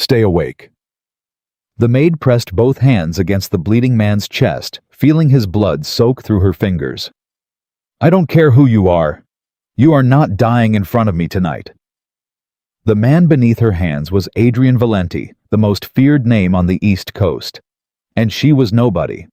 Stay awake." The maid pressed both hands against the bleeding man's chest, feeling his blood soak through her fingers. "I don't care who you are. You are not dying in front of me tonight." The man beneath her hands was Adrian Valenti, the most feared name on the East Coast. And she was nobody.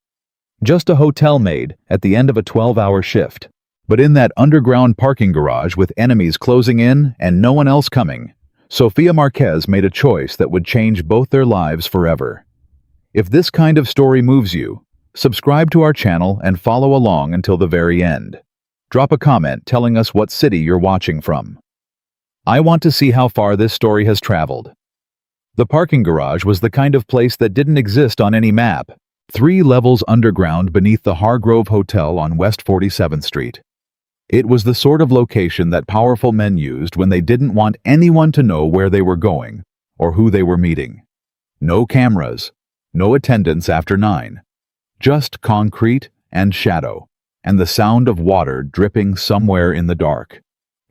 Just a hotel maid at the end of a 12-hour shift. But in that underground parking garage with enemies closing in and no one else coming, Sofia Marquez made a choice that would change both their lives forever. If this kind of story moves you, subscribe to our channel and follow along until the very end. Drop a comment telling us what city you're watching from. I want to see how far this story has traveled. The parking garage was the kind of place that didn't exist on any map, 3 levels underground beneath the Hargrove Hotel on West 47th Street. It was the sort of location that powerful men used when they didn't want anyone to know where they were going or who they were meeting. No cameras, no attendance after 9. Just concrete and shadow, and the sound of water dripping somewhere in the dark.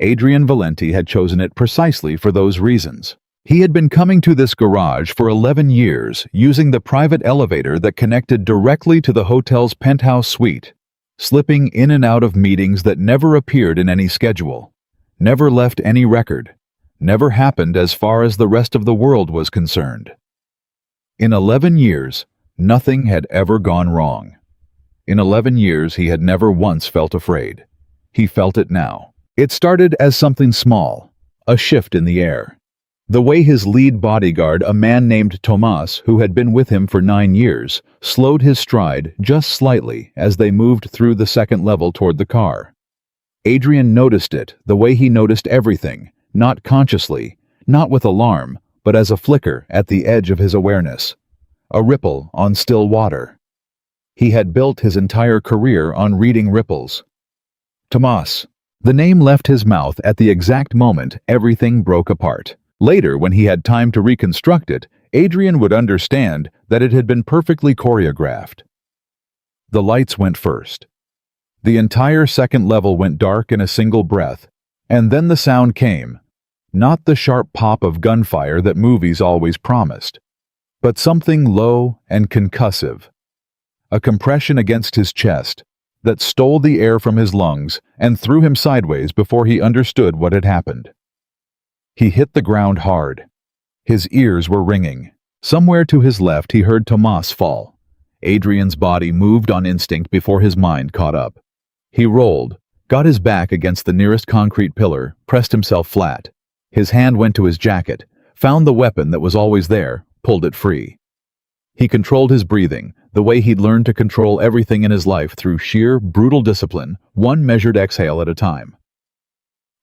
Adrian Valenti had chosen it precisely for those reasons. He had been coming to this garage for 11 years, using the private elevator that connected directly to the hotel's penthouse suite, slipping in and out of meetings that never appeared in any schedule, never left any record, never happened as far as the rest of the world was concerned. In 11 years, nothing had ever gone wrong. In 11 years, he had never once felt afraid. He felt it now. It started as something small, a shift in the air. The way his lead bodyguard, a man named Tomas, who had been with him for 9 years, slowed his stride just slightly as they moved through the second level toward the car. Adrian noticed it the way he noticed everything, not consciously, not with alarm, but as a flicker at the edge of his awareness, a ripple on still water. He had built his entire career on reading ripples. Tomas. The name left his mouth at the exact moment everything broke apart. Later, when he had time to reconstruct it, Adrian would understand that it had been perfectly choreographed. The lights went first. The entire second level went dark in a single breath, and then the sound came. Not the sharp pop of gunfire that movies always promised, but something low and concussive. A compression against his chest that stole the air from his lungs and threw him sideways before he understood what had happened. He hit the ground hard. His ears were ringing. Somewhere to his left he heard Tomas fall. Adrian's body moved on instinct before his mind caught up. He rolled, got his back against the nearest concrete pillar, pressed himself flat. His hand went to his jacket, found the weapon that was always there, pulled it free. He controlled his breathing, the way he'd learned to control everything in his life through sheer, brutal discipline, one measured exhale at a time.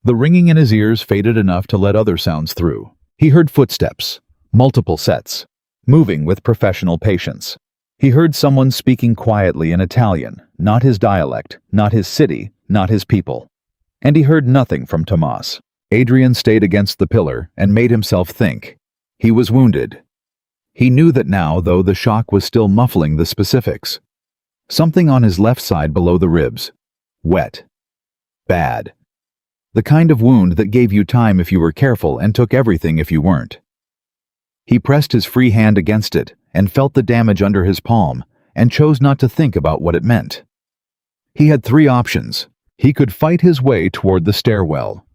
The ringing in his ears faded enough to let other sounds through. He heard footsteps, multiple sets, moving with professional patience. He heard someone speaking quietly in Italian, not his dialect, not his city, not his people. And he heard nothing from Tomas. Adrian stayed against the pillar and made himself think. He was wounded. He knew that now, though the shock was still muffling the specifics. Something on his left side below the ribs. Wet. Bad. The kind of wound that gave you time if you were careful and took everything if you weren't. He pressed his free hand against it and felt the damage under his palm and chose not to think about what it meant. He had 3 options. He could fight his way toward the stairwell.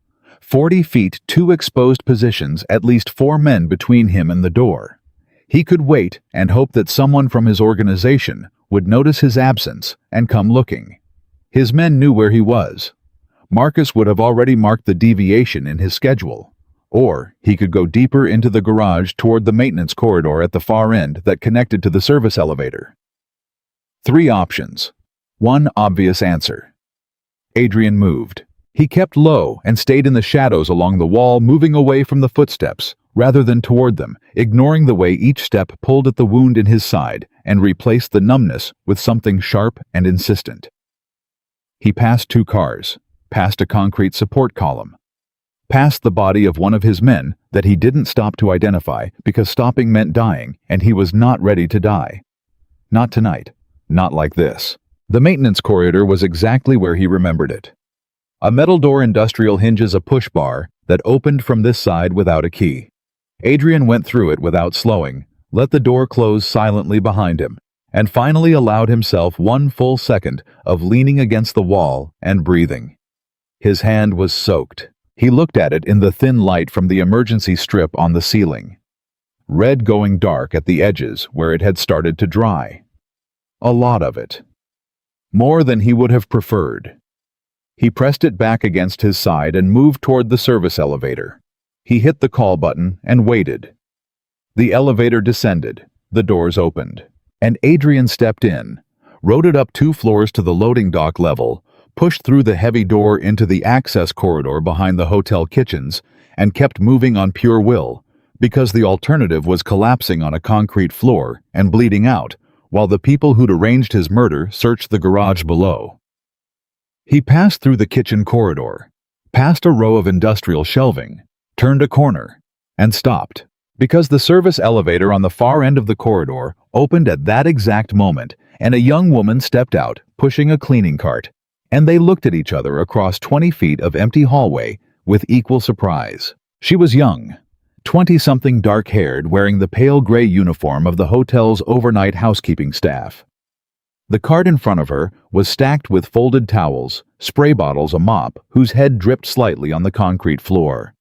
40 feet, 2 exposed positions, at least 4 men between him and the door. He could wait and hope that someone from his organization would notice his absence and come looking. His men knew where he was. Marcus would have already marked the deviation in his schedule. Or he could go deeper into the garage toward the maintenance corridor at the far end that connected to the service elevator. 3 options. 1 obvious answer. Adrian moved. He kept low and stayed in the shadows along the wall, moving away from the footsteps, rather than toward them, ignoring the way each step pulled at the wound in his side and replaced the numbness with something sharp and insistent. He passed 2 cars, past a concrete support column, past the body of one of his men that he didn't stop to identify because stopping meant dying, and he was not ready to die. Not tonight. Not like this. The maintenance corridor was exactly where he remembered it. A metal door industrial hinges a push bar that opened from this side without a key. Adrian went through it without slowing, let the door close silently behind him, and finally allowed himself one full second of leaning against the wall and breathing. His hand was soaked. He looked at it in the thin light from the emergency strip on the ceiling. Red going dark at the edges where it had started to dry. A lot of it. More than he would have preferred. He pressed it back against his side and moved toward the service elevator. He hit the call button and waited. The elevator descended, the doors opened, and Adrian stepped in, rode it up 2 floors to the loading dock level, pushed through the heavy door into the access corridor behind the hotel kitchens, and kept moving on pure will, because the alternative was collapsing on a concrete floor and bleeding out, while the people who'd arranged his murder searched the garage below. He passed through the kitchen corridor, past a row of industrial shelving, turned a corner, and stopped, because the service elevator on the far end of the corridor opened at that exact moment, and a young woman stepped out, pushing a cleaning cart, and they looked at each other across 20 feet of empty hallway with equal surprise. She was young, 20-something, dark-haired, wearing the pale gray uniform of the hotel's overnight housekeeping staff. The cart in front of her was stacked with folded towels, spray bottles, a mop, whose head dripped slightly on the concrete floor.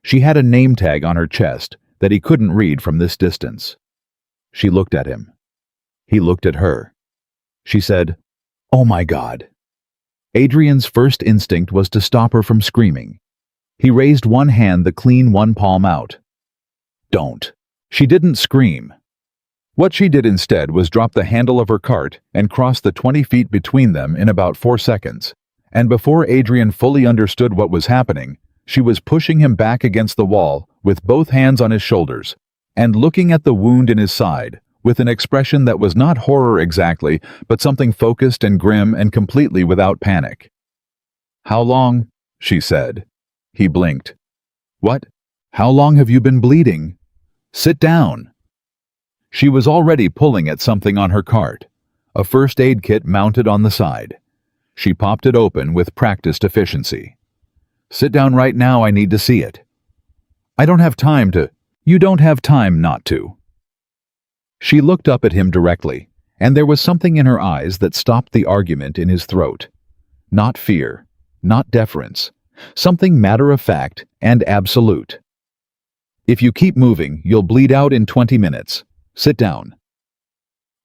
She had a name tag on her chest that he couldn't read from this distance. She looked at him. He looked at her. She said, "Oh my God." Adrian's first instinct was to stop her from screaming. He raised one hand, the clean one palm out. Don't. She didn't scream. What she did instead was drop the handle of her cart and cross the 20 feet between them in about 4 seconds, and before Adrian fully understood what was happening, she was pushing him back against the wall with both hands on his shoulders and looking at the wound in his side with an expression that was not horror exactly, but something focused and grim and completely without panic. "How long?" she said. He blinked. "What? How long have you been bleeding? Sit down." She was already pulling at something on her cart, a first aid kit mounted on the side. She popped it open with practiced efficiency. "Sit down right now, I need to see it." "I don't have time to." "You don't have time not to." She looked up at him directly, and there was something in her eyes that stopped the argument in his throat. Not fear, not deference. Something matter-of-fact and absolute. "If you keep moving, you'll bleed out in 20 minutes. Sit down."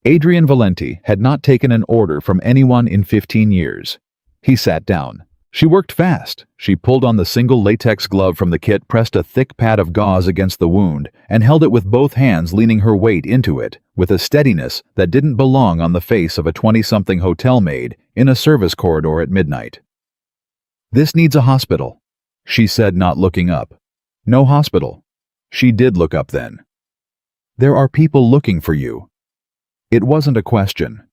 Adrian Valenti had not taken an order from anyone in 15 years. He sat down. She worked fast. She pulled on the single latex glove from the kit, pressed a thick pad of gauze against the wound, and held it with both hands, leaning her weight into it, with a steadiness that didn't belong on the face of a 20-something hotel maid in a service corridor at midnight. "This needs a hospital," she said, not looking up. "No hospital." She did look up then. "There are people looking for you." It wasn't a question.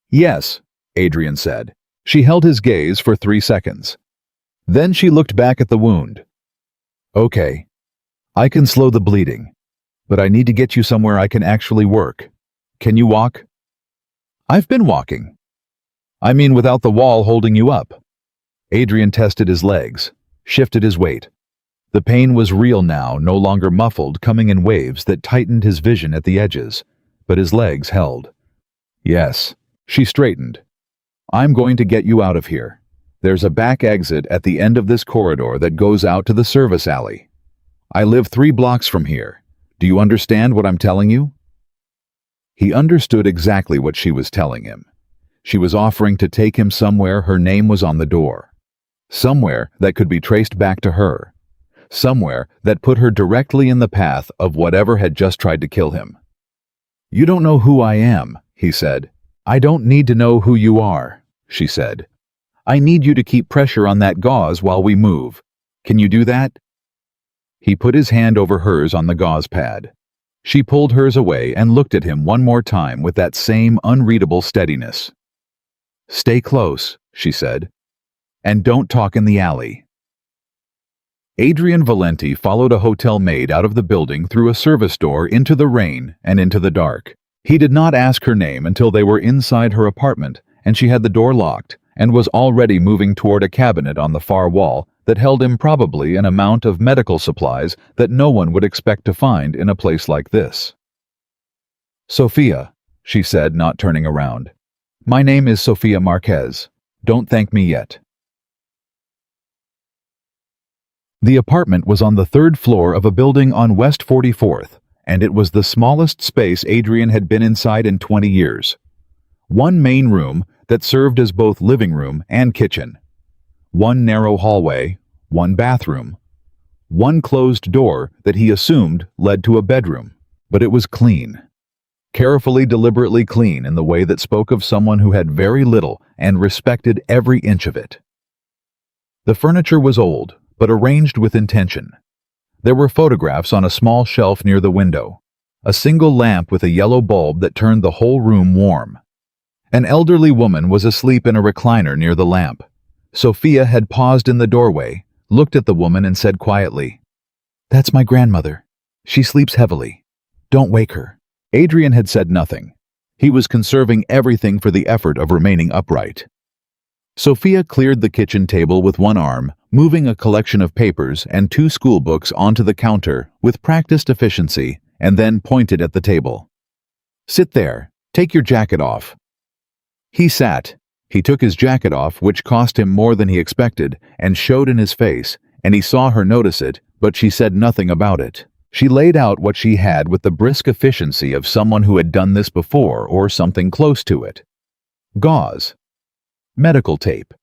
"Yes," Adrian said. She held his gaze for 3 seconds. Then she looked back at the wound. "Okay. I can slow the bleeding, but I need to get you somewhere I can actually work. Can you walk?" "I've been walking." "I mean without the wall holding you up." Adrian tested his legs, shifted his weight. The pain was real now, no longer muffled, coming in waves that tightened his vision at the edges, but his legs held. "Yes." She straightened. "I'm going to get you out of here. There's a back exit at the end of this corridor that goes out to the service alley. I live 3 blocks from here. Do you understand what I'm telling you?" He understood exactly what she was telling him. She was offering to take him somewhere her name was on the door. Somewhere that could be traced back to her. Somewhere that put her directly in the path of whatever had just tried to kill him. "You don't know who I am," he said. "I don't need to know who you are," she said. "I need you to keep pressure on that gauze while we move. Can you do that?" He put his hand over hers on the gauze pad. She pulled hers away and looked at him one more time with that same unreadable steadiness. "Stay close," she said. "And don't talk in the alley." Adrian Valenti followed a hotel maid out of the building through a service door into the rain and into the dark. He did not ask her name until they were inside her apartment and she had the door locked and was already moving toward a cabinet on the far wall that held improbably an amount of medical supplies that no one would expect to find in a place like this. "Sophia," she said, not turning around. "My name is Sophia Marquez. Don't thank me yet." The apartment was on the third floor of a building on West 44th, and it was the smallest space Adrian had been inside in 20 years. One main room that served as both living room and kitchen. One narrow hallway, one bathroom. One closed door that he assumed led to a bedroom, but it was clean. Carefully, deliberately clean in the way that spoke of someone who had very little and respected every inch of it. The furniture was old, but arranged with intention. There were photographs on a small shelf near the window, a single lamp with a yellow bulb that turned the whole room warm. An elderly woman was asleep in a recliner near the lamp. Sophia had paused in the doorway, looked at the woman and said quietly, "That's my grandmother. She sleeps heavily. Don't wake her." Adrian had said nothing. He was conserving everything for the effort of remaining upright. Sophia cleared the kitchen table with one arm, moving a collection of papers and 2 school books onto the counter with practiced efficiency, and then pointed at the table. "Sit there. Take your jacket off." He sat. He took his jacket off, which cost him more than he expected, and showed in his face, and he saw her notice it, but she said nothing about it. She laid out what she had with the brisk efficiency of someone who had done this before or something close to it. Gauze. Medical tape.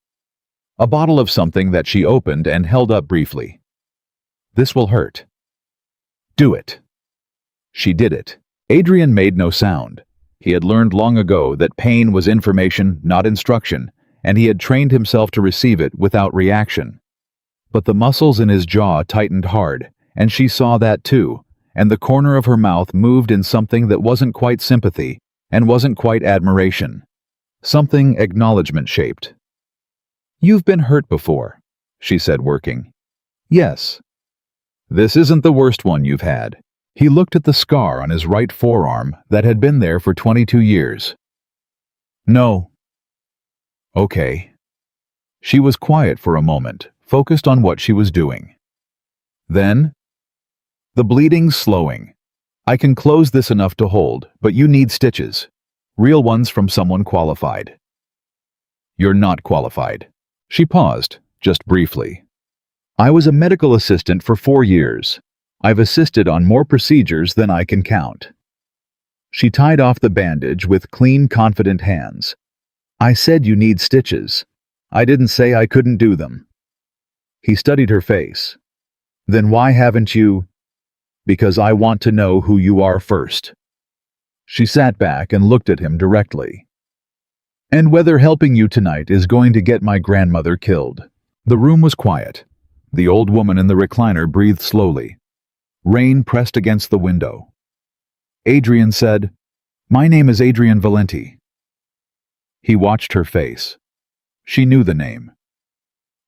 A bottle of something that she opened and held up briefly. "This will hurt." "Do it." She did it. Adrian made no sound. He had learned long ago that pain was information, not instruction, and he had trained himself to receive it without reaction. But the muscles in his jaw tightened hard, and she saw that too, and the corner of her mouth moved in something that wasn't quite sympathy and wasn't quite admiration. Something acknowledgement-shaped. "You've been hurt before," she said, working. "Yes." "This isn't the worst one you've had." He looked at the scar on his right forearm that had been there for 22 years. "No." "Okay." She was quiet for a moment, focused on what she was doing. Then, "The bleeding's slowing. I can close this enough to hold, but you need stitches. Real ones from someone qualified." "You're not qualified." She paused, just briefly. "I was a medical assistant for 4 years. I've assisted on more procedures than I can count." She tied off the bandage with clean, confident hands. "I said you need stitches. I didn't say I couldn't do them." He studied her face. "Then why haven't you?" "Because I want to know who you are first." She sat back and looked at him directly. "And whether helping you tonight is going to get my grandmother killed." The room was quiet. The old woman in the recliner breathed slowly. Rain pressed against the window. Adrian said, "My name is Adrian Valenti." He watched her face. She knew the name.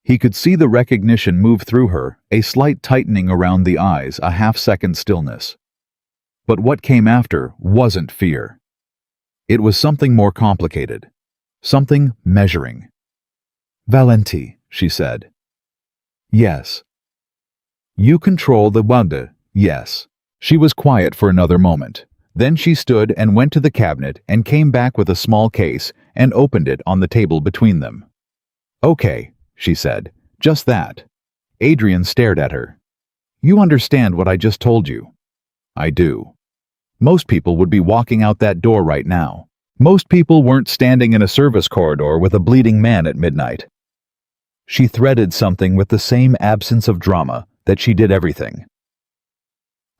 He could see the recognition move through her, a slight tightening around the eyes, a half-second stillness. But what came after wasn't fear. It was something more complicated. Something measuring. "Valenti," she said. "Yes." "You control the Wanda." "Yes." She was quiet for another moment. Then she stood and went to the cabinet and came back with a small case and opened it on the table between them. "Okay," she said. "Just that." Adrian stared at her. "You understand what I just told you?" "I do." Most people would be walking out that door right now. Most people weren't standing in a service corridor with a bleeding man at midnight. She threaded something with the same absence of drama that she did everything.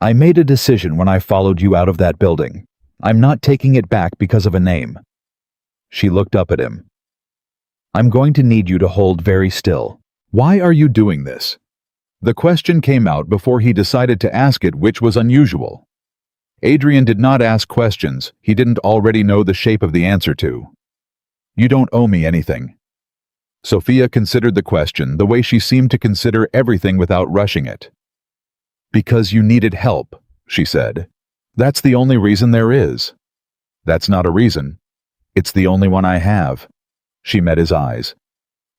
"I made a decision when I followed you out of that building. I'm not taking it back because of a name." She looked up at him. "I'm going to need you to hold very still. Why are you doing this?" The question came out before he decided to ask it, which was unusual. Adrian did not ask questions he didn't already know the shape of the answer to. "You don't owe me anything." Sophia considered the question the way she seemed to consider everything without rushing it. "Because you needed help," she said. "That's the only reason there is." "That's not a reason. It's the only one I have." She met his eyes.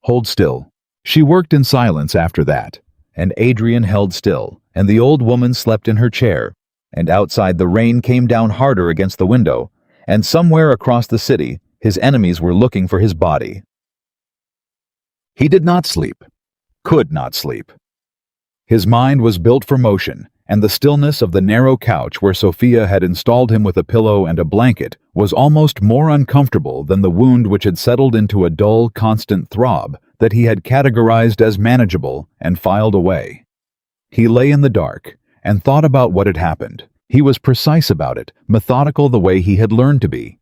Hold still. She worked in silence after that, and Adrian held still, and the old woman slept in her chair, and outside the rain came down harder against the window, and somewhere across the city, his enemies were looking for his body. He did not sleep, could not sleep. His mind was built for motion, and the stillness of the narrow couch where Sophia had installed him with a pillow and a blanket was almost more uncomfortable than the wound which had settled into a dull, constant throb that he had categorized as manageable and filed away. He lay in the dark and thought about what had happened. He was precise about it, methodical the way he had learned to be.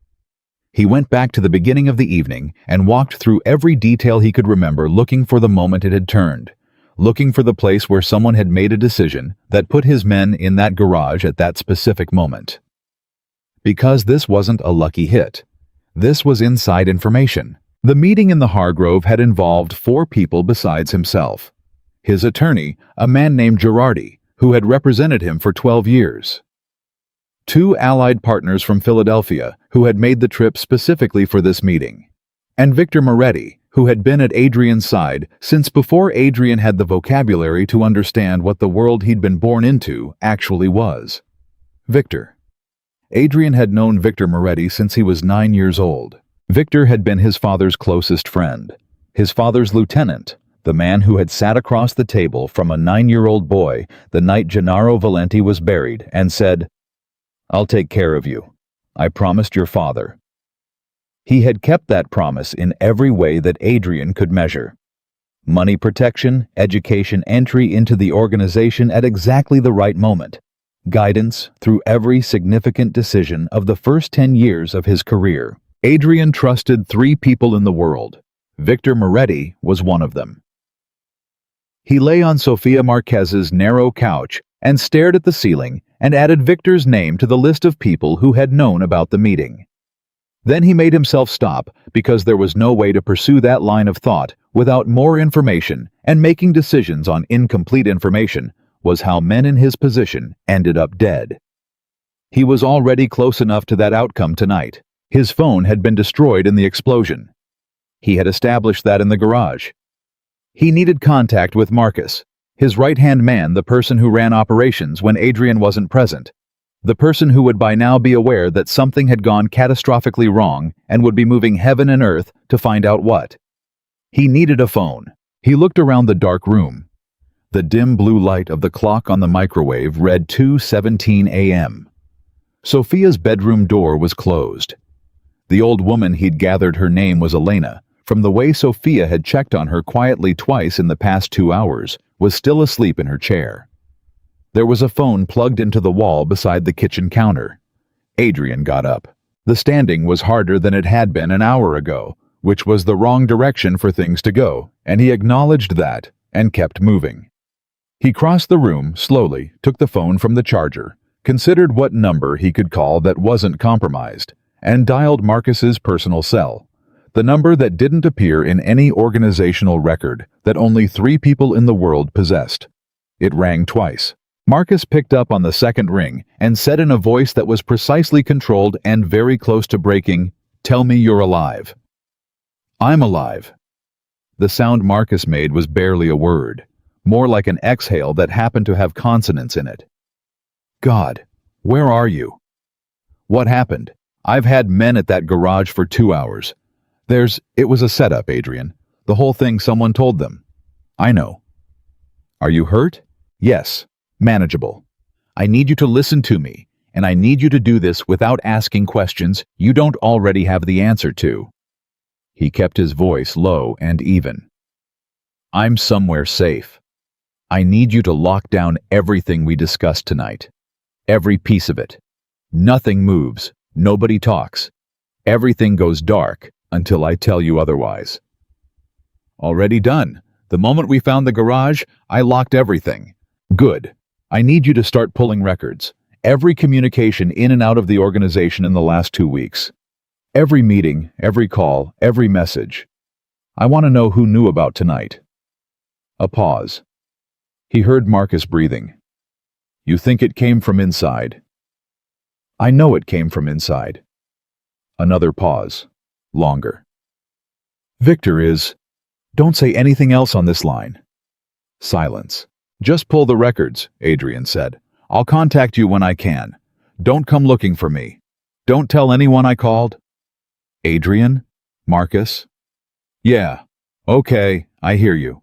He went back to the beginning of the evening and walked through every detail he could remember, looking for the moment it had turned, looking for the place where someone had made a decision that put his men in that garage at that specific moment. Because this wasn't a lucky hit. This was inside information. The meeting in the Hargrove had involved 4 people besides himself. His attorney, a man named Girardi, who had represented him for 12 years. 2 allied partners from Philadelphia who had made the trip specifically for this meeting. And Victor Moretti, who had been at Adrian's side since before Adrian had the vocabulary to understand what the world he'd been born into actually was. Victor. Adrian had known Victor Moretti since he was 9 years old. Victor had been his father's closest friend, his father's lieutenant, the man who had sat across the table from a 9-year-old boy the night Gennaro Valenti was buried and said, "I'll take care of you. I promised your father." He had kept that promise in every way that Adrian could measure. Money protection, education, entry into the organization at exactly the right moment, guidance through every significant decision of the first 10 years of his career. Adrian trusted 3 people in the world. Victor Moretti was one of them. He lay on Sofia Marquez's narrow couch and stared at the ceiling and added Victor's name to the list of people who had known about the meeting. Then he made himself stop because there was no way to pursue that line of thought without more information, and making decisions on incomplete information was how men in his position ended up dead. He was already close enough to that outcome tonight. His phone had been destroyed in the explosion. He had established that in the garage. He needed contact with Marcus, his right-hand man, the person who ran operations when Adrian wasn't present, the person who would by now be aware that something had gone catastrophically wrong and would be moving heaven and earth to find out what. He needed a phone. He looked around the dark room. The dim blue light of the clock on the microwave read 2:17 a.m. Sophia's bedroom door was closed. The old woman he'd gathered her name was Elena, from the way Sophia had checked on her quietly twice in the past 2 hours, was still asleep in her chair. There was a phone plugged into the wall beside the kitchen counter. Adrian got up. The standing was harder than it had been an hour ago, which was the wrong direction for things to go, and he acknowledged that and kept moving. He crossed the room slowly, took the phone from the charger, considered what number he could call that wasn't compromised, and dialed Marcus's personal cell, the number that didn't appear in any organizational record that only 3 people in the world possessed. It rang twice. Marcus picked up on the second ring and said in a voice that was precisely controlled and very close to breaking, "Tell me you're alive." "I'm alive." The sound Marcus made was barely a word, more like an exhale that happened to have consonants in it. "God, where are you?" "What happened? I've had men at that garage for 2 hours. It was a setup, Adrian. The whole thing someone told them." "I know." "Are you hurt?" "Yes. Manageable. I need you to listen to me, and I need you to do this without asking questions you don't already have the answer to." He kept his voice low and even. "I'm somewhere safe. I need you to lock down everything we discussed tonight. Every piece of it. Nothing moves. Nobody talks. Everything goes dark until I tell you otherwise." "Already done. The moment we found the garage, I locked everything." "Good. I need you to start pulling records. Every communication in and out of the organization in the last 2 weeks. Every meeting, every call, every message. I want to know who knew about tonight." A pause. He heard Marcus breathing. "You think it came from inside?" "I know it came from inside." Another pause. Longer. Victor is... Don't say anything else on this line. Silence. Just pull the records, Adrian said. I'll contact you when I can. Don't come looking for me. Don't tell anyone I called. Adrian? Marcus? Yeah. Okay, I hear you.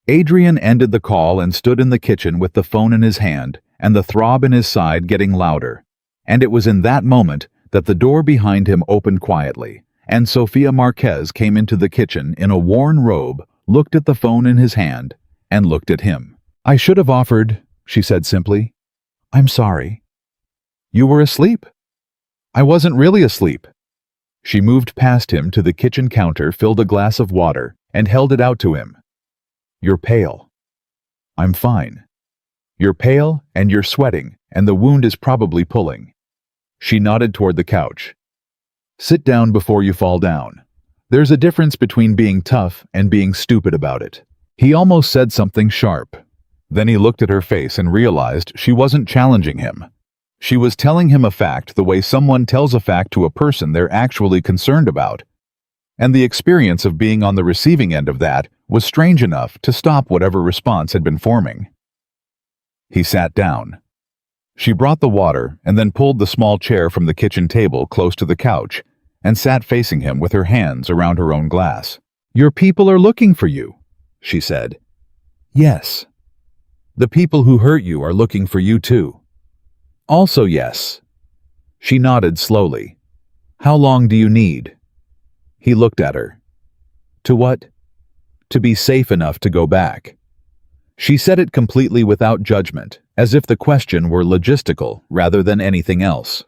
Adrian ended the call and stood in the kitchen with the phone in his hand and the throb in his side getting louder. And it was in that moment that the door behind him opened quietly, and Sofia Marquez came into the kitchen in a worn robe, looked at the phone in his hand, and looked at him. I should have offered, she said simply. I'm sorry. You were asleep. I wasn't really asleep. She moved past him to the kitchen counter, filled a glass of water, and held it out to him. You're pale. I'm fine. You're pale, and you're sweating, and the wound is probably pulling. She nodded toward the couch. Sit down before you fall down. There's a difference between being tough and being stupid about it. He almost said something sharp. Then he looked at her face and realized she wasn't challenging him. She was telling him a fact the way someone tells a fact to a person they're actually concerned about. And the experience of being on the receiving end of that was strange enough to stop whatever response had been forming. He sat down. She brought the water and then pulled the small chair from the kitchen table close to the couch and sat facing him with her hands around her own glass. Your people are looking for you, she said. Yes. The people who hurt you are looking for you too. Also yes. She nodded slowly. How long do you need? He looked at her. To what? To be safe enough to go back. She said it completely without judgment, as if the question were logistical rather than anything else.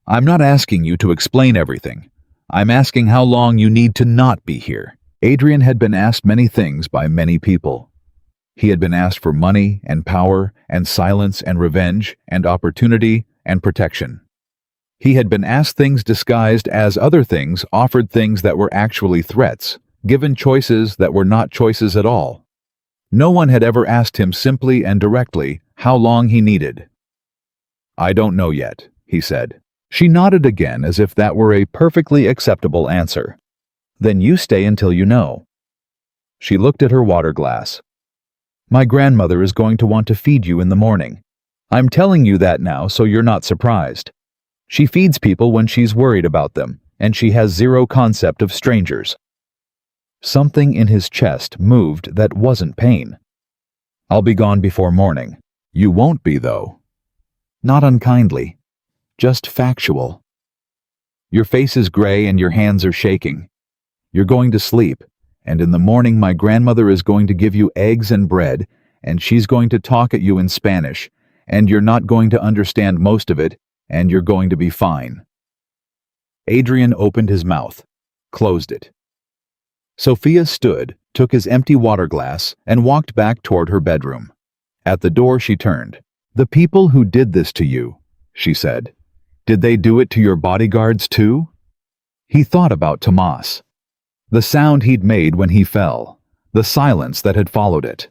I'm not asking you to explain everything. I'm asking how long you need to not be here. Adrian had been asked many things by many people. He had been asked for money and power and silence and revenge and opportunity and protection. He had been asked things disguised as other things, offered things that were actually threats, given choices that were not choices at all. No one had ever asked him simply and directly how long he needed. I don't know yet, he said. She nodded again as if that were a perfectly acceptable answer. Then you stay until you know. She looked at her water glass. My grandmother is going to want to feed you in the morning. I'm telling you that now so you're not surprised. She feeds people when she's worried about them, and she has zero concept of strangers. Something in his chest moved that wasn't pain. I'll be gone before morning. You won't be, though. Not unkindly. Just factual. Your face is gray and your hands are shaking. You're going to sleep, and in the morning my grandmother is going to give you eggs and bread, and she's going to talk at you in Spanish, and you're not going to understand most of it, and you're going to be fine. Adrian opened his mouth, closed it. Sofia stood, took his empty water glass, and walked back toward her bedroom. At the door she turned. The people who did this to you, she said. Did they do it to your bodyguards too? He thought about Tomas. The sound he'd made when he fell. The silence that had followed it.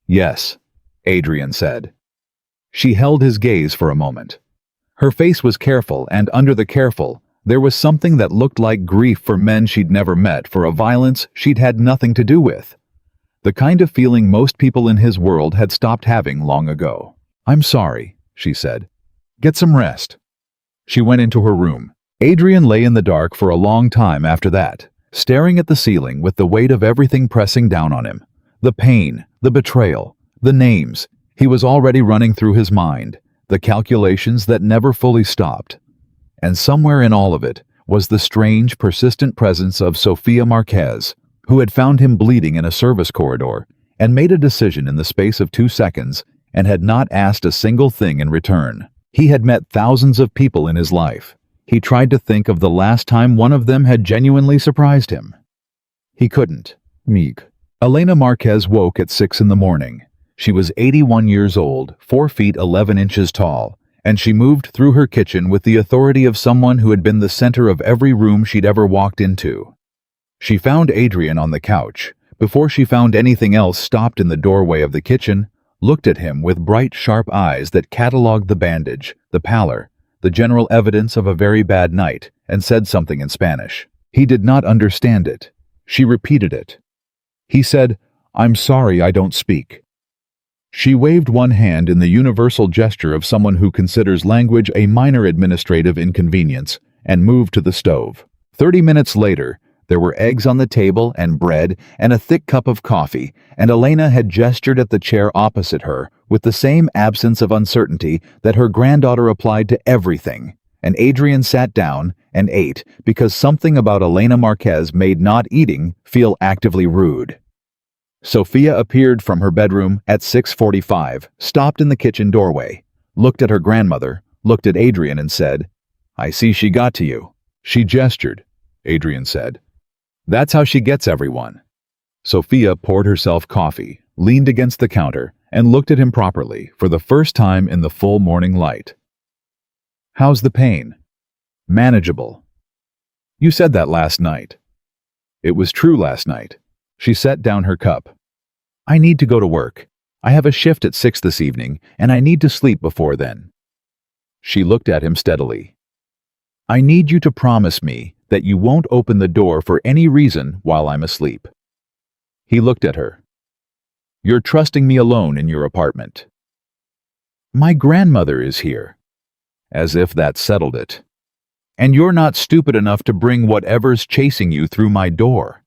Yes, Adrian said. She held his gaze for a moment. Her face was careful, and under the careful, there was something that looked like grief for men she'd never met for a violence she'd had nothing to do with. The kind of feeling most people in his world had stopped having long ago. I'm sorry, she said. Get some rest. She went into her room. Adrian lay in the dark for a long time after that, staring at the ceiling with the weight of everything pressing down on him. The pain, the betrayal, the names. He was already running through his mind, the calculations that never fully stopped. And somewhere in all of it was the strange, persistent presence of Sofia Marquez, who had found him bleeding in a service corridor and made a decision in the space of 2 seconds and had not asked a single thing in return. He had met thousands of people in his life. He tried to think of the last time one of them had genuinely surprised him. He couldn't. Meek. Elena Marquez woke at 6 in the morning. She was 81 years old, 4 feet 11 inches tall, and she moved through her kitchen with the authority of someone who had been the center of every room she'd ever walked into. She found Adrian on the couch. Before she found anything else, stopped in the doorway of the kitchen, looked at him with bright, sharp eyes that cataloged the bandage, the pallor, the general evidence of a very bad night, and said something in Spanish. He did not understand it. She repeated it. He said, "I'm sorry I don't speak." She waved one hand in the universal gesture of someone who considers language a minor administrative inconvenience and moved to the stove. 30 minutes later, there were eggs on the table and bread and a thick cup of coffee, and Elena had gestured at the chair opposite her with the same absence of uncertainty that her granddaughter applied to everything, and Adrian sat down and ate because something about Elena Marquez made not eating feel actively rude. Sophia appeared from her bedroom at 6:45, stopped in the kitchen doorway, looked at her grandmother, looked at Adrian and said, "I see she got to you." "She gestured," Adrian said. "That's how she gets everyone." Sophia poured herself coffee, leaned against the counter, and looked at him properly for the first time in the full morning light. "How's the pain?" "Manageable." "You said that last night." "It was true last night." She set down her cup. "I need to go to work. I have a shift at 6 this evening, and I need to sleep before then." She looked at him steadily. "I need you to promise me that you won't open the door for any reason while I'm asleep." He looked at her. "You're trusting me alone in your apartment." "My grandmother is here." As if that settled it. "And you're not stupid enough to bring whatever's chasing you through my door."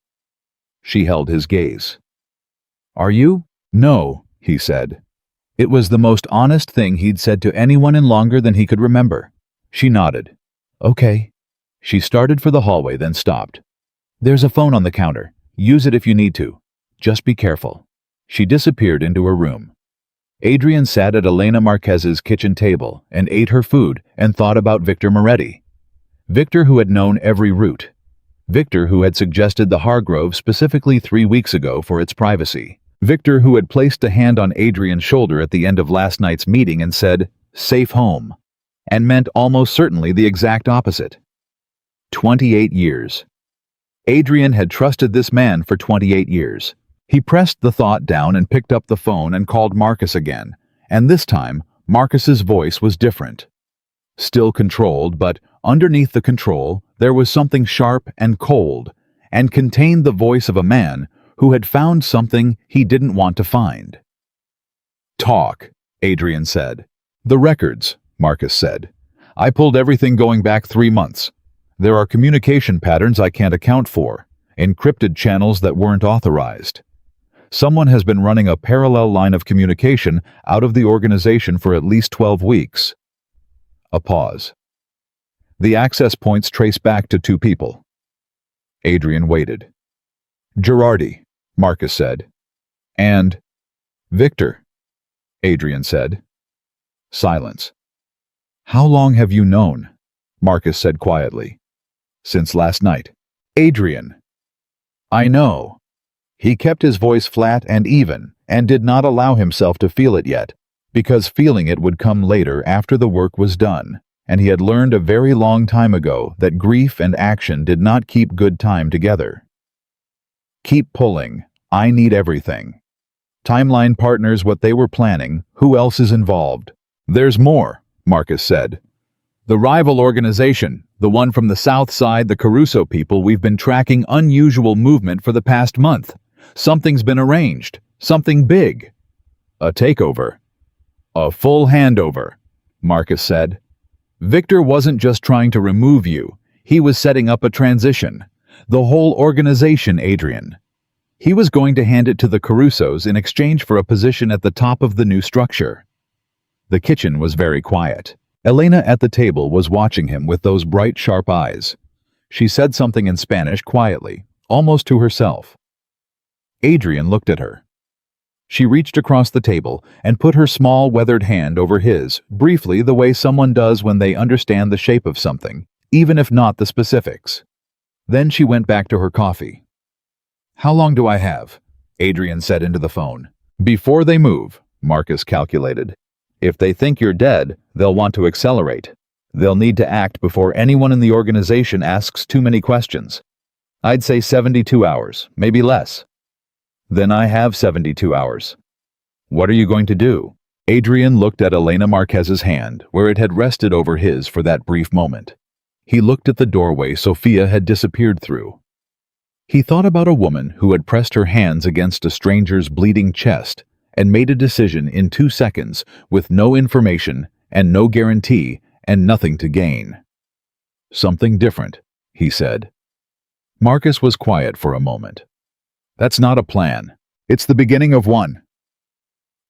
She held his gaze. "Are you?" "No," he said. It was the most honest thing he'd said to anyone in longer than he could remember. She nodded. "Okay." She started for the hallway, then stopped. "There's a phone on the counter. Use it if you need to. Just be careful." She disappeared into her room. Adrian sat at Elena Marquez's kitchen table and ate her food and thought about Victor Moretti. Victor, who had known every route. Victor, who had suggested the Hargrove specifically 3 weeks ago for its privacy. Victor, who had placed a hand on Adrian's shoulder at the end of last night's meeting and said, "Safe home," and meant almost certainly the exact opposite. 28 years. Adrian had trusted this man for 28 years. He pressed the thought down and picked up the phone and called Marcus again, and this time, Marcus's voice was different. Still controlled, but underneath the control, there was something sharp and cold, and contained the voice of a man who had found something he didn't want to find. "Talk," Adrian said. "The records," Marcus said. "I pulled everything going back 3 months. There are communication patterns I can't account for, encrypted channels that weren't authorized. Someone has been running a parallel line of communication out of the organization for at least 12 weeks. A pause. The access points trace back to 2 people. Adrian waited. "Girardi," Marcus said. "And Victor," Adrian said. Silence. "How long have you known?" Marcus said quietly. "Since last night." "Adrian." "I know." He kept his voice flat and even, and did not allow himself to feel it yet, because feeling it would come later after the work was done, and he had learned a very long time ago that grief and action did not keep good time together. "Keep pulling. I need everything." Timeline partners what they were planning. Who else is involved? "There's more," Marcus said. "The rival organization, the one from the south side, the Caruso people, we've been tracking unusual movement for the past month. Something's been arranged. Something big." "A takeover." "A full handover," Marcus said. "Victor wasn't just trying to remove you. He was setting up a transition. The whole organization, Adrian. He was going to hand it to the Carusos in exchange for a position at the top of the new structure." The kitchen was very quiet. Elena at the table was watching him with those bright, sharp eyes. She said something in Spanish quietly, almost to herself. Adrian looked at her. She reached across the table and put her small, weathered hand over his, briefly the way someone does when they understand the shape of something, even if not the specifics. Then she went back to her coffee. "How long do I have?" Adrian said into the phone. "Before they move," Marcus calculated. "If they think you're dead, they'll want to accelerate. They'll need to act before anyone in the organization asks too many questions. I'd say 72 hours, maybe less." "Then I have 72 hours. What are you going to do?" Adrian looked at Elena Marquez's hand, where it had rested over his for that brief moment. He looked at the doorway Sophia had disappeared through. He thought about a woman who had pressed her hands against a stranger's bleeding chest and made a decision in 2 seconds with no information and no guarantee and nothing to gain. "Something different," he said. Marcus was quiet for a moment. "That's not a plan. It's the beginning of one."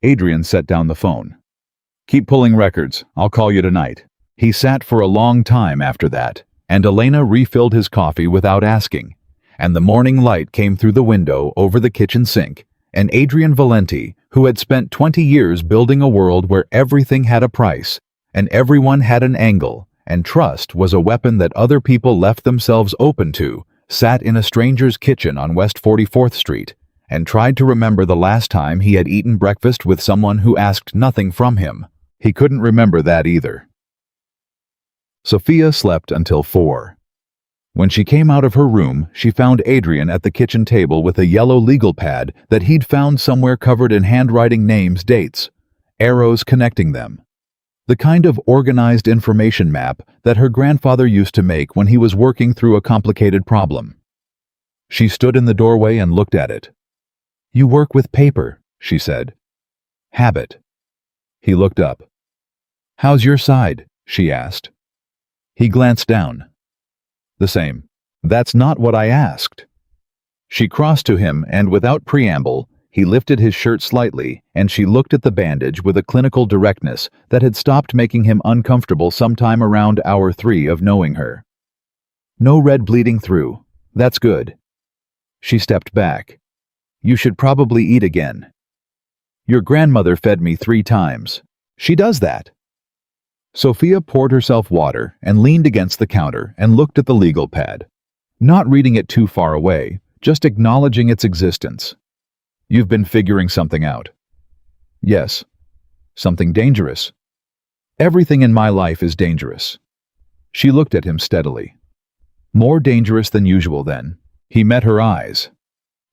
Adrian set down the phone. "Keep pulling records. I'll call you tonight." He sat for a long time after that, and Elena refilled his coffee without asking, and the morning light came through the window over the kitchen sink, and Adrian Valenti, who had spent 20 years building a world where everything had a price, and everyone had an angle, and trust was a weapon that other people left themselves open to, sat in a stranger's kitchen on West 44th Street, and tried to remember the last time he had eaten breakfast with someone who asked nothing from him. He couldn't remember that either. Sophia slept until 4. When she came out of her room, she found Adrian at the kitchen table with a yellow legal pad that he'd found somewhere covered in handwriting, names, dates, arrows connecting them. The kind of organized information map that her grandfather used to make when he was working through a complicated problem. She stood in the doorway and looked at it. "You work with paper," she said. "Habit." He looked up. "How's your side?" she asked. He glanced down. "The same." "That's not what I asked." She crossed to him, and without preamble, he lifted his shirt slightly, and she looked at the bandage with a clinical directness that had stopped making him uncomfortable sometime around hour 3 of knowing her. "No red bleeding through. That's good." She stepped back. "You should probably eat again. Your grandmother fed me 3 times. She does that." Sophia poured herself water and leaned against the counter and looked at the legal pad, not reading it too far away, just acknowledging its existence. "You've been figuring something out." "Yes." "Something dangerous?" "Everything in my life is dangerous." She looked at him steadily. "More dangerous than usual, then." He met her eyes.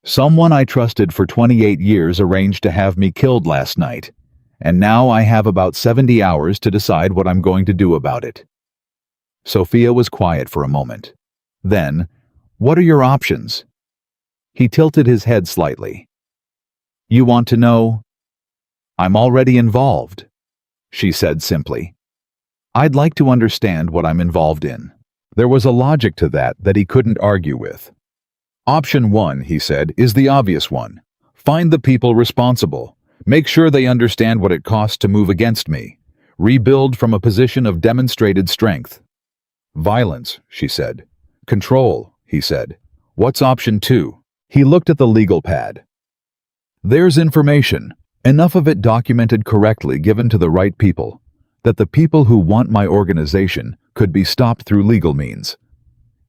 "Someone I trusted for 28 years arranged to have me killed last night, and now I have about 70 hours to decide what I'm going to do about it." Sophia was quiet for a moment. Then, "What are your options?" He tilted his head slightly. "You want to know?" "I'm already involved," she said simply. "I'd like to understand what I'm involved in." There was a logic to that he couldn't argue with. "Option 1, he said, is the obvious one. Find the people responsible. Make sure they understand what it costs to move against me. Rebuild from a position of demonstrated strength." "Violence," she said. "Control," he said. "What's option 2? He looked at the legal pad. "There's information, enough of it documented correctly given to the right people, that the people who want my organization could be stopped through legal means.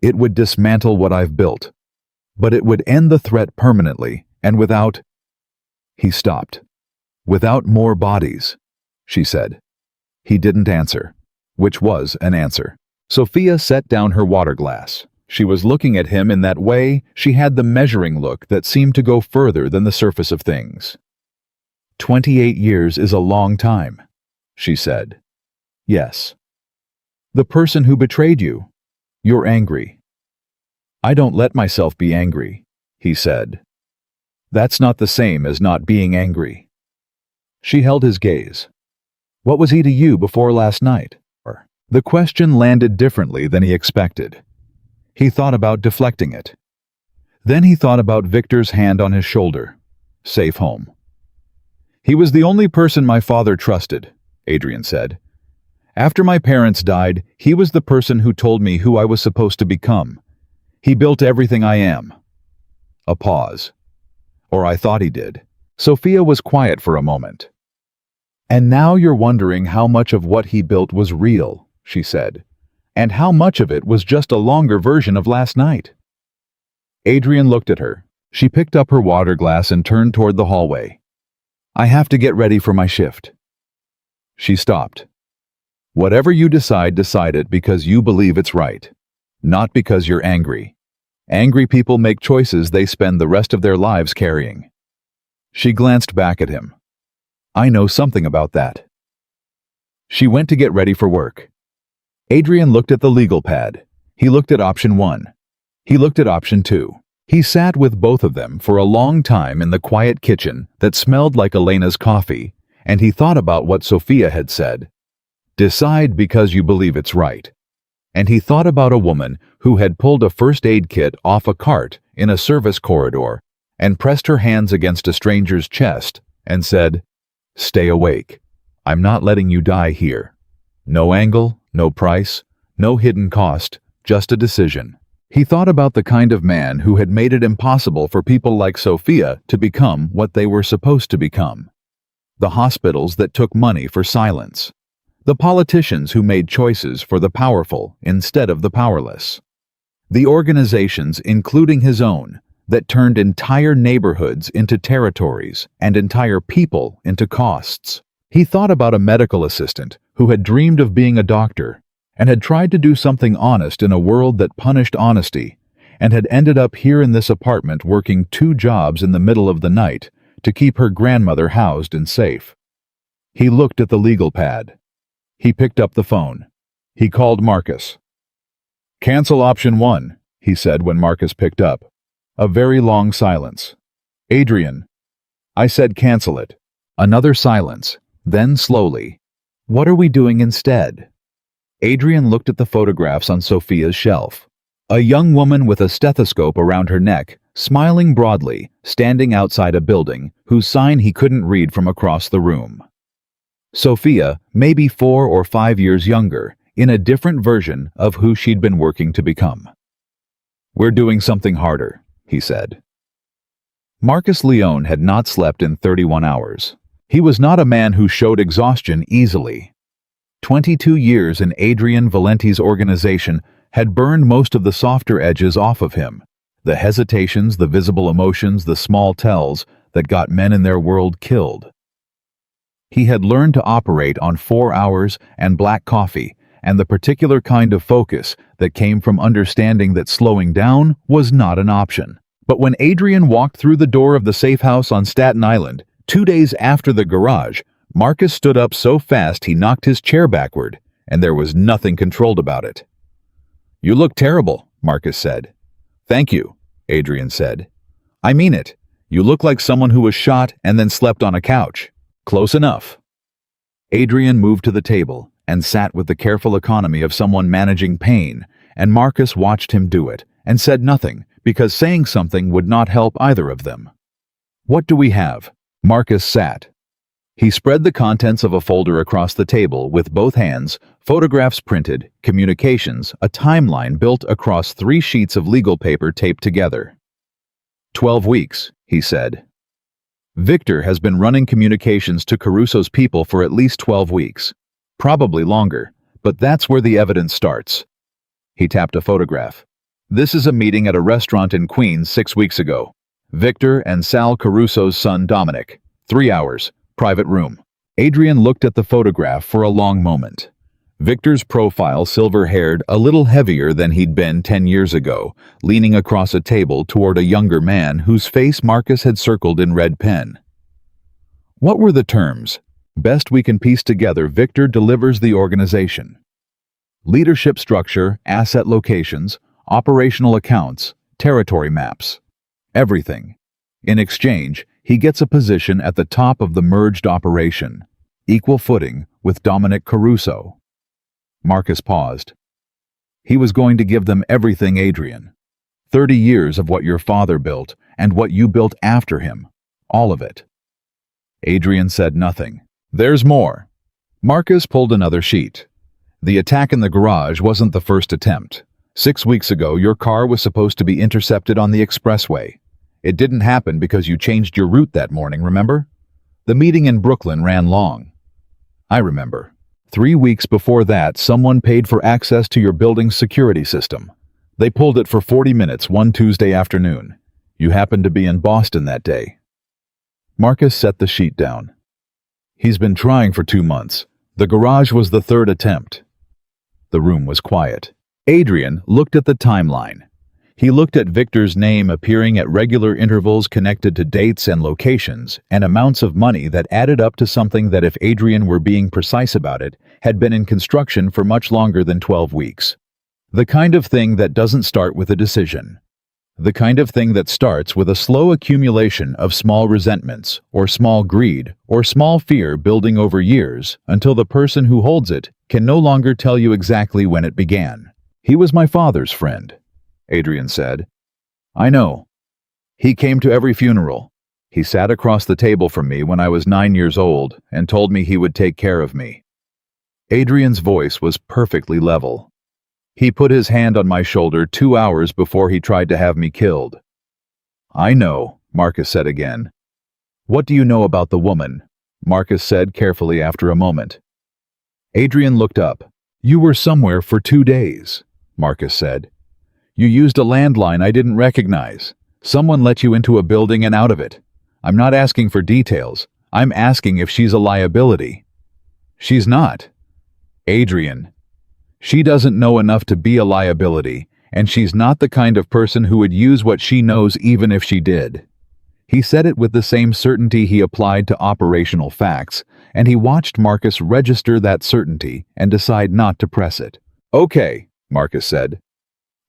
It would dismantle what I've built, but it would end the threat permanently and without—" He stopped. "Without more bodies," she said. He didn't answer, which was an answer. Sophia set down her water glass. She was looking at him in that way. She had the measuring look that seemed to go further than the surface of things. 28 years is a long time," she said. "Yes." "The person who betrayed you. You're angry." "I don't let myself be angry," he said. "That's not the same as not being angry." She held his gaze. "What was he to you before last night?" The question landed differently than he expected. He thought about deflecting it. Then he thought about Victor's hand on his shoulder. Safe home. "He was the only person my father trusted," Adrian said. "After my parents died, he was the person who told me who I was supposed to become. He built everything I am." A pause. "Or I thought he did." Sophia was quiet for a moment. "And now you're wondering how much of what he built was real," she said. "And how much of it was just a longer version of last night?" Adrian looked at her. She picked up her water glass and turned toward the hallway. "I have to get ready for my shift." She stopped. "Whatever you decide, decide it because you believe it's right, not because you're angry. Angry people make choices they spend the rest of their lives carrying." She glanced back at him. "I know something about that." She went to get ready for work. Adrian looked at the legal pad. He looked at option 1. He looked at option 2. He sat with both of them for a long time in the quiet kitchen that smelled like Elena's coffee, and he thought about what Sophia had said. Decide because you believe it's right. And he thought about a woman who had pulled a first aid kit off a cart in a service corridor and pressed her hands against a stranger's chest and said, "Stay awake. I'm not letting you die here. No angle, no price, no hidden cost, just a decision." He thought about the kind of man who had made it impossible for people like Sophia to become what they were supposed to become. The hospitals that took money for silence. The politicians who made choices for the powerful instead of the powerless. The organizations, including his own, that turned entire neighborhoods into territories and entire people into costs. He thought about a medical assistant who had dreamed of being a doctor and had tried to do something honest in a world that punished honesty, and had ended up here in this apartment working 2 jobs in the middle of the night to keep her grandmother housed and safe. He looked at the legal pad. He picked up the phone. He called Marcus. "Cancel option 1, he said when Marcus picked up. A very long silence. "Adrian." "I said cancel it." Another silence. Then slowly, "What are we doing instead?" Adrian looked at the photographs on Sophia's shelf. A young woman with a stethoscope around her neck, smiling broadly, standing outside a building whose sign he couldn't read from across the room. Sophia, maybe 4 or 5 years younger, in a different version of who she'd been working to become. "We're doing something harder," he said. Marcus Leone had not slept in 31 hours. He was not a man who showed exhaustion easily. 22 years in Adrian Valenti's organization had burned most of the softer edges off of him, the hesitations, the visible emotions, the small tells that got men in their world killed. He had learned to operate on 4 hours and black coffee and the particular kind of focus that came from understanding that slowing down was not an option. But when Adrian walked through the door of the safe house on Staten Island, 2 days after the garage, Marcus stood up so fast he knocked his chair backward, and there was nothing controlled about it. "You look terrible," Marcus said. "Thank you," Adrian said. "I mean it. You look like someone who was shot and then slept on a couch." "Close enough." Adrian moved to the table and sat with the careful economy of someone managing pain, and Marcus watched him do it and said nothing, because saying something would not help either of them. "What do we have?" Marcus sat. He spread the contents of a folder across the table with both hands, photographs printed, communications, a timeline built across 3 sheets of legal paper taped together. 12 weeks, he said. Victor has been running communications to Caruso's people for at least 12 weeks. Probably longer, but that's where the evidence starts. He tapped a photograph. This is a meeting at a restaurant in Queens 6 weeks ago. Victor and Sal Caruso's son Dominic. 3 hours. Private room. Adrian looked at the photograph for a long moment. Victor's profile, silver-haired, a little heavier than he'd been 10 years ago, leaning across a table toward a younger man whose face Marcus had circled in red pen. What were the terms? Best we can piece together, Victor delivers the organization. Leadership structure, asset locations, operational accounts, territory maps. Everything. In exchange, he gets a position at the top of the merged operation, equal footing with Dominic Caruso. Marcus paused. He was going to give them everything, Adrian. 30 years of what your father built and what you built after him. All of it. Adrian said nothing. There's more. Marcus pulled another sheet. The attack in the garage wasn't the first attempt. 6 weeks ago, your car was supposed to be intercepted on the expressway. It didn't happen because you changed your route that morning, remember? The meeting in Brooklyn ran long. I remember. 3 weeks before that, someone paid for access to your building's security system. They pulled it for 40 minutes one Tuesday afternoon. You happened to be in Boston that day. Marcus set the sheet down. He's been trying for 2 months. The garage was the 3rd attempt. The room was quiet. Adrian looked at the timeline. He looked at Victor's name appearing at regular intervals connected to dates and locations, and amounts of money that added up to something that, if Adrian were being precise about it, had been in construction for much longer than 12 weeks. The kind of thing that doesn't start with a decision. The kind of thing that starts with a slow accumulation of small resentments, or small greed, or small fear building over years until the person who holds it can no longer tell you exactly when it began. "He was my father's friend," Adrian said. "I know. He came to every funeral. He sat across the table from me when I was 9 years old and told me he would take care of me." Adrian's voice was perfectly level. "He put his hand on my shoulder 2 hours before he tried to have me killed." "I know," Marcus said again. "What do you know about the woman?" Marcus said carefully after a moment. Adrian looked up. "You were somewhere for 2 days," Marcus said. "You used a landline I didn't recognize. Someone let you into a building and out of it. I'm not asking for details. I'm asking if she's a liability." "She's not." "Adrian, she doesn't know enough to be a liability, and she's not the kind of person who would use what she knows even if she did." He said it with the same certainty he applied to operational facts, and he watched Marcus register that certainty and decide not to press it. "Okay," Marcus said.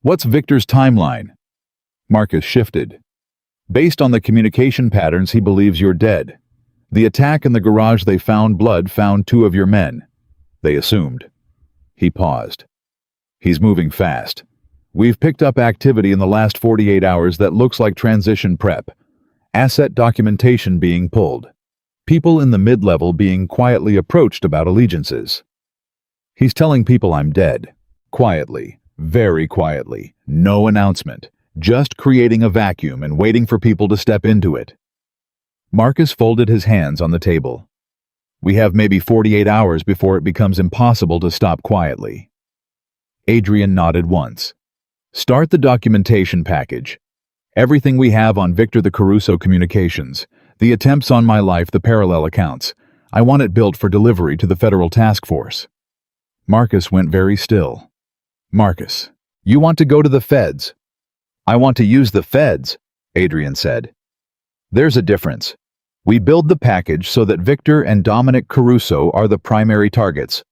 "What's Victor's timeline?" Marcus shifted. "Based on the communication patterns, he believes you're dead. The attack in the garage, they found blood, found 2 of your men. They assumed." He paused. "He's moving fast. We've picked up activity in the last 48 hours that looks like transition prep. Asset documentation being pulled. People in the mid-level being quietly approached about allegiances. He's telling people I'm dead. Quietly. Very quietly. No announcement. Just creating a vacuum and waiting for people to step into it." Marcus folded his hands on the table. "We have maybe 48 hours before it becomes impossible to stop quietly." Adrian nodded once. "Start the documentation package. Everything we have on Victor the Caruso communications, the attempts on my life, the parallel accounts. I want it built for delivery to the federal task force." Marcus went very still. "Marcus, you want to go to the feds?" "I want to use the feds," Adrian said. "There's a difference. We build the package so that Victor and Dominic Caruso are the primary targets.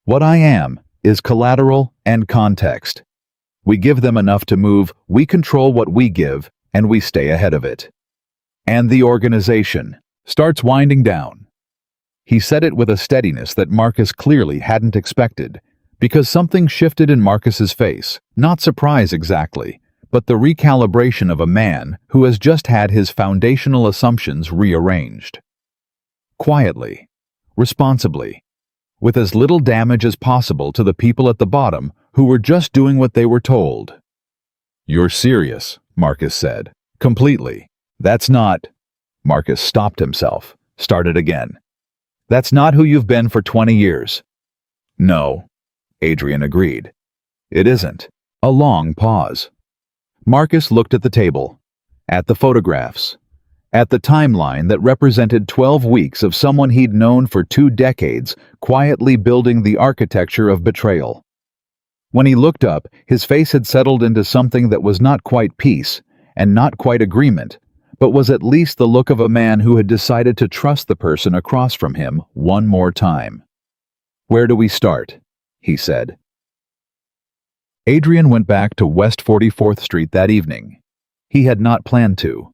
What I am is collateral and context. We give them enough to move, we control what we give, and we stay ahead of it. And the organization starts winding down." He said it with a steadiness that Marcus clearly hadn't expected, because something shifted in Marcus's face, not surprise exactly, but the recalibration of a man who has just had his foundational assumptions rearranged. Quietly, responsibly, with as little damage as possible to the people at the bottom who were just doing what they were told. "You're serious," Marcus said. "Completely. That's not—" Marcus stopped himself, started again. "That's not who you've been for 20 years. "No," Adrian agreed. "It isn't." A long pause. Marcus looked at the table, at the photographs, at the timeline that represented 12 weeks of someone he'd known for 2 decades, quietly building the architecture of betrayal. When he looked up, his face had settled into something that was not quite peace, and not quite agreement, but was at least the look of a man who had decided to trust the person across from him one more time. "Where do we start?" he said. Adrian went back to West 44th Street that evening. He had not planned to.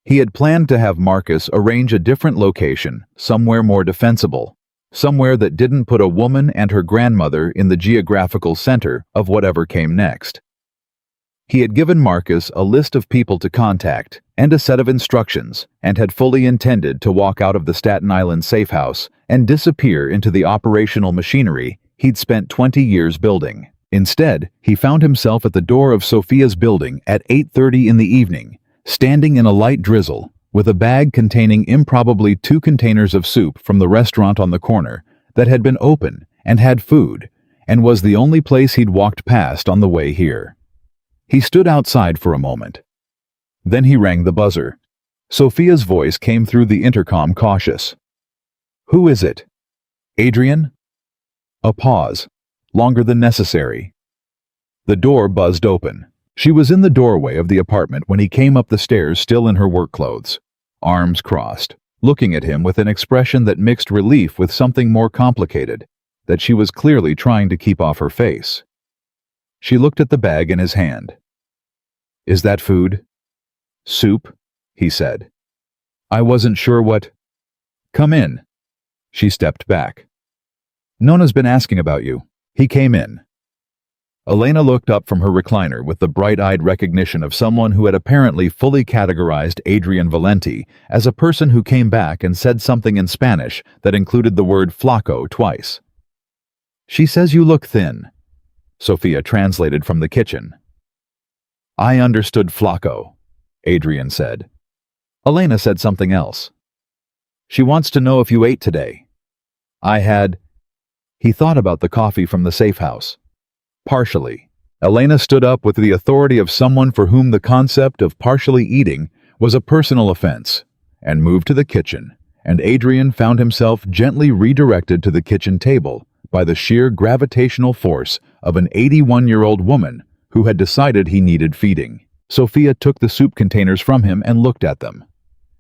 He had planned to have Marcus arrange a different location, somewhere more defensible, somewhere that didn't put a woman and her grandmother in the geographical center of whatever came next. He had given Marcus a list of people to contact and a set of instructions, and had fully intended to walk out of the Staten Island safe house and disappear into the operational machinery he'd spent 20 years building. Instead, he found himself at the door of Sophia's building at 8:30 in the evening, standing in a light drizzle, with a bag containing improbably 2 containers of soup from the restaurant on the corner that had been open and had food, and was the only place he'd walked past on the way here. He stood outside for a moment. Then he rang the buzzer. Sophia's voice came through the intercom, cautious. "Who is it?" "Adrian?" A pause, longer than necessary. The door buzzed open. She was in the doorway of the apartment when he came up the stairs still in her work clothes, arms crossed, looking at him with an expression that mixed relief with something more complicated, that she was clearly trying to keep off her face. She looked at the bag in his hand. "Is that food?" "Soup," he said. "I wasn't sure what—" "Come in." She stepped back. "Nona's been asking about you." He came in. Elena looked up from her recliner with the bright-eyed recognition of someone who had apparently fully categorized Adrian Valenti as a person who came back and said something in Spanish that included the word flaco twice. "She says you look thin," Sophia translated from the kitchen. "I understood flaco," Adrian said. Elena said something else. "She wants to know if you ate today." "I had—" He thought about the coffee from the safe house. "Partially." Elena stood up with the authority of someone for whom the concept of partially eating was a personal offense, and moved to the kitchen, and Adrian found himself gently redirected to the kitchen table by the sheer gravitational force of an 81-year-old woman who had decided he needed feeding. Sophia took the soup containers from him and looked at them.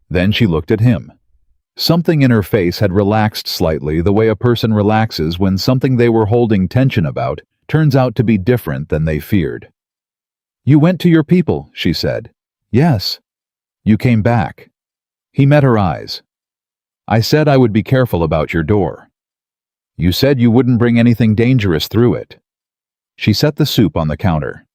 Then she looked at him. Something in her face had relaxed slightly the way a person relaxes when something they were holding tension about turns out to be different than they feared. "You went to your people," she said. "Yes." "You came back." He met her eyes. "I said I would be careful about your door." "You said you wouldn't bring anything dangerous through it." She set the soup on the counter.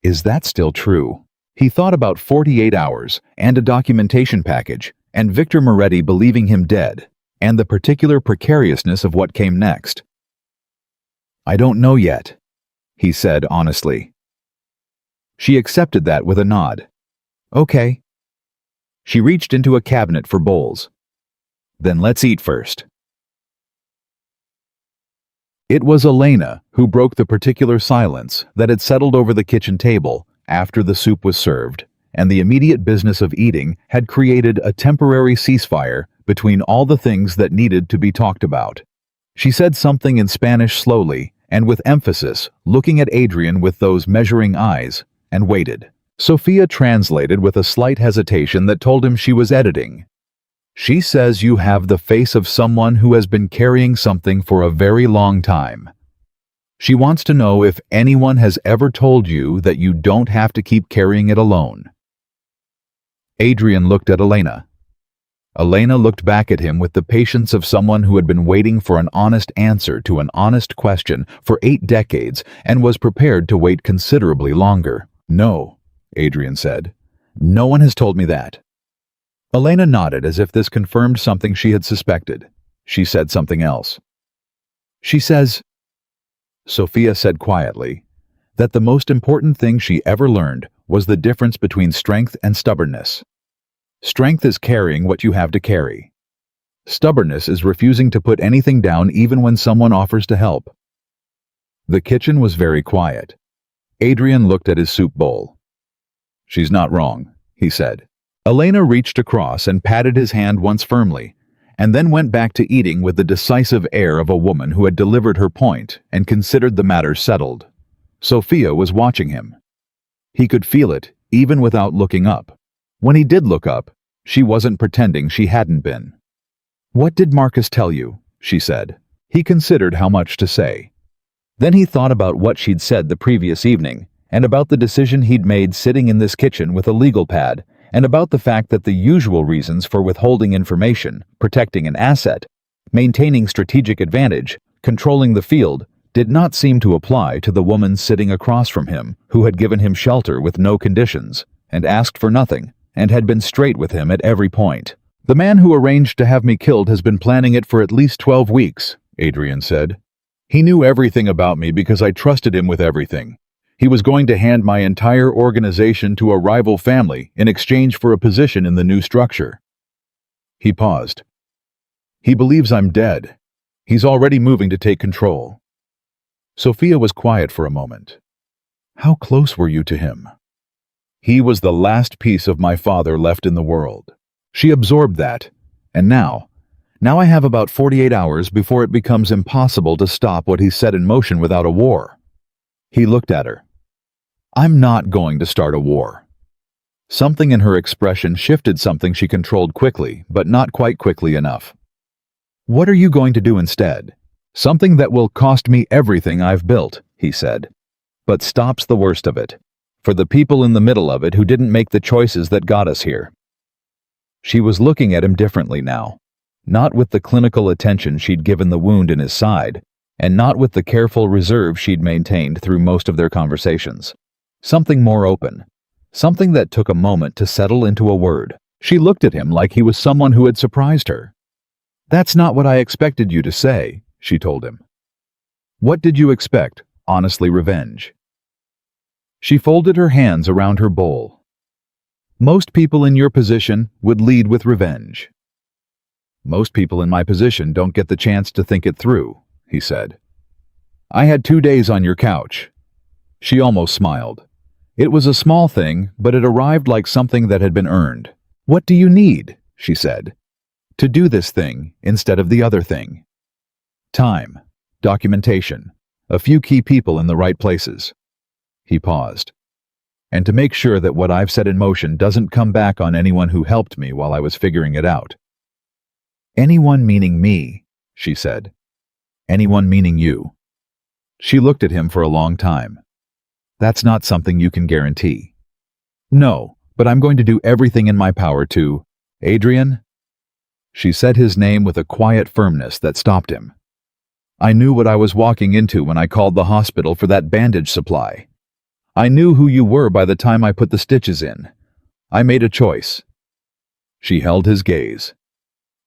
Is that still true? He thought about 48 hours and a documentation package, and Victor Moretti believing him dead, and the particular precariousness of what came next. "I don't know yet," he said honestly. She accepted that with a nod. "Okay." She reached into a cabinet for bowls. "Then let's eat first." It was Elena who broke the particular silence that had settled over the kitchen table after the soup was served, and the immediate business of eating had created a temporary ceasefire between all the things that needed to be talked about. She said something in Spanish slowly and with emphasis, looking at Adrian with those measuring eyes, and waited. Sophia translated with a slight hesitation that told him she was editing. "She says you have the face of someone who has been carrying something for a very long time. She wants to know if anyone has ever told you that you don't have to keep carrying it alone." Adrian looked at Elena. Elena looked back at him with the patience of someone who had been waiting for an honest answer to an honest question for 8 decades and was prepared to wait considerably longer. "No," Adrian said. "No one has told me that." Elena nodded as if this confirmed something she had suspected. She said something else. "She says," Sophia said quietly, "that the most important thing she ever learned was the difference between strength and stubbornness. Strength is carrying what you have to carry. Stubbornness is refusing to put anything down even when someone offers to help." The kitchen was very quiet. Adrian looked at his soup bowl. "She's not wrong," he said. Elena reached across and patted his hand once firmly, and then went back to eating with the decisive air of a woman who had delivered her point and considered the matter settled. Sophia was watching him. He could feel it, even without looking up. When he did look up, she wasn't pretending she hadn't been. "What did Marcus tell you?" she said. He considered how much to say. Then he thought about what she'd said the previous evening, and about the decision he'd made sitting in this kitchen with a legal pad, and about the fact that the usual reasons for withholding information, protecting an asset, maintaining strategic advantage, controlling the field, did not seem to apply to the woman sitting across from him who had given him shelter with no conditions, and asked for nothing, and had been straight with him at every point. "The man who arranged to have me killed has been planning it for at least 12 weeks, Adrian said. "He knew everything about me because I trusted him with everything. He was going to hand my entire organization to a rival family in exchange for a position in the new structure." He paused. "He believes I'm dead. He's already moving to take control." Sophia was quiet for a moment. "How close were you to him?" "He was the last piece of my father left in the world." She absorbed that, and now I have about 48 hours before it becomes impossible to stop what he's set in motion without a war. He looked at her. I'm not going to start a war. Something in her expression shifted, something she controlled quickly, but not quite quickly enough. What are you going to do instead? Something that will cost me everything I've built, he said. But stops the worst of it. For the people in the middle of it who didn't make the choices that got us here. She was looking at him differently now. Not with the clinical attention she'd given the wound in his side, and not with the careful reserve she'd maintained through most of their conversations. Something more open. Something that took a moment to settle into a word. She looked at him like he was someone who had surprised her. That's not what I expected you to say, she told him. What did you expect? Honestly, revenge. She folded her hands around her bowl. Most people in your position would lead with revenge. Most people in my position don't get the chance to think it through, he said. I had 2 days on your couch. She almost smiled. It was a small thing, but it arrived like something that had been earned. What do you need? She said. To do this thing instead of the other thing. Time, documentation, a few key people in the right places. He paused. And to make sure that what I've set in motion doesn't come back on anyone who helped me while I was figuring it out. Anyone meaning me, she said. Anyone meaning you. She looked at him for a long time. That's not something you can guarantee. No, but I'm going to do everything in my power to... Adrian? She said his name with a quiet firmness that stopped him. I knew what I was walking into when I called the hospital for that bandage supply. I knew who you were by the time I put the stitches in. I made a choice. She held his gaze.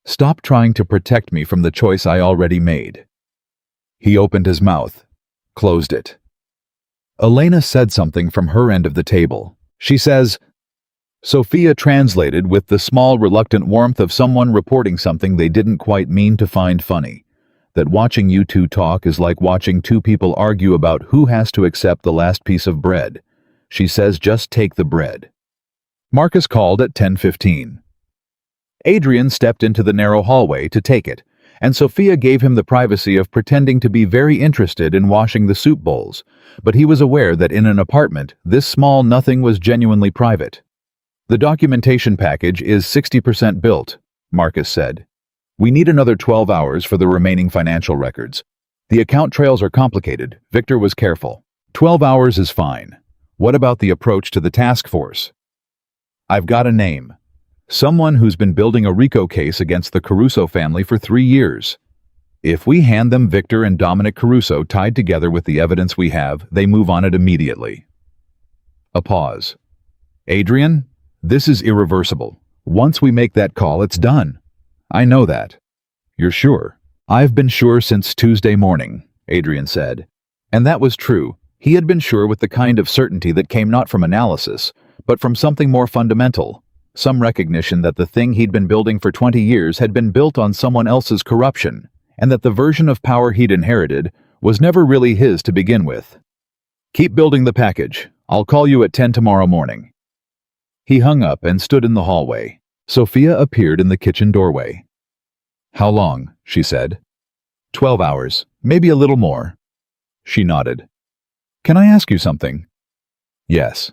Stop trying to protect me from the choice I already made. He opened his mouth, closed it. Elena said something from her end of the table. She says, Sophia translated with the small reluctant warmth of someone reporting something they didn't quite mean to find funny. That watching you two talk is like watching two people argue about who has to accept the last piece of bread. She says just take the bread. Marcus called at 10:15. Adrian stepped into the narrow hallway to take it, and Sophia gave him the privacy of pretending to be very interested in washing the soup bowls, but he was aware that in an apartment, this small nothing was genuinely private. The documentation package is 60% built, Marcus said. We need another 12 hours for the remaining financial records. The account trails are complicated, Victor was careful. 12 hours is fine. What about the approach to the task force? I've got a name. Someone who's been building a RICO case against the Caruso family for 3 years. If we hand them Victor and Dominic Caruso tied together with the evidence we have, they move on it immediately. A pause. Adrian, this is irreversible. Once we make that call, it's done. I know that. You're sure? I've been sure since Tuesday morning, Adrian said. And that was true. He had been sure with the kind of certainty that came not from analysis, but from something more fundamental. Some recognition that the thing he'd been building for 20 years had been built on someone else's corruption, and that the version of power he'd inherited was never really his to begin with. Keep building the package. I'll call you at 10 tomorrow morning. He hung up and stood in the hallway. Sophia appeared in the kitchen doorway. How long? She said. 12 hours, maybe a little more. She nodded. Can I ask you something? Yes.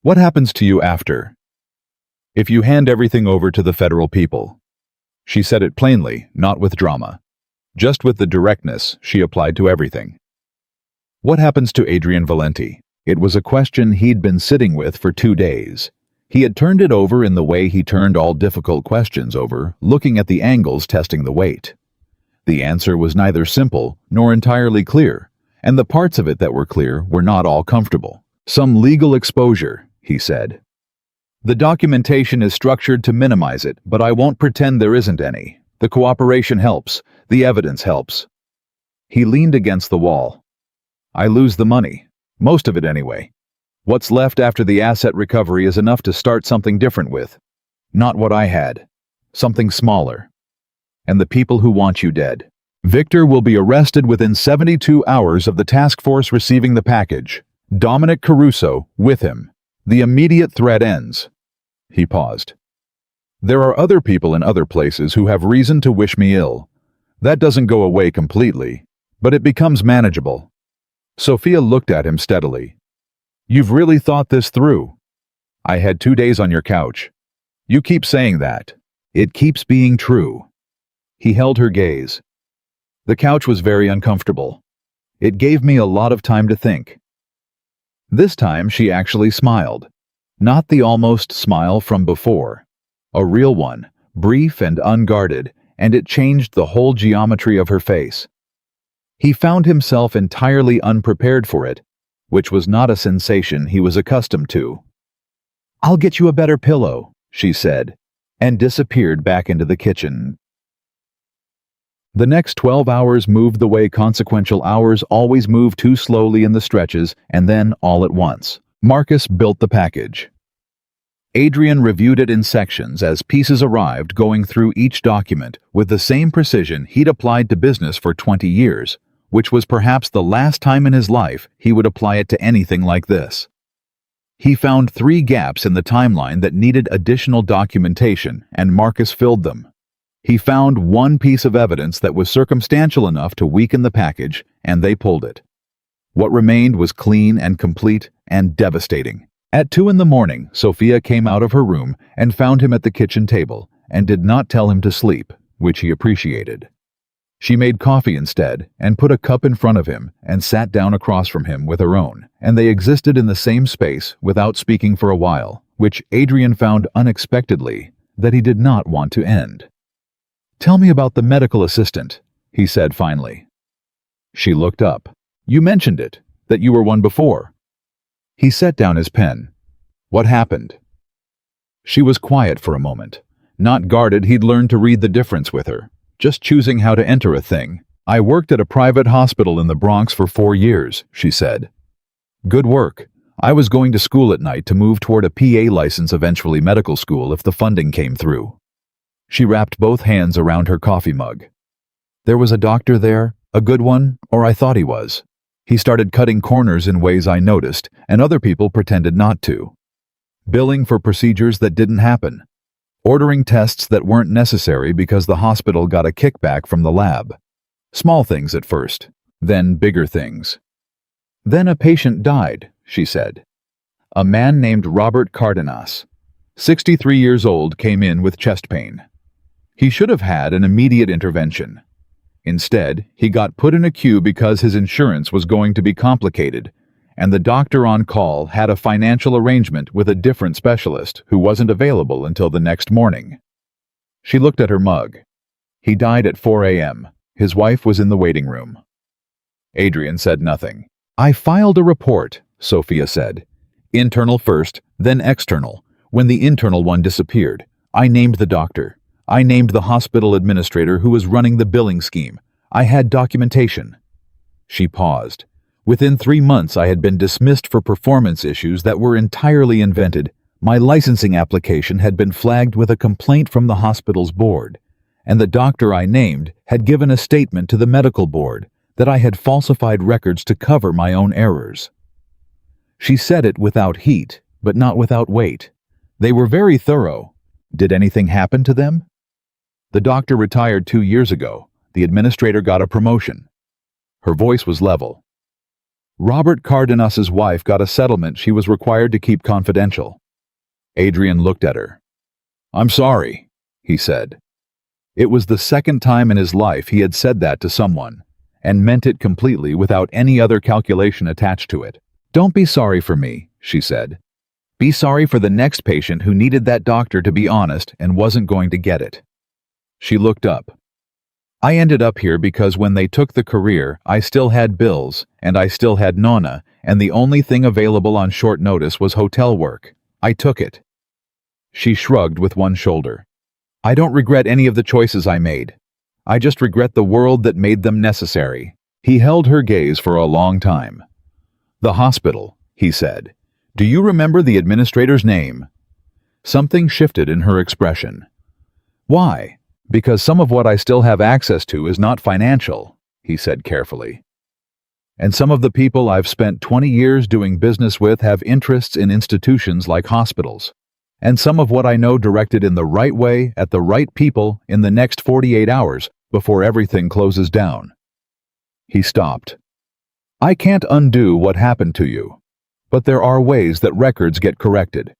What happens to you after? If you hand everything over to the federal people. She said it plainly, not with drama. Just with the directness she applied to everything. What happens to Adrian Valenti? It was a question he'd been sitting with for 2 days. He had turned it over in the way he turned all difficult questions over, looking at the angles, testing the weight. The answer was neither simple nor entirely clear, and the parts of it that were clear were not all comfortable. Some legal exposure, he said. The documentation is structured to minimize it, but I won't pretend there isn't any. The cooperation helps. The evidence helps. He leaned against the wall. I lose the money. Most of it anyway. What's left after the asset recovery is enough to start something different with. Not what I had. Something smaller. And the people who want you dead. Victor will be arrested within 72 hours of the task force receiving the package. Dominic Caruso with him. The immediate threat ends. He paused. There are other people in other places who have reason to wish me ill. That doesn't go away completely, but it becomes manageable. Sophia looked at him steadily. You've really thought this through. I had 2 days on your couch. You keep saying that. It keeps being true. He held her gaze. The couch was very uncomfortable. It gave me a lot of time to think. This time she actually smiled. Not the almost smile from before. A real one, brief and unguarded, and it changed the whole geometry of her face. He found himself entirely unprepared for it, which was not a sensation he was accustomed to. "I'll get you a better pillow," she said, and disappeared back into the kitchen. The next 12 hours moved the way consequential hours always move, too slowly in the stretches, and then, all at once, Marcus built the package. Adrian reviewed it in sections as pieces arrived, going through each document with the same precision he'd applied to business for 20 years, which was perhaps the last time in his life he would apply it to anything like this. He found 3 gaps in the timeline that needed additional documentation, and Marcus filled them. He found 1 piece of evidence that was circumstantial enough to weaken the package, and they pulled it. What remained was clean and complete and devastating. At 2 in the morning, Sophia came out of her room and found him at the kitchen table, and did not tell him to sleep, which he appreciated. She made coffee instead, and put a cup in front of him, and sat down across from him with her own, and they existed in the same space without speaking for a while, which Adrian found unexpectedly that he did not want to end. "Tell me about the medical assistant," he said finally. She looked up. "You mentioned it, that you were one before." He set down his pen. "What happened?" She was quiet for a moment. Not guarded, he'd learned to read the difference with her, just choosing how to enter a thing. "I worked at a private hospital in the Bronx for 4 years, she said. "Good work. I was going to school at night to move toward a PA license, eventually medical school if the funding came through." She wrapped both hands around her coffee mug. "There was a doctor there, a good one, or I thought he was. He started cutting corners in ways I noticed, and other people pretended not to. Billing for procedures that didn't happen. Ordering tests that weren't necessary because the hospital got a kickback from the lab. Small things at first, then bigger things. Then a patient died," she said. "A man named Robert Cardenas. 63 years old, came in with chest pain. He should have had an immediate intervention. Instead, he got put in a queue because his insurance was going to be complicated, and the doctor on call had a financial arrangement with a different specialist who wasn't available until the next morning." She looked at her mug. "He died at 4 a.m. His wife was in the waiting room." Adrian said nothing. "I filed a report," Sophia said. "Internal first, then external. When the internal one disappeared, I named the doctor. I named the hospital administrator who was running the billing scheme. I had documentation." She paused. "Within 3 months I had been dismissed for performance issues that were entirely invented. My licensing application had been flagged with a complaint from the hospital's board, and the doctor I named had given a statement to the medical board that I had falsified records to cover my own errors." She said it without heat, but not without weight. "They were very thorough. Did anything happen to them?" "The doctor retired 2 years ago. The administrator got a promotion." Her voice was level. "Robert Cardenas's wife got a settlement she was required to keep confidential." Adrian looked at her. "I'm sorry," he said. It was the second time in his life he had said that to someone, and meant it completely without any other calculation attached to it. "Don't be sorry for me," she said. "Be sorry for the next patient who needed that doctor to be honest and wasn't going to get it." She looked up. "I ended up here because when they took the career, I still had bills, and I still had Nonna, and the only thing available on short notice was hotel work. I took it." She shrugged with one shoulder. "I don't regret any of the choices I made. I just regret the world that made them necessary." He held her gaze for a long time. "The hospital," he said. "Do you remember the administrator's name?" Something shifted in her expression. "Why?" "Because some of what I still have access to is not financial," he said carefully. "And some of the people I've spent 20 years doing business with have interests in institutions like hospitals. And some of what I know directed in the right way at the right people in the next 48 hours before everything closes down." He stopped. "I can't undo what happened to you. But there are ways that records get corrected,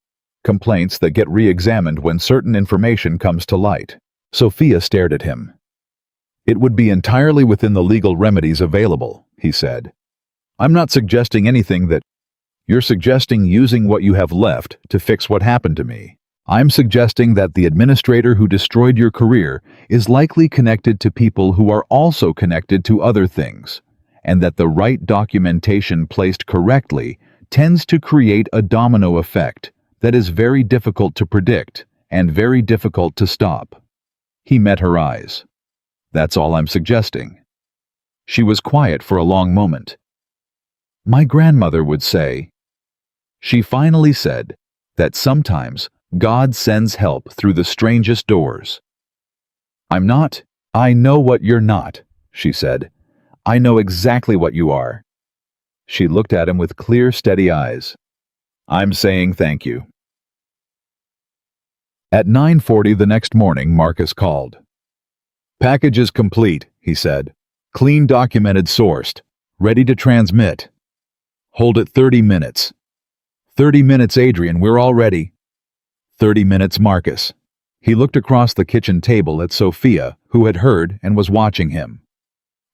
complaints that get re-examined when certain information comes to light. Sophia stared at him. It would be entirely within the legal remedies available, he said. I'm not suggesting anything that you're suggesting using what you have left to fix what happened to me. I'm suggesting that the administrator who destroyed your career is likely connected to people who are also connected to other things, and that the right documentation placed correctly tends to create a domino effect that is very difficult to predict and very difficult to stop. He met her eyes. That's all I'm suggesting. She was quiet for a long moment. My grandmother would say, she finally said, that sometimes God sends help through the strangest doors. I know what you're not, she said. I know exactly what you are. She looked at him with clear, steady eyes. I'm saying thank you. At 9:40 the next morning, Marcus called. Package is complete, he said. Clean, documented, sourced. Ready to transmit. Hold it 30 minutes. 30 minutes, Adrian, we're all ready. 30 minutes, Marcus. He looked across the kitchen table at Sophia, who had heard and was watching him.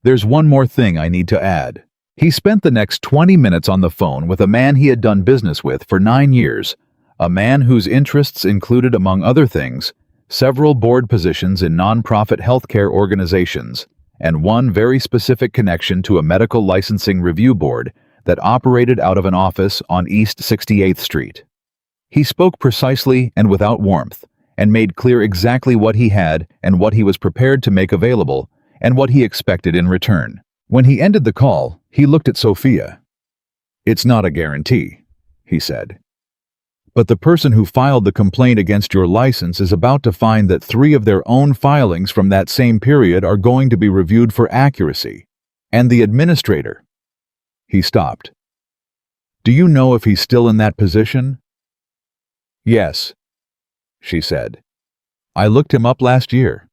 There's one more thing I need to add. He spent the next 20 minutes on the phone with a man he had done business with for 9 years, a man whose interests included, among other things, several board positions in non-profit healthcare organizations, and one very specific connection to a medical licensing review board that operated out of an office on East 68th Street. He spoke precisely and without warmth, and made clear exactly what he had and what he was prepared to make available, and what he expected in return. When he ended the call, he looked at Sophia. It's not a guarantee, he said. But the person who filed the complaint against your license is about to find that 3 of their own filings from that same period are going to be reviewed for accuracy. And the administrator. He stopped. Do you know if he's still in that position? Yes, she said. I looked him up last year.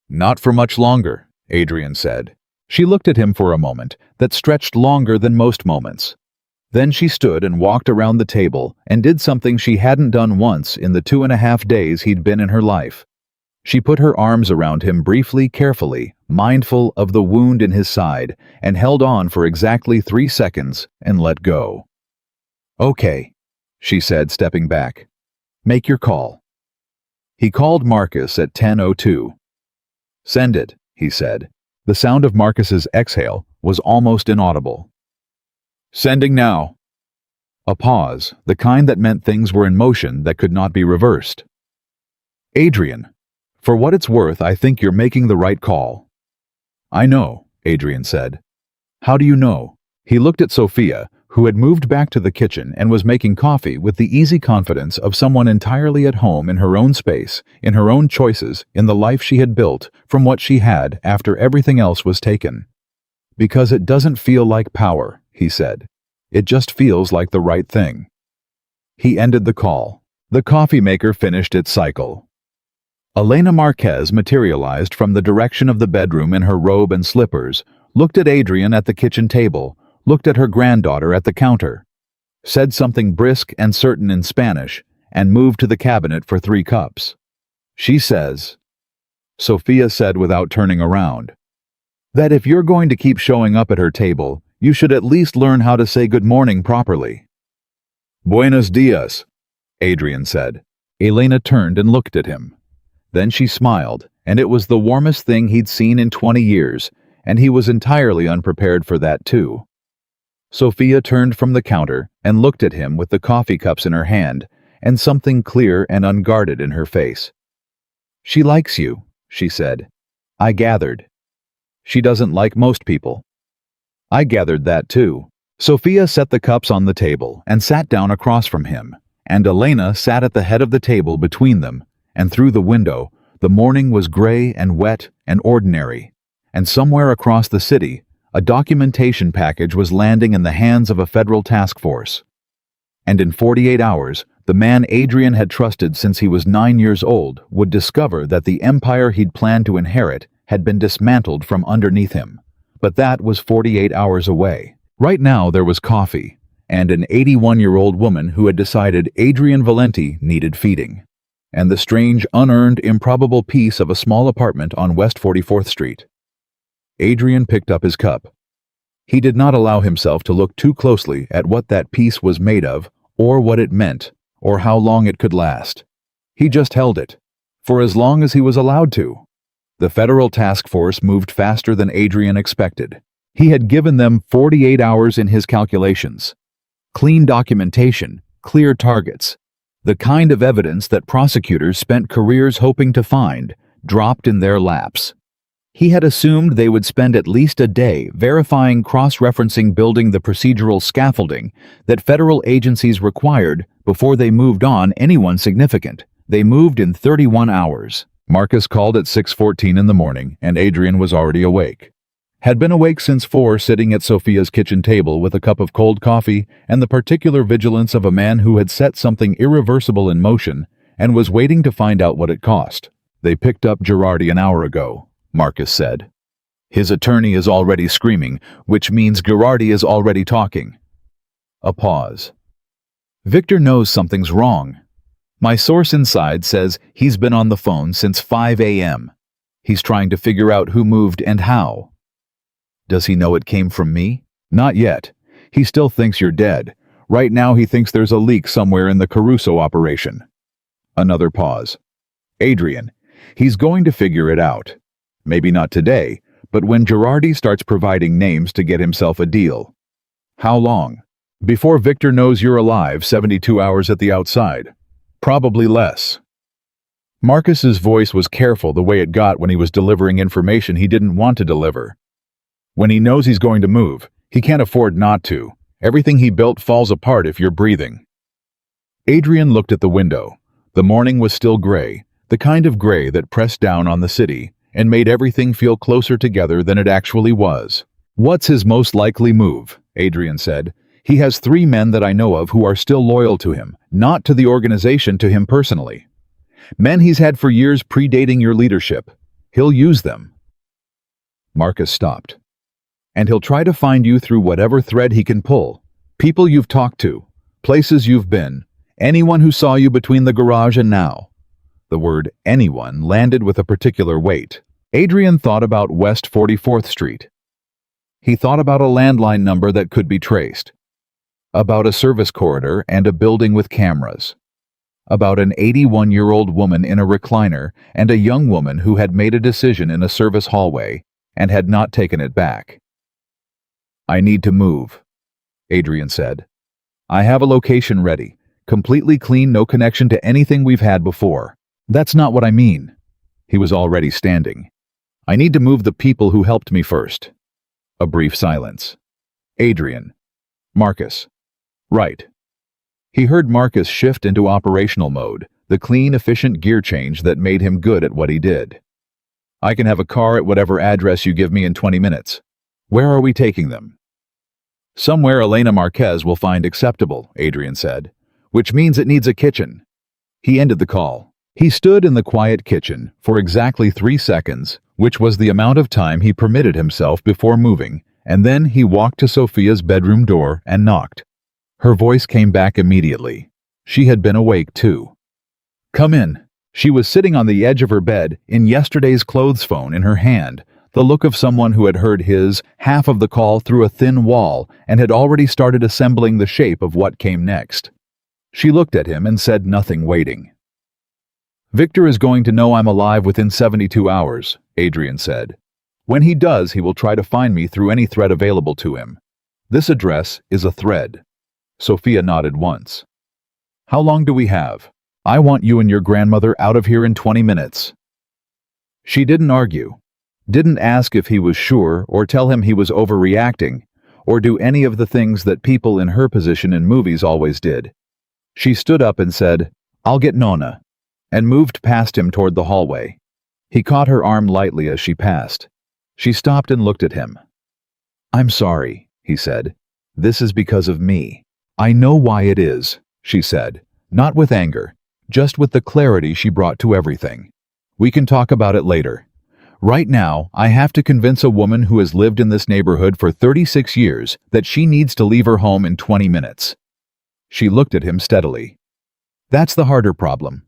Not for much longer, Adrian said. She looked at him for a moment that stretched longer than most moments. Then she stood and walked around the table and did something she hadn't done once in the 2.5 days he'd been in her life. She put her arms around him briefly, carefully, mindful of the wound in his side, and held on for exactly 3 seconds and let go. Okay, she said, stepping back. Make your call. He called Marcus at 10:02. Send it, he said. The sound of Marcus's exhale was almost inaudible. Sending now. A pause, the kind that meant things were in motion that could not be reversed. Adrian, for what it's worth, I think you're making the right call. I know, Adrian said. How do you know? He looked at Sophia, who had moved back to the kitchen and was making coffee with the easy confidence of someone entirely at home in her own space, in her own choices, in the life she had built from what she had after everything else was taken. Because it doesn't feel like power, he said. It just feels like the right thing. He ended the call. The coffee maker finished its cycle. Elena Marquez materialized from the direction of the bedroom in her robe and slippers, looked at Adrian at the kitchen table, looked at her granddaughter at the counter, said something brisk and certain in Spanish, and moved to the cabinet for 3 cups. She says, Sophia said without turning around, that if you're going to keep showing up at her table, you should at least learn how to say good morning properly. Buenos dias, Adrian said. Elena turned and looked at him. Then she smiled, and it was the warmest thing he'd seen in 20 years, and he was entirely unprepared for that too. Sophia turned from the counter and looked at him with the coffee cups in her hand and something clear and unguarded in her face. She likes you, she said. I gathered. She doesn't like most people. I gathered that too. Sophia set the cups on the table and sat down across from him, and Elena sat at the head of the table between them, and through the window, the morning was gray and wet and ordinary, and somewhere across the city, a documentation package was landing in the hands of a federal task force. And in 48 hours, the man Adrian had trusted since he was 9 years old would discover that the empire he'd planned to inherit had been dismantled from underneath him. But that was 48 hours away. Right now there was coffee, and an 81-year-old woman who had decided Adrian Valenti needed feeding, and the strange, unearned, improbable peace of a small apartment on West 44th Street. Adrian picked up his cup. He did not allow himself to look too closely at what that peace was made of, or what it meant, or how long it could last. He just held it, for as long as he was allowed to. The federal task force moved faster than Adrian expected. He had given them 48 hours in his calculations. Clean documentation, clear targets. The kind of evidence that prosecutors spent careers hoping to find, dropped in their laps. He had assumed they would spend at least a day verifying cross-referencing, building the procedural scaffolding that federal agencies required before they moved on anyone significant. They moved in 31 hours. Marcus called at 6:14 in the morning, and Adrian was already awake. Had been awake since 4, sitting at Sophia's kitchen table with a cup of cold coffee and the particular vigilance of a man who had set something irreversible in motion and was waiting to find out what it cost. They picked up Girardi an hour ago, Marcus said. His attorney is already screaming, which means Girardi is already talking. A pause. Victor knows something's wrong. My source inside says he's been on the phone since 5 a.m. He's trying to figure out who moved and how. Does he know it came from me? Not yet. He still thinks you're dead. Right now he thinks there's a leak somewhere in the Caruso operation. Another pause. Adrian, he's going to figure it out. Maybe not today, but when Girardi starts providing names to get himself a deal. How long? Before Victor knows you're alive, 72 hours at the outside. Probably less. Marcus's voice was careful the way it got when he was delivering information he didn't want to deliver. When he knows he's going to move, he can't afford not to. Everything he built falls apart if you're breathing. Adrian looked at the window. The morning was still gray, the kind of gray that pressed down on the city and made everything feel closer together than it actually was. What's his most likely move? Adrian said. He has 3 men that I know of who are still loyal to him, not to the organization, to him personally. Men he's had for years predating your leadership. He'll use them. Marcus stopped. And he'll try to find you through whatever thread he can pull. People you've talked to, places you've been, anyone who saw you between the garage and now. The word anyone landed with a particular weight. Adrian thought about West 44th Street. He thought about a landline number that could be traced. About a service corridor and a building with cameras. About an 81-year-old woman in a recliner and a young woman who had made a decision in a service hallway and had not taken it back. I need to move, Adrian said. I have a location ready, completely clean, no connection to anything we've had before. That's not what I mean. He was already standing. I need to move the people who helped me first. A brief silence. Adrian. Marcus. Right. He heard Marcus shift into operational mode, the clean, efficient gear change that made him good at what he did. I can have a car at whatever address you give me in 20 minutes. Where are we taking them? Somewhere Elena Marquez will find acceptable, Adrian said, which means it needs a kitchen. He ended the call. He stood in the quiet kitchen for exactly 3 seconds, which was the amount of time he permitted himself before moving, and then he walked to Sophia's bedroom door and knocked. Her voice came back immediately. She had been awake too. Come in. She was sitting on the edge of her bed, in yesterday's clothes phone in her hand, the look of someone who had heard his half of the call through a thin wall and had already started assembling the shape of what came next. She looked at him and said nothing, waiting. Victor is going to know I'm alive within 72 hours, Adrian said. When he does, he will try to find me through any thread available to him. This address is a thread. Sophia nodded once. How long do we have? I want you and your grandmother out of here in 20 minutes. She didn't argue. Didn't ask if he was sure or tell him he was overreacting, or do any of the things that people in her position in movies always did. She stood up and said, I'll get Nona, and moved past him toward the hallway. He caught her arm lightly as she passed. She stopped and looked at him. I'm sorry, he said. This is because of me. I know why it is, she said, not with anger, just with the clarity she brought to everything. We can talk about it later. Right now, I have to convince a woman who has lived in this neighborhood for 36 years that she needs to leave her home in 20 minutes. She looked at him steadily. That's the harder problem.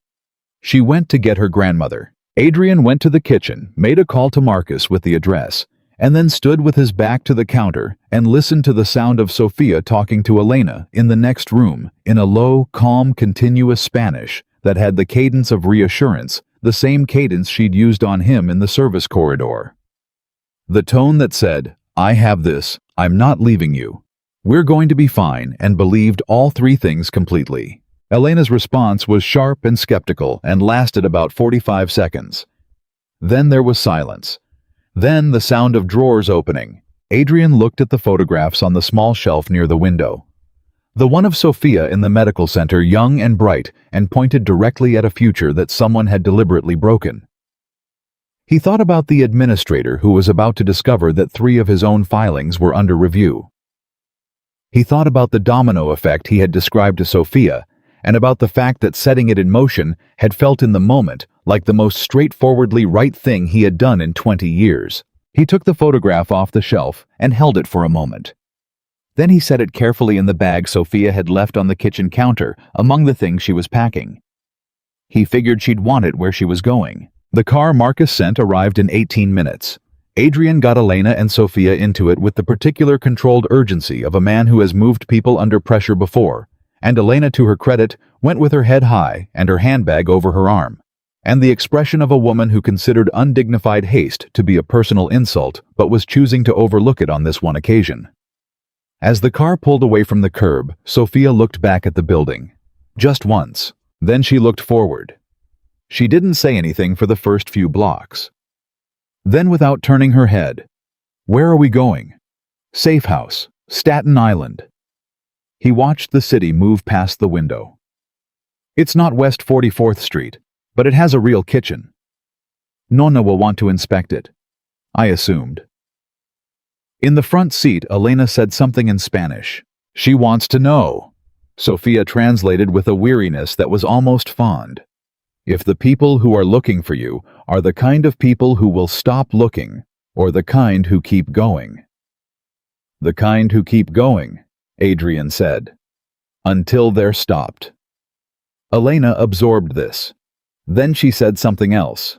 She went to get her grandmother. Adrian went to the kitchen, made a call to Marcus with the address, and then stood with his back to the counter and listened to the sound of Sofia talking to Elena in the next room in a low, calm, continuous Spanish that had the cadence of reassurance, the same cadence she'd used on him in the service corridor. The tone that said, "I have this, I'm not leaving you. We're going to be fine," and believed all three things completely. Elena's response was sharp and skeptical and lasted about 45 seconds. Then there was silence. Then the sound of drawers opening. Adrian looked at the photographs on the small shelf near the window. The one of Sofia in the medical center, young and bright, and pointed directly at a future that someone had deliberately broken. He thought about the administrator who was about to discover that 3 of his own filings were under review. He thought about the domino effect he had described to Sofia, and about the fact that setting it in motion had felt in the moment like the most straightforwardly right thing he had done in 20 years. He took the photograph off the shelf and held it for a moment. Then he set it carefully in the bag Sofia had left on the kitchen counter among the things she was packing. He figured she'd want it where she was going. The car Marcus sent arrived in 18 minutes. Adrian got Elena and Sofia into it with the particular controlled urgency of a man who has moved people under pressure before, and Elena, to her credit, went with her head high and her handbag over her arm, and the expression of a woman who considered undignified haste to be a personal insult but was choosing to overlook it on this one occasion. As the car pulled away from the curb, Sofia looked back at the building. Just once. Then she looked forward. She didn't say anything for the first few blocks. Then, without turning her head, "Where are we going?" "Safe house, Staten Island." He watched the city move past the window. "It's not West 44th Street, but it has a real kitchen. Nonna will want to inspect it," I assumed. In the front seat, Elena said something in Spanish. "She wants to know." Sofia translated with a weariness that was almost fond. "If the people who are looking for you are the kind of people who will stop looking, or the kind who keep going." "The kind who keep going," Adrian said, "until they're stopped." Elena absorbed this. Then she said something else.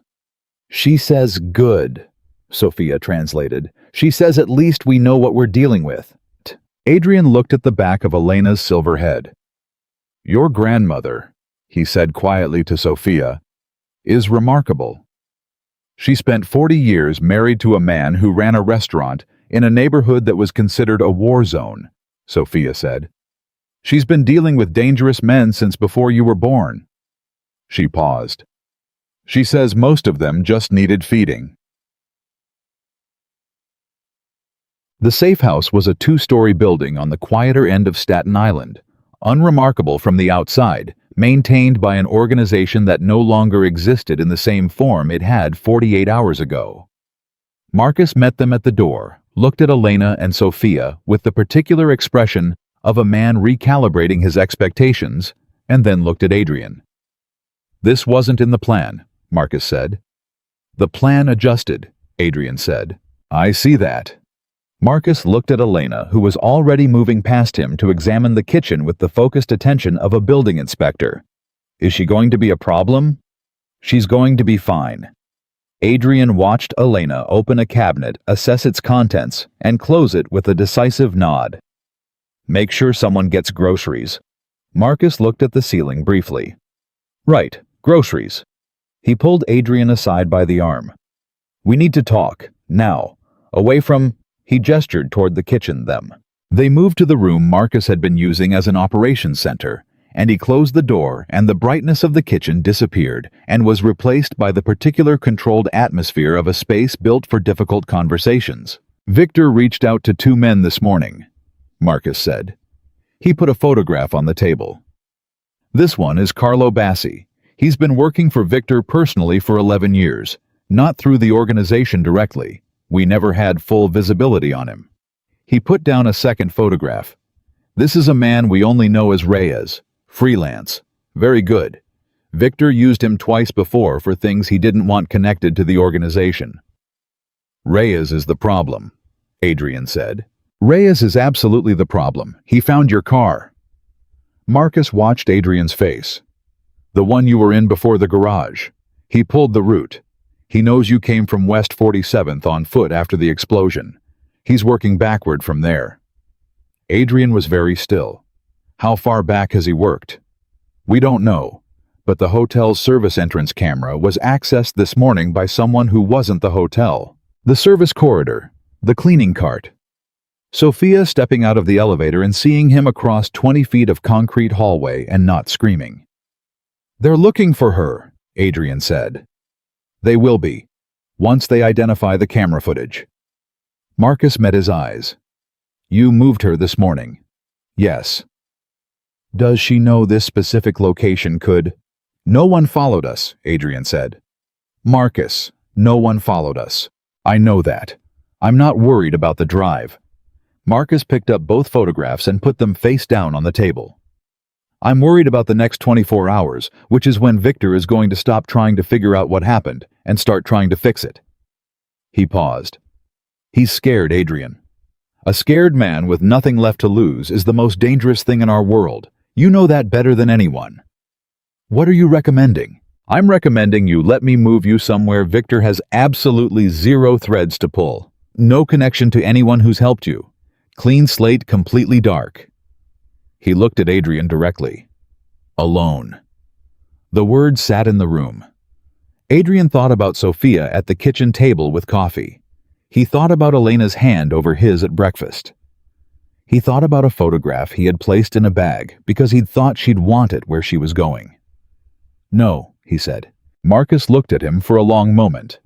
"She says good," Sofia translated. "She says at least we know what we're dealing with." Adrian looked at the back of Elena's silver head. "Your grandmother," he said quietly to Sofia, "is remarkable. She spent 40 years married to a man who ran a restaurant in a neighborhood that was considered a war zone," Sofia said. "She's been dealing with dangerous men since before you were born." She paused. "She says most of them just needed feeding." The safe house was a 2-story building on the quieter end of Staten Island, unremarkable from the outside, maintained by an organization that no longer existed in the same form it had 48 hours ago. Marcus met them at the door, looked at Elena and Sofia with the particular expression of a man recalibrating his expectations, and then looked at Adrian. "This wasn't in the plan," Marcus said. "The plan adjusted," Adrian said. "I see that." Marcus looked at Elena, who was already moving past him to examine the kitchen with the focused attention of a building inspector. "Is she going to be a problem?" "She's going to be fine." Adrian watched Elena open a cabinet, assess its contents, and close it with a decisive nod. "Make sure someone gets groceries." Marcus looked at the ceiling briefly. "Right, groceries." He pulled Adrian aside by the arm. "We need to talk, now, away from—" He gestured toward the kitchen, them. They moved to the room Marcus had been using as an operations center, and he closed the door, and the brightness of the kitchen disappeared and was replaced by the particular controlled atmosphere of a space built for difficult conversations. "Victor reached out to 2 men this morning," Marcus said. He put a photograph on the table. "This one is Carlo Bassi. He's been working for Victor personally for 11 years, not through the organization directly. We never had full visibility on him." He put down a second photograph. "This is a man we only know as Reyes. Freelance. Very good. Victor used him twice before for things he didn't want connected to the organization." Reyes is the problem, Adrian said. Reyes is absolutely the problem. He found your car. Marcus watched Adrian's face. The one you were in before the garage. He pulled the route. He knows you came from West 47th on foot after the explosion. He's working backward from there. Adrian was very still. How far back has he worked? We don't know, but the hotel's service entrance camera was accessed this morning by someone who wasn't the hotel. The service corridor, the cleaning cart. Sophia stepping out of the elevator and seeing him across 20 feet of concrete hallway and not screaming. They're looking for her, Adrian said. They will be, once they identify the camera footage. Marcus met his eyes. You moved her this morning. Yes. Does she know this specific location could? No one followed us, Adrian said. Marcus, no one followed us. I know that. I'm not worried about the drive. Marcus picked up both photographs and put them face down on the table. I'm worried about the next 24 hours, which is when Victor is going to stop trying to figure out what happened and start trying to fix it. He paused. He's scared, Adrian. A scared man with nothing left to lose is the most dangerous thing in our world. You know that better than anyone. What are you recommending? I'm recommending you let me move you somewhere Victor has absolutely zero threads to pull. No connection to anyone who's helped you. Clean slate, completely dark. He looked at Adrian directly. Alone. The words sat in the room. Adrian thought about Sophia at the kitchen table with coffee. He thought about Elena's hand over his at breakfast. He thought about a photograph he had placed in a bag because he'd thought she'd want it where she was going. No, he said. Marcus looked at him for a long moment.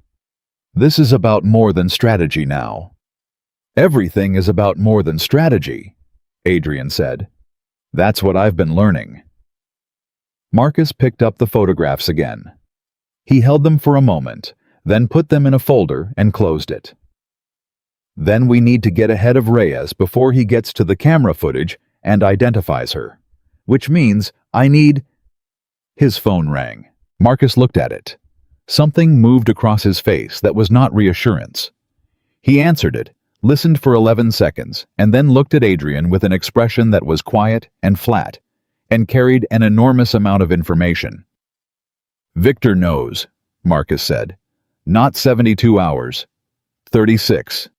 This is about more than strategy now. Everything is about more than strategy, Adrian said. That's what I've been learning. Marcus picked up the photographs again. He held them for a moment, then put them in a folder and closed it. Then we need to get ahead of Reyes before he gets to the camera footage and identifies her. Which means I need... His phone rang. Marcus looked at it. Something moved across his face that was not reassurance. He answered it, listened for 11 seconds, and then looked at Adrian with an expression that was quiet and flat, and carried an enormous amount of information. Victor knows, Marcus said. Not 72 hours. 36.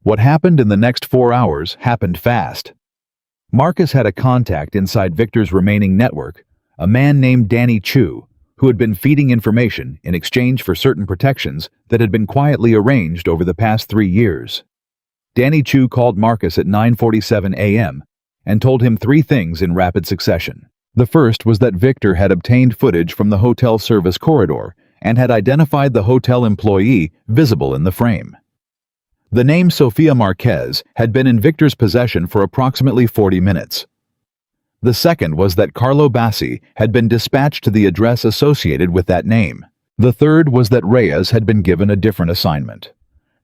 What happened in the next 4 hours happened fast. Marcus had a contact inside Victor's remaining network, a man named Danny Chu, who had been feeding information in exchange for certain protections that had been quietly arranged over the past 3 years. Danny Chu called Marcus at 9:47 a.m. and told him 3 things in rapid succession. The first was that Victor had obtained footage from the hotel service corridor and had identified the hotel employee visible in the frame. The name Sofia Marquez had been in Victor's possession for approximately 40 minutes. The second was that Carlo Bassi had been dispatched to the address associated with that name. The third was that Reyes had been given a different assignment.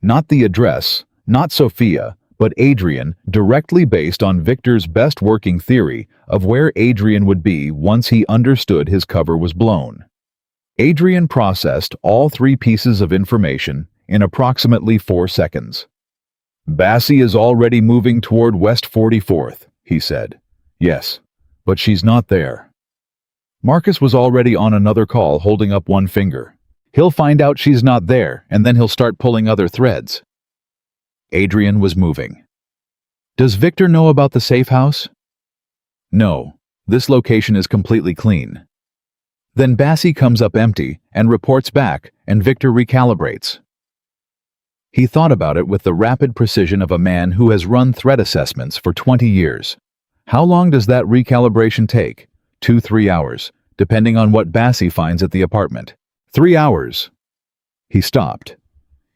Not the address, not Sofia, but Adrian, directly based on Victor's best working theory of where Adrian would be once he understood his cover was blown. Adrian processed all 3 pieces of information in approximately 4 seconds. Bassi is already moving toward West 44th, he said. Yes, but she's not there. Marcus was already on another call holding up one finger. He'll find out she's not there, and then he'll start pulling other threads. Adrian was moving. Does Victor know about the safe house? No, this location is completely clean. Then Bassi comes up empty and reports back, and Victor recalibrates. He thought about it with the rapid precision of a man who has run threat assessments for 20 years. How long does that recalibration take? 2-3 hours, depending on what Bassi finds at the apartment. 3 hours. He stopped.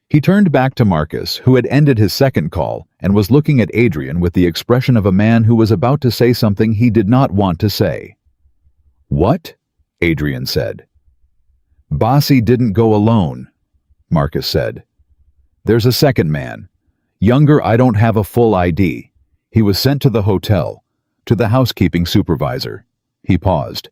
He turned back to Marcus, who had ended his second call, and was looking at Adrian with the expression of a man who was about to say something he did not want to say. What? Adrian said. Bassi didn't go alone, Marcus said. There's a second man. Younger, I don't have a full ID. He was sent to the hotel, to the housekeeping supervisor. He paused.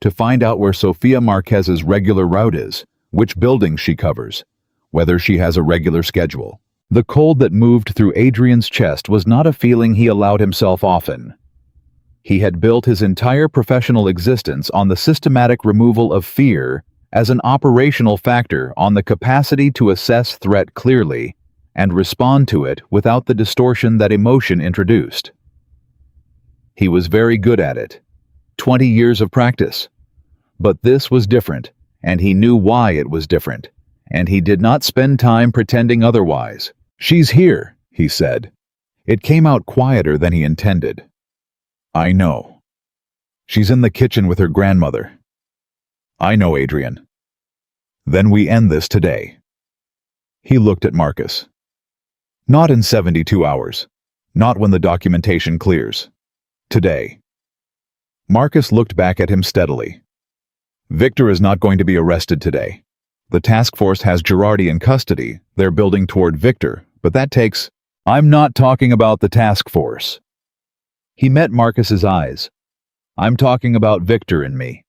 To find out where Sofia Marquez's regular route is, which buildings she covers, whether she has a regular schedule. The cold that moved through Adrian's chest was not a feeling he allowed himself often. He had built his entire professional existence on the systematic removal of fear as an operational factor, on the capacity to assess threat clearly and respond to it without the distortion that emotion introduced. He was very good at it. 20 years of practice. But this was different, and he knew why it was different, and he did not spend time pretending otherwise. "She's here," he said. It came out quieter than he intended. "I know. She's in the kitchen with her grandmother." "I know, Adrian." "Then we end this today." He looked at Marcus. "Not in 72 hours. Not when the documentation clears. Today." Marcus looked back at him steadily. "Victor is not going to be arrested today. The task force has Girardi in custody. They're building toward Victor, but that takes—" "I'm not talking about the task force." He met Marcus's eyes. "I'm talking about Victor and me.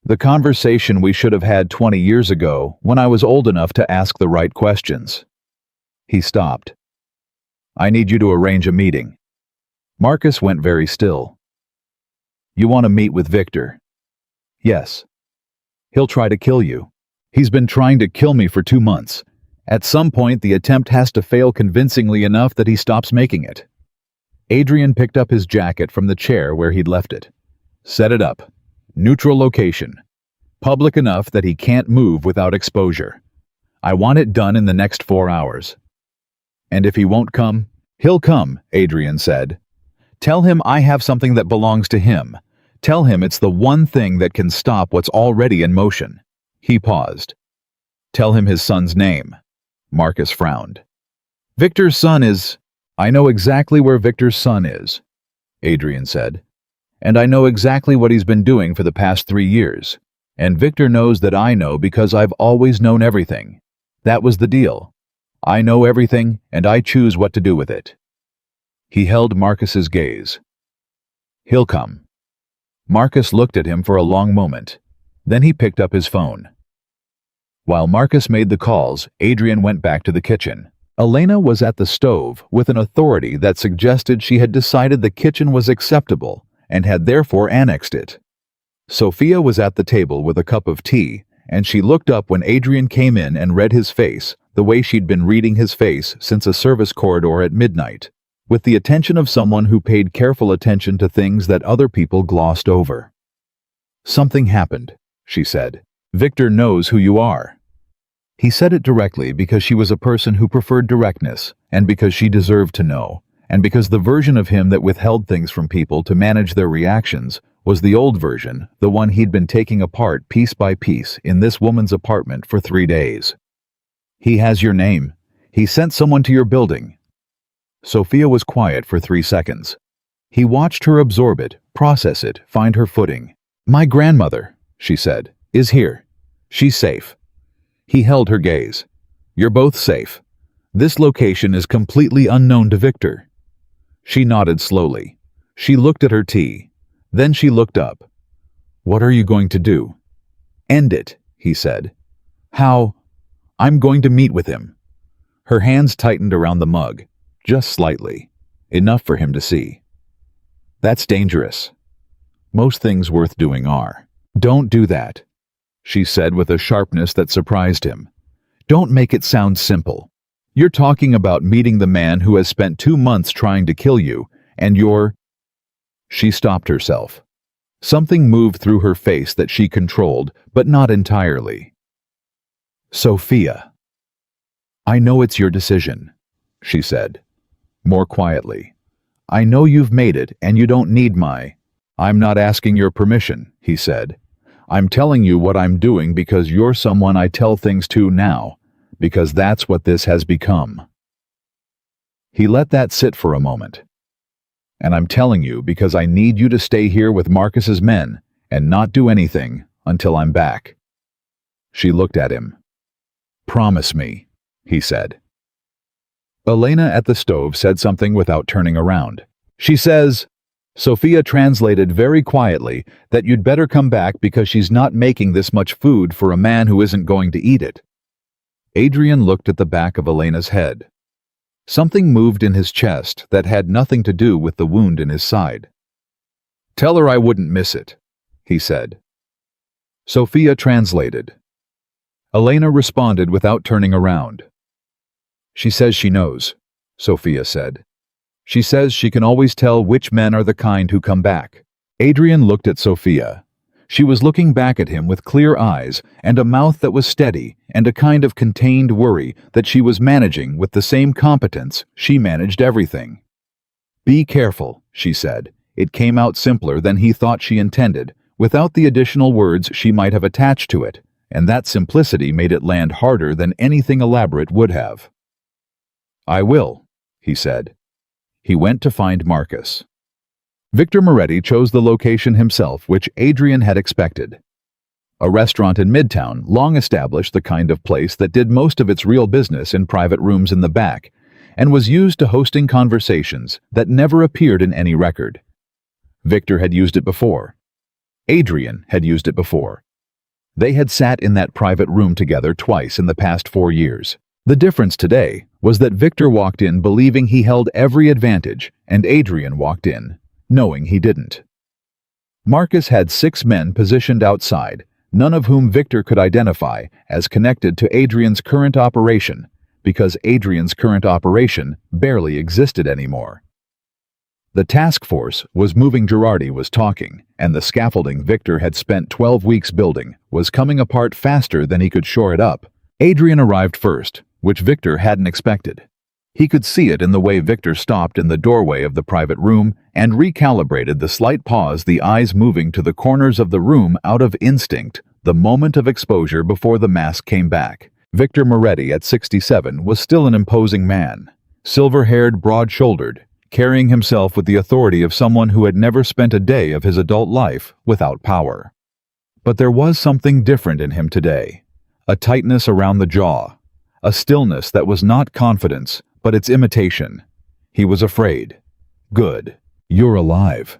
The conversation we should have had 20 years ago, when I was old enough to ask the right questions." He stopped. "I need you to arrange a meeting." Marcus went very still. "You want to meet with Victor?" "Yes." "He'll try to kill you. He's been trying to kill me for 2 months. At some point, the attempt has to fail convincingly enough that he stops making it." Adrian picked up his jacket from the chair where he'd left it. "Set it up. Neutral location. Public enough that he can't move without exposure. I want it done in the next 4 hours." "And if he won't come?" "He'll come," Adrian said. "Tell him I have something that belongs to him. Tell him it's the one thing that can stop what's already in motion." He paused. "Tell him his son's name." Marcus frowned. "Victor's son is—" "I know exactly where Victor's son is," Adrian said. "And I know exactly what he's been doing for the past 3 years. And Victor knows that I know because I've always known everything. That was the deal. I know everything, and I choose what to do with it." He held Marcus's gaze. "He'll come." Marcus looked at him for a long moment. Then he picked up his phone. While Marcus made the calls, Adrian went back to the kitchen. Elena was at the stove with an authority that suggested she had decided the kitchen was acceptable and had therefore annexed it. Sophia was at the table with a cup of tea, and she looked up when Adrian came in and read his face, the way she'd been reading his face since a service corridor at midnight, with the attention of someone who paid careful attention to things that other people glossed over. "Something happened," she said. "Victor knows who you are." He said it directly because she was a person who preferred directness, and because she deserved to know, and because the version of him that withheld things from people to manage their reactions was the old version, the one he'd been taking apart piece by piece in this woman's apartment for 3 days. "He has your name. He sent someone to your building." Sophia was quiet for 3 seconds. He watched her absorb it, process it, find her footing. "My grandmother," she said, "is here. She's safe." He held her gaze. "You're both safe. This location is completely unknown to Victor." She nodded slowly. She looked at her tea. Then she looked up. "What are you going to do?" "End it," he said. "How?" "I'm going to meet with him." Her hands tightened around the mug, just slightly, enough for him to see. "That's dangerous. Most things worth doing are." "Don't do that," she said with a sharpness that surprised him. "Don't make it sound simple. You're talking about meeting the man who has spent 2 months trying to kill you, and you're—" She stopped herself. Something moved through her face that she controlled, but not entirely. "Sophia." "I know it's your decision," she said, more quietly. "I know you've made it, and you don't need my—" "I'm not asking your permission," he said. "I'm telling you what I'm doing because you're someone I tell things to now, because that's what this has become." He let that sit for a moment. "And I'm telling you because I need you to stay here with Marcus's men and not do anything until I'm back." She looked at him. "Promise me," he said. Elena at the stove said something without turning around. "She says, Sophia translated very quietly that you'd better come back because she's not making this much food for a man who isn't going to eat it. Adrian looked at the back of Elena's head. Something moved in his chest that had nothing to do with the wound in his side. "Tell her I wouldn't miss it," he said. Sophia translated. Elena responded without turning around. "She says she knows," Sophia said. "She says she can always tell which men are the kind who come back." Adrian looked at Sophia. She was looking back at him with clear eyes and a mouth that was steady and a kind of contained worry that she was managing with the same competence she managed everything. "Be careful," she said. It came out simpler than he thought she intended, without the additional words she might have attached to it, and that simplicity made it land harder than anything elaborate would have. "I will," he said. He went to find Marcus. Victor Moretti chose the location himself, which Adrian had expected. A restaurant in Midtown, long established, the kind of place that did most of its real business in private rooms in the back, and was used to hosting conversations that never appeared in any record. Victor had used it before. Adrian had used it before. They had sat in that private room together twice in the past 4 years. The difference today was that Victor walked in believing he held every advantage, and Adrian walked in knowing he didn't. Marcus had 6 men positioned outside, none of whom Victor could identify as connected to Adrian's current operation, because Adrian's current operation barely existed anymore. The task force was moving. Girardi was talking, and the scaffolding Victor had spent 12 weeks building was coming apart faster than he could shore it up. Adrian arrived first, which Victor hadn't expected. He could see it in the way Victor stopped in the doorway of the private room and recalibrated the slight pause, the eyes moving to the corners of the room out of instinct, the moment of exposure before the mask came back. Victor Moretti, at 67, was still an imposing man, silver-haired, broad-shouldered, carrying himself with the authority of someone who had never spent a day of his adult life without power. But there was something different in him today, a tightness around the jaw, a stillness that was not confidence, but its imitation. He was afraid. "Good. You're alive,"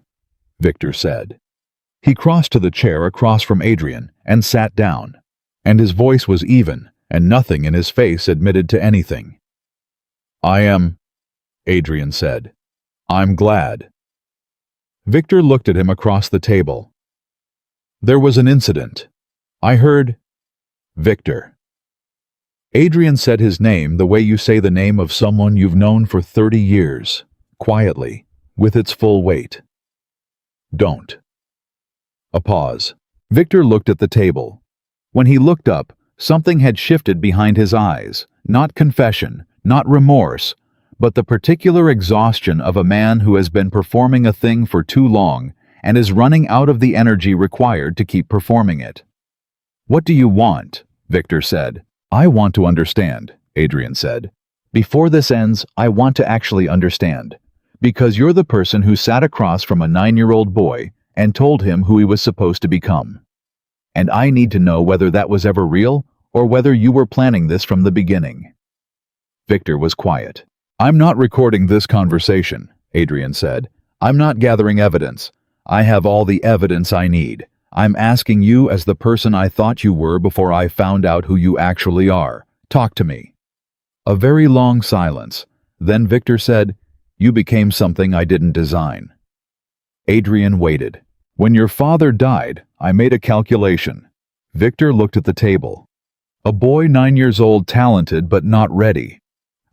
Victor said. He crossed to the chair across from Adrian and sat down, and his voice was even, and nothing in his face admitted to anything. "I am," Adrian said. "I'm glad." Victor looked at him across the table. "There was an incident. I heard—" "Victor." Adrian said his name the way you say the name of someone you've known for 30 years, quietly, with its full weight. "Don't." A pause. Victor looked at the table. When he looked up, something had shifted behind his eyes, not confession, not remorse, but the particular exhaustion of a man who has been performing a thing for too long and is running out of the energy required to keep performing it. "What do you want?" Victor said. "I want to understand," Adrian said. "Before this ends, I want to actually understand. Because you're the person who sat across from a 9-year-old boy and told him who he was supposed to become. And I need to know whether that was ever real or whether you were planning this from the beginning." Victor was quiet. "I'm not recording this conversation," Adrian said. "I'm not gathering evidence. I have all the evidence I need. I'm asking you as the person I thought you were before I found out who you actually are. Talk to me." A very long silence. Then Victor said, "You became something I didn't design." Adrian waited. "When your father died, I made a calculation." Victor looked at the table. "A boy 9 years old, talented but not ready.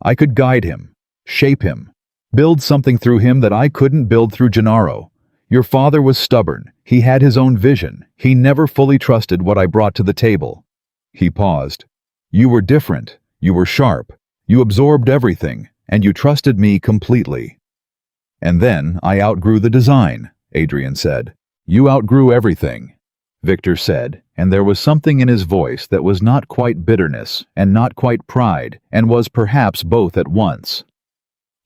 I could guide him, shape him, build something through him that I couldn't build through Gennaro. Your father was stubborn. He had his own vision. He never fully trusted what I brought to the table." He paused. "You were different. You were sharp. You absorbed everything, and you trusted me completely." "And then I outgrew the design," Adrian said. "You outgrew everything," Victor said, and there was something in his voice that was not quite bitterness and not quite pride, and was perhaps both at once.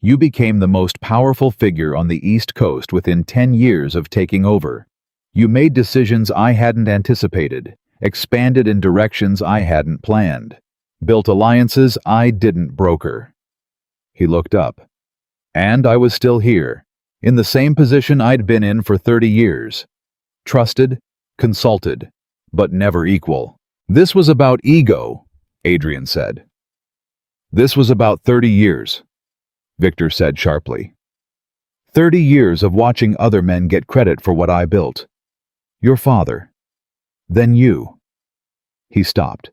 "You became the most powerful figure on the East Coast within 10 years of taking over. You made decisions I hadn't anticipated, expanded in directions I hadn't planned, built alliances I didn't broker." He looked up. "And I was still here. in the same position I'd been in for 30 years. Trusted, consulted, but never equal. This was about ego, Adrian said. This was about 30 years, Victor said sharply. 30 years of watching other men get credit for what I built. Your father. Then you. He stopped.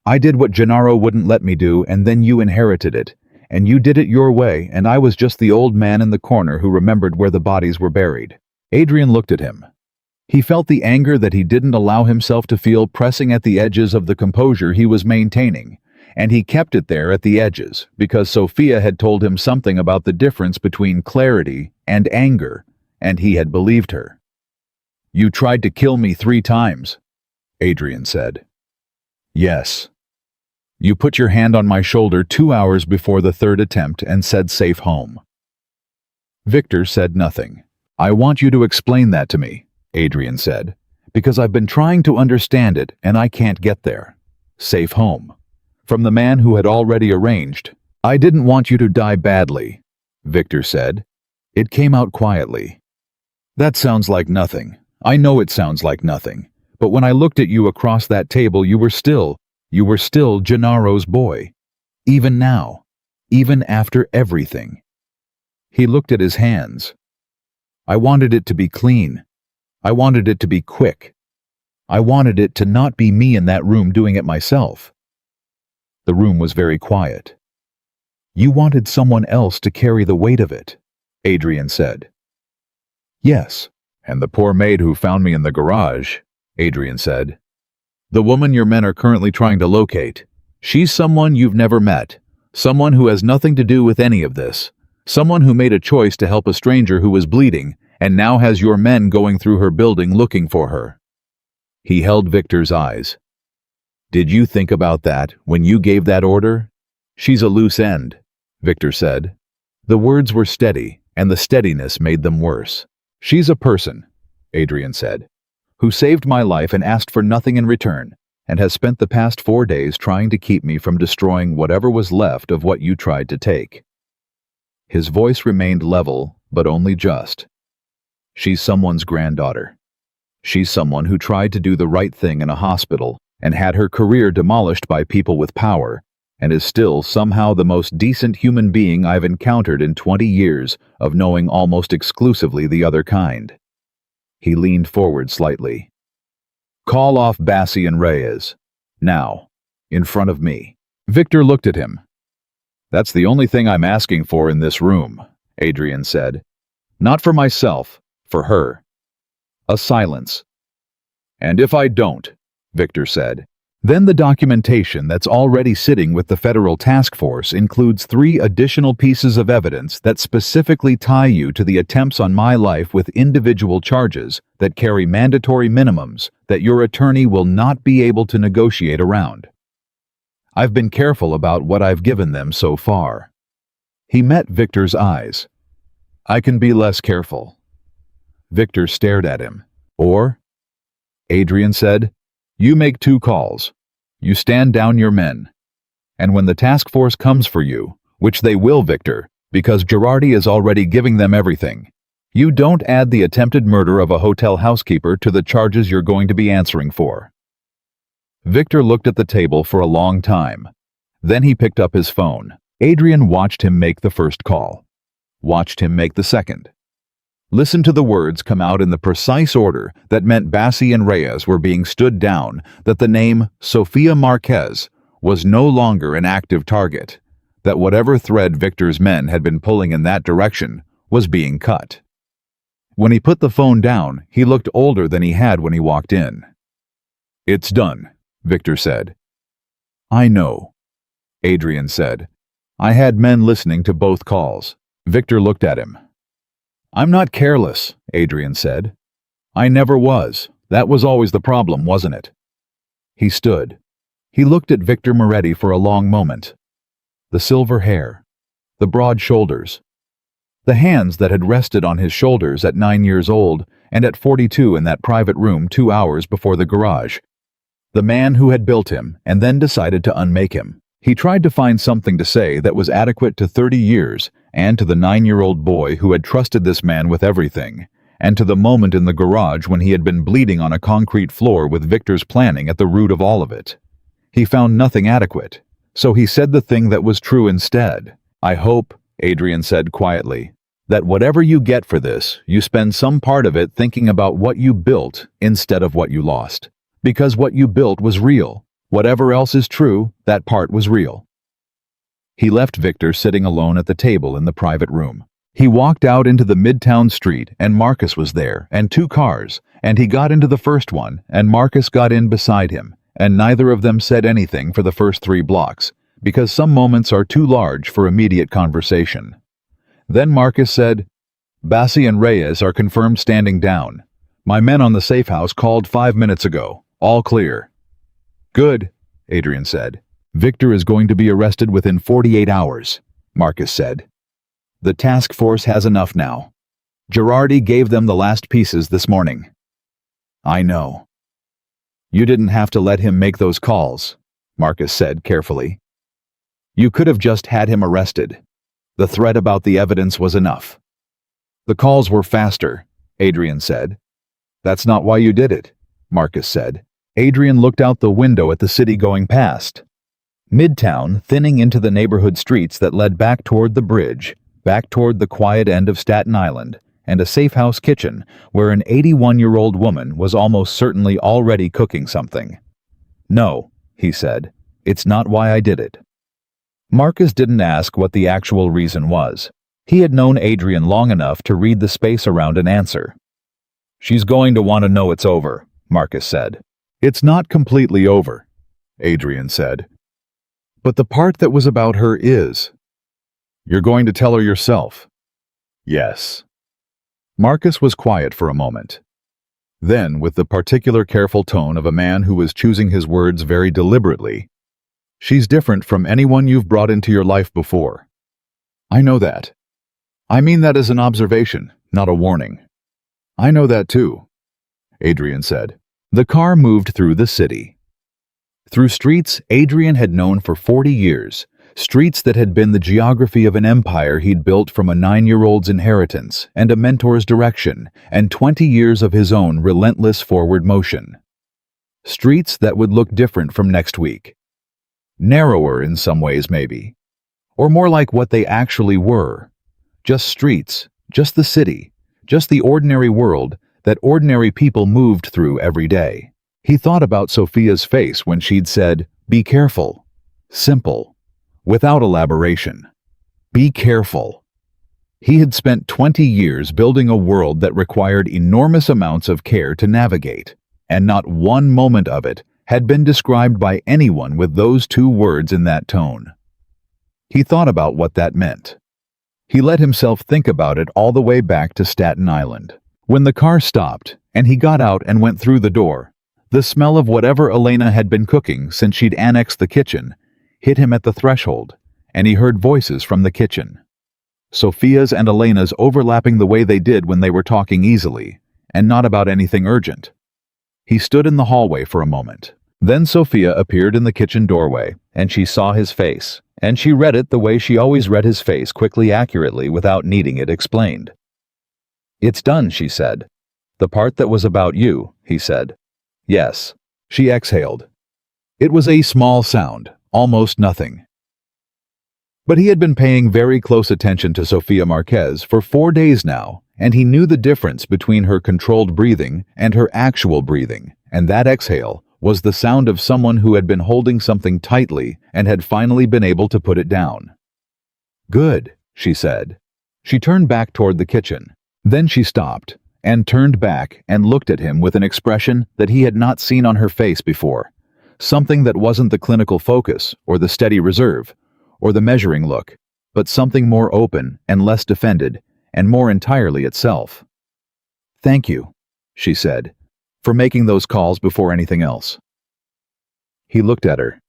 I did what Gennaro wouldn't let me do, and then you inherited it. And you did it your way, and I was just the old man in the corner who remembered where the bodies were buried. Adrian looked at him. He felt the anger that he didn't allow himself to feel pressing at the edges of the composure he was maintaining, and he kept it there at the edges because Sophia had told him something about the difference between clarity and anger, and he had believed her. You tried to kill me 3 times, Adrian said. Yes. You put your hand on my shoulder 2 hours before the 3rd attempt and said safe home. Victor said nothing. I want you to explain that to me, Adrian said, because I've been trying to understand it and I can't get there. Safe home. From the man who had already arranged. I didn't want you to die badly, Victor said. It came out quietly. That sounds like nothing. I know it sounds like nothing. But when I looked at you across that table, you were still Gennaro's boy. Even now. Even after everything. He looked at his hands. I wanted it to be clean. I wanted it to be quick. I wanted it to not be me in that room doing it myself. The room was very quiet. You wanted someone else to carry the weight of it, Adrian said. Yes, and the poor maid who found me in the garage, Adrian said. The woman your men are currently trying to locate. She's someone you've never met. Someone who has nothing to do with any of this. Someone who made a choice to help a stranger who was bleeding and now has your men going through her building looking for her. He held Victor's eyes. Did you think about that when you gave that order? She's a loose end, Victor said. The words were steady, and the steadiness made them worse. She's a person, Adrian said, who saved my life and asked for nothing in return, and has spent the past 4 days trying to keep me from destroying whatever was left of what you tried to take. His voice remained level, but only just. She's someone's granddaughter. She's someone who tried to do the right thing in a hospital and had her career demolished by people with power, and is still somehow the most decent human being I've encountered in 20 years of knowing almost exclusively the other kind. He leaned forward slightly. Call off Bassi and Reyes. Now. In front of me. Victor looked at him. That's the only thing I'm asking for in this room, Adrian said. Not for myself, for her. A silence. And if I don't, Victor said, then the documentation that's already sitting with the federal task force includes 3 additional pieces of evidence that specifically tie you to the attempts on my life with individual charges that carry mandatory minimums that your attorney will not be able to negotiate around. I've been careful about what I've given them so far. He met Victor's eyes. I can be less careful. Victor stared at him. Or, Adrian said, you make 2 calls. You stand down your men. And when the task force comes for you, which they will, Victor, because Girardi is already giving them everything, you don't add the attempted murder of a hotel housekeeper to the charges you're going to be answering for. Victor looked at the table for a long time. Then he picked up his phone. Adrian watched him make the first call. Watched him make the second. Listen to the words come out in the precise order that meant Bassi and Reyes were being stood down, that the name Sofia Marquez was no longer an active target, that whatever thread Victor's men had been pulling in that direction was being cut. When he put the phone down, he looked older than he had when he walked in. It's done, Victor said. I know, Adrian said. I had men listening to both calls. Victor looked at him. I'm not careless, Adrian said. I never was. That was always the problem, wasn't it? He stood. He looked at Victor Moretti for a long moment. The silver hair, the broad shoulders, the hands that had rested on his shoulders at 9 years old and at 42 in that private room 2 hours before the garage. The man who had built him and then decided to unmake him. He tried to find something to say that was adequate to 30 years and to the 9-year-old boy who had trusted this man with everything, and to the moment in the garage when he had been bleeding on a concrete floor with Victor's planning at the root of all of it. He found nothing adequate, so he said the thing that was true instead. "I hope," Adrian said quietly, "that whatever you get for this, you spend some part of it thinking about what you built instead of what you lost. Because what you built was real. Whatever else is true, that part was real." He left Victor sitting alone at the table in the private room. He walked out into the midtown street, and Marcus was there, and 2 cars, and he got into the first one, and Marcus got in beside him, and neither of them said anything for the first 3 blocks, because some moments are too large for immediate conversation. Then Marcus said, "Bassi and Reyes are confirmed standing down. My men on the safe house called 5 minutes ago. All clear." "Good," Adrian said. "Victor is going to be arrested within 48 hours, Marcus said. "The task force has enough now. Girardi gave them the last pieces this morning." "I know." "You didn't have to let him make those calls," Marcus said carefully. "You could have just had him arrested. The threat about the evidence was enough." "The calls were faster," Adrian said. "That's not why you did it," Marcus said. Adrian looked out the window at the city going past. Midtown, thinning into the neighborhood streets that led back toward the bridge, back toward the quiet end of Staten Island, and a safe house kitchen where an 81-year-old woman was almost certainly already cooking something. "No," he said, "it's not why I did it." Marcus didn't ask what the actual reason was. He had known Adrian long enough to read the space around an answer. "She's going to want to know it's over," Marcus said. "It's not completely over," Adrian said. "But the part that was about her is." "You're going to tell her yourself?" "Yes." Marcus was quiet for a moment. Then, with the particular careful tone of a man who was choosing his words very deliberately, "She's different from anyone you've brought into your life before." "I know that. I mean that as an observation, not a warning." "I know that too," Adrian said. The car moved through the city. Through streets Adrian had known for 40 years, streets that had been the geography of an empire he'd built from a 9-year-old's inheritance and a mentor's direction, and 20 years of his own relentless forward motion. Streets that would look different from next week. Narrower in some ways, maybe. Or more like what they actually were. Just streets, just the city, just the ordinary world that ordinary people moved through every day. He thought about Sophia's face when she'd said, "Be careful." Simple. Without elaboration. Be careful. He had spent 20 years building a world that required enormous amounts of care to navigate, and not one moment of it had been described by anyone with those 2 words in that tone. He thought about what that meant. He let himself think about it all the way back to Staten Island. When the car stopped, and he got out and went through the door, the smell of whatever Elena had been cooking since she'd annexed the kitchen hit him at the threshold, and he heard voices from the kitchen. Sophia's and Elena's overlapping the way they did when they were talking easily, and not about anything urgent. He stood in the hallway for a moment. Then Sophia appeared in the kitchen doorway, and she saw his face, and she read it the way she always read his face, quickly, accurately, without needing it explained. "It's done," she said. "The part that was about you," he said. "Yes." She exhaled. It was a small sound, almost nothing. But he had been paying very close attention to Sofia Marquez for 4 days now, and he knew the difference between her controlled breathing and her actual breathing, and that exhale was the sound of someone who had been holding something tightly and had finally been able to put it down. "Good," she said. She turned back toward the kitchen. Then she stopped, and turned back and looked at him with an expression that he had not seen on her face before. Something that wasn't the clinical focus, or the steady reserve, or the measuring look, but something more open and less defended, and more entirely itself. "Thank you," she said, "for making those calls before anything else." He looked at her.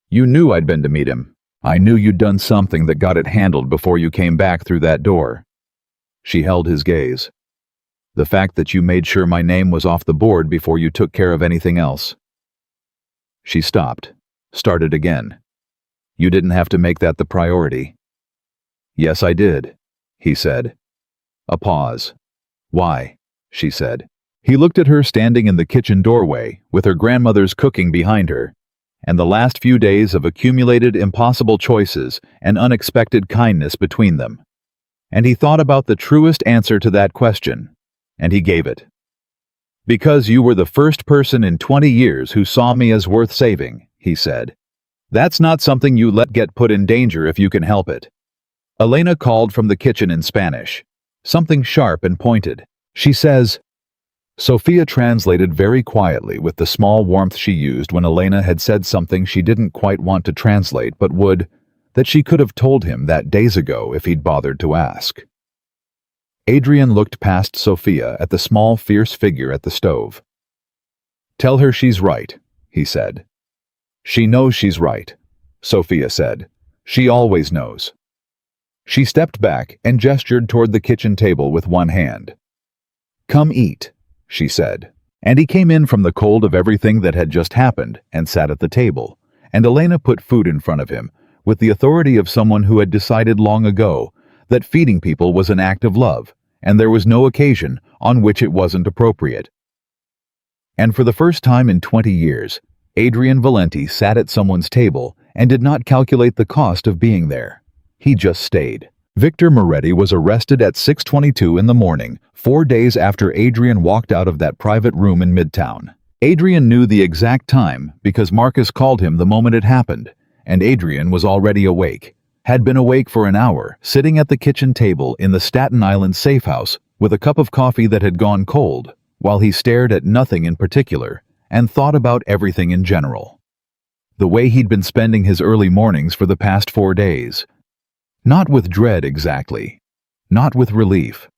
"You knew I'd been to meet him. I knew you'd done something that got it handled before you came back through that door." She held his gaze. "The fact that you made sure my name was off the board before you took care of anything else." She stopped, started again. You didn't have to make that the priority. Yes, I did, he said. A pause. Why? She said. He looked at her standing in the kitchen doorway, with her grandmother's cooking behind her, and the last few days of accumulated impossible choices and unexpected kindness between them. And he thought about the truest answer to that question, and he gave it. Because you were the first person in 20 years who saw me as worth saving, he said. That's not something you let get put in danger if you can help it. Elena called from the kitchen in Spanish, something sharp and pointed. She says, Sophia translated very quietly with the small warmth she used when Elena had said something she didn't quite want to translate but would, that she could have told him that days ago if he'd bothered to ask. Adrian looked past Sophia at the small, fierce figure at the stove. Tell her she's right, he said. She knows she's right, Sophia said. She always knows. She stepped back and gestured toward the kitchen table with one hand. Come eat, she said. And he came in from the cold of everything that had just happened and sat at the table, and Elena put food in front of him, with the authority of someone who had decided long ago that feeding people was an act of love, and there was no occasion on which it wasn't appropriate. And for the first time in 20 years, Adrian Valenti sat at someone's table and did not calculate the cost of being there. He just stayed. Victor Moretti was arrested at 6:22 in the morning, 4 days after Adrian walked out of that private room in Midtown. Adrian knew the exact time because Marcus called him the moment it happened, and Adrian was already awake. Had been awake for an hour, sitting at the kitchen table in the Staten Island safe house with a cup of coffee that had gone cold, while he stared at nothing in particular and thought about everything in general. The way he'd been spending his early mornings for the past 4 days. Not with dread exactly. Not with relief.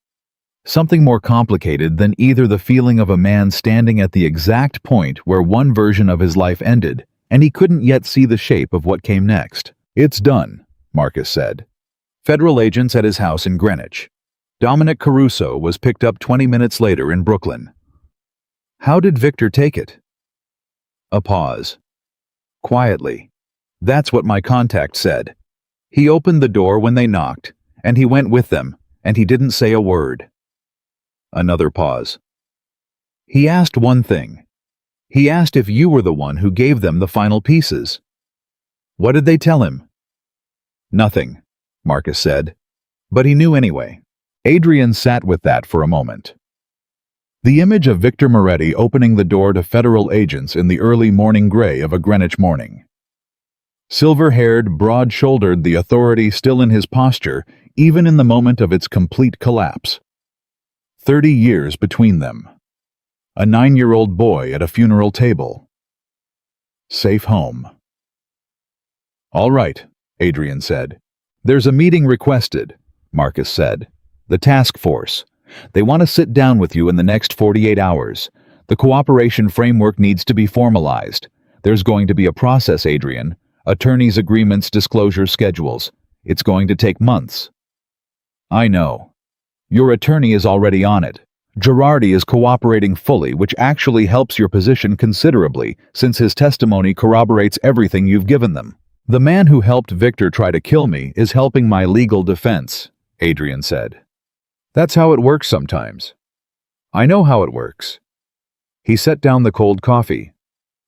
Something more complicated than either the feeling of a man standing at the exact point where one version of his life ended, and he couldn't yet see the shape of what came next. It's done, Marcus said. Federal agents at his house in Greenwich. Dominic Caruso was picked up 20 minutes later in Brooklyn. How did Victor take it? A pause. Quietly. That's what my contact said. He opened the door when they knocked, and he went with them, and he didn't say a word. Another pause. He asked one thing. He asked if you were the one who gave them the final pieces. What did they tell him? Nothing, Marcus said. But he knew anyway. Adrian sat with that for a moment. The image of Victor Moretti opening the door to federal agents in the early morning gray of a Greenwich morning. Silver-haired, broad-shouldered, the authority still in his posture, even in the moment of its complete collapse. 30 years between them. A 9-year-old boy at a funeral table. Safe home. All right, Adrian said. There's a meeting requested, Marcus said. The task force. They want to sit down with you in the next 48 hours. The cooperation framework needs to be formalized. There's going to be a process, Adrian. Attorneys' agreements, disclosure schedules. It's going to take months. I know. Your attorney is already on it. Girardi is cooperating fully, which actually helps your position considerably, since his testimony corroborates everything you've given them. The man who helped Victor try to kill me is helping my legal defense, Adrian said. That's how it works sometimes. I know how it works. He set down the cold coffee.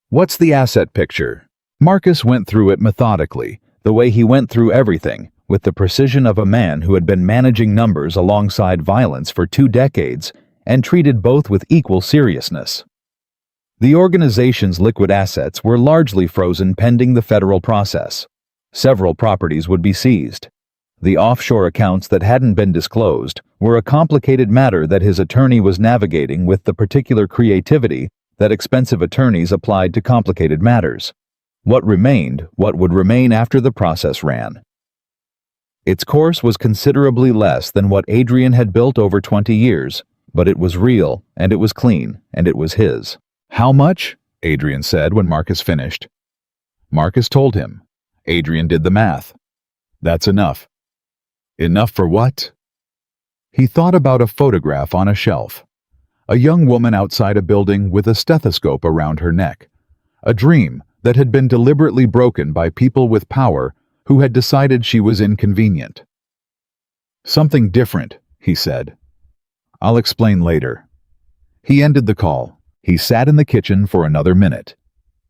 What's the asset picture? Marcus went through it methodically, the way he went through everything, with the precision of a man who had been managing numbers alongside violence for 2 decades and treated both with equal seriousness. The organization's liquid assets were largely frozen pending the federal process. Several properties would be seized. The offshore accounts that hadn't been disclosed were a complicated matter that his attorney was navigating with the particular creativity that expensive attorneys applied to complicated matters. What remained, what would remain after the process ran. Its course was considerably less than what Adrian had built over 20 years, but it was real, and it was clean, and it was his. How much? Adrian said when Marcus finished. Marcus told him. Adrian did the math. That's enough. Enough for what? He thought about a photograph on a shelf. A young woman outside a building with a stethoscope around her neck. A dream that had been deliberately broken by people with power who had decided she was inconvenient. "Something different," he said. "I'll explain later." He ended the call. He sat in the kitchen for another minute.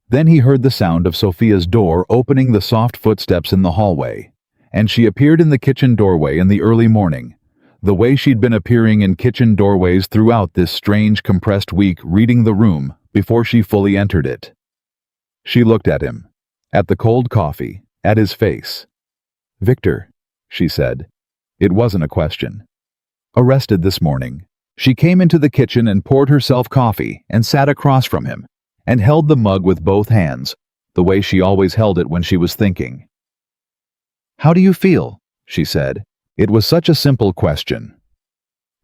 Then he heard the sound of Sophia's door opening, the soft footsteps in the hallway, and she appeared in the kitchen doorway in the early morning, the way she'd been appearing in kitchen doorways throughout this strange compressed week, reading the room before she fully entered it. She looked at him, at the cold coffee, at his face. "Victor," she said. It wasn't a question. "Arrested this morning." She came into the kitchen and poured herself coffee and sat across from him and held the mug with both hands, the way she always held it when she was thinking. "How do you feel?" she said. It was such a simple question.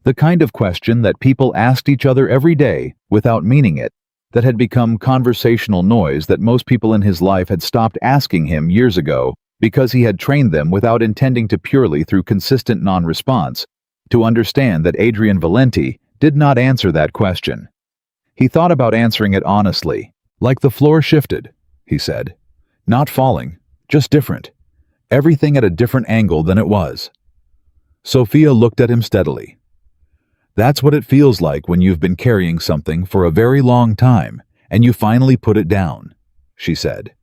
The kind of question that people asked each other every day without meaning it, that had become conversational noise that most people in his life had stopped asking him years ago because he had trained them without intending to, purely through consistent non-response, to understand that Adrian Valenti did not answer that question. He thought about answering it honestly, like the floor shifted, he said. Not falling, just different. Everything at a different angle than it was. Sophia looked at him steadily. "That's what it feels like when you've been carrying something for a very long time and you finally put it down," she said.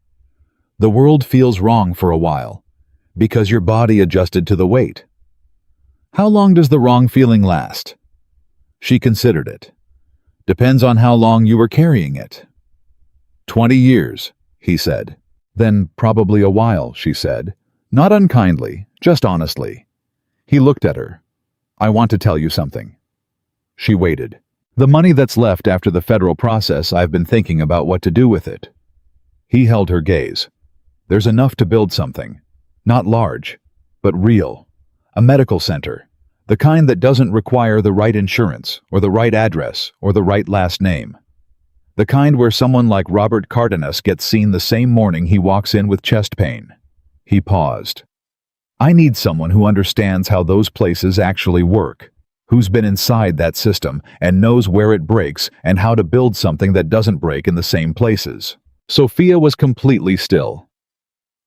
"The world feels wrong for a while, because your body adjusted to the weight." "How long does the wrong feeling last?" She considered it. "Depends on how long you were carrying it." 20 years, he said. "Then probably a while," she said. Not unkindly, just honestly. He looked at her. "I want to tell you something." She waited. "The money that's left after the federal process, I've been thinking about what to do with it." He held her gaze. "There's enough to build something. Not large, but real. A medical center. The kind that doesn't require the right insurance, or the right address, or the right last name. The kind where someone like Robert Cardenas gets seen the same morning he walks in with chest pain." He paused. "I need someone who understands how those places actually work, who's been inside that system and knows where it breaks and how to build something that doesn't break in the same places." Sophia was completely still.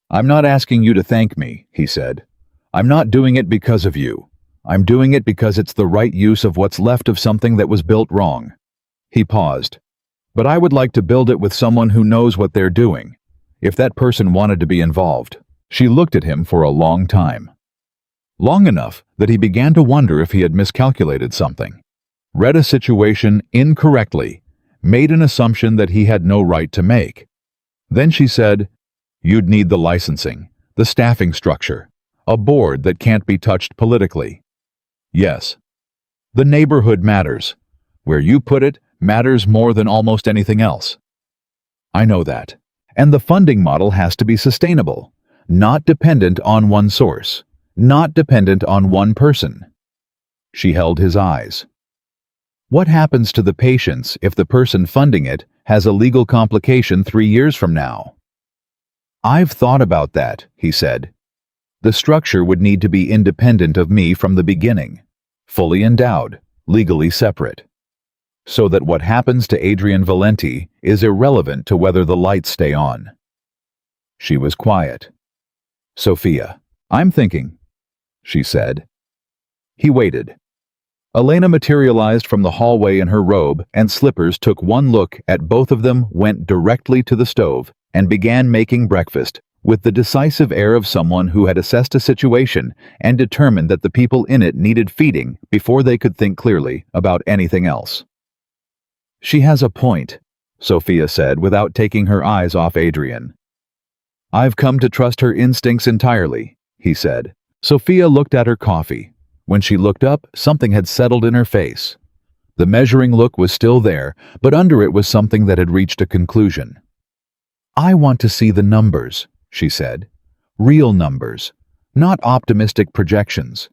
"I'm not asking you to thank me," he said. "I'm not doing it because of you. I'm doing it because it's the right use of what's left of something that was built wrong." He paused. "But I would like to build it with someone who knows what they're doing, if that person wanted to be involved." She looked at him for a long time. Long enough that he began to wonder if he had miscalculated something, read a situation incorrectly, made an assumption that he had no right to make. Then she said, "You'd need the licensing, the staffing structure, a board that can't be touched politically." "Yes. The neighborhood matters. Where you put it matters more than almost anything else." "I know that. And the funding model has to be sustainable, not dependent on one source, not dependent on one person." She held his eyes. "What happens to the patients if the person funding it has a legal complication 3 years from now?" "I've thought about that," he said. "The structure would need to be independent of me from the beginning, fully endowed, legally separate, so that what happens to Adrian Valenti is irrelevant to whether the lights stay on." She was quiet. "Sophia, I'm thinking," she said. He waited. Elena materialized from the hallway in her robe and slippers, took one look at both of them, went directly to the stove, and began making breakfast, with the decisive air of someone who had assessed a situation and determined that the people in it needed feeding before they could think clearly about anything else. "She has a point," Sophia said without taking her eyes off Adrian. "I've come to trust her instincts entirely," he said. Sophia looked at her coffee. When she looked up, something had settled in her face. The measuring look was still there, but under it was something that had reached a conclusion. "I want to see the numbers," she said. "Real numbers, not optimistic projections.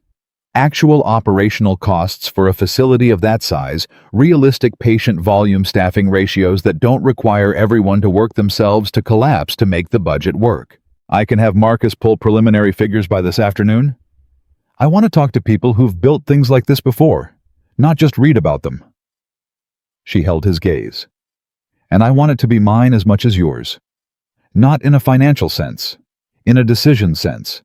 Actual operational costs for a facility of that size, realistic patient volume, staffing ratios that don't require everyone to work themselves to collapse to make the budget work. I can have Marcus pull preliminary figures by this afternoon. I want to talk to people who've built things like this before, not just read about them." She held his gaze. "And I want it to be mine as much as yours. Not in a financial sense. in a decision sense.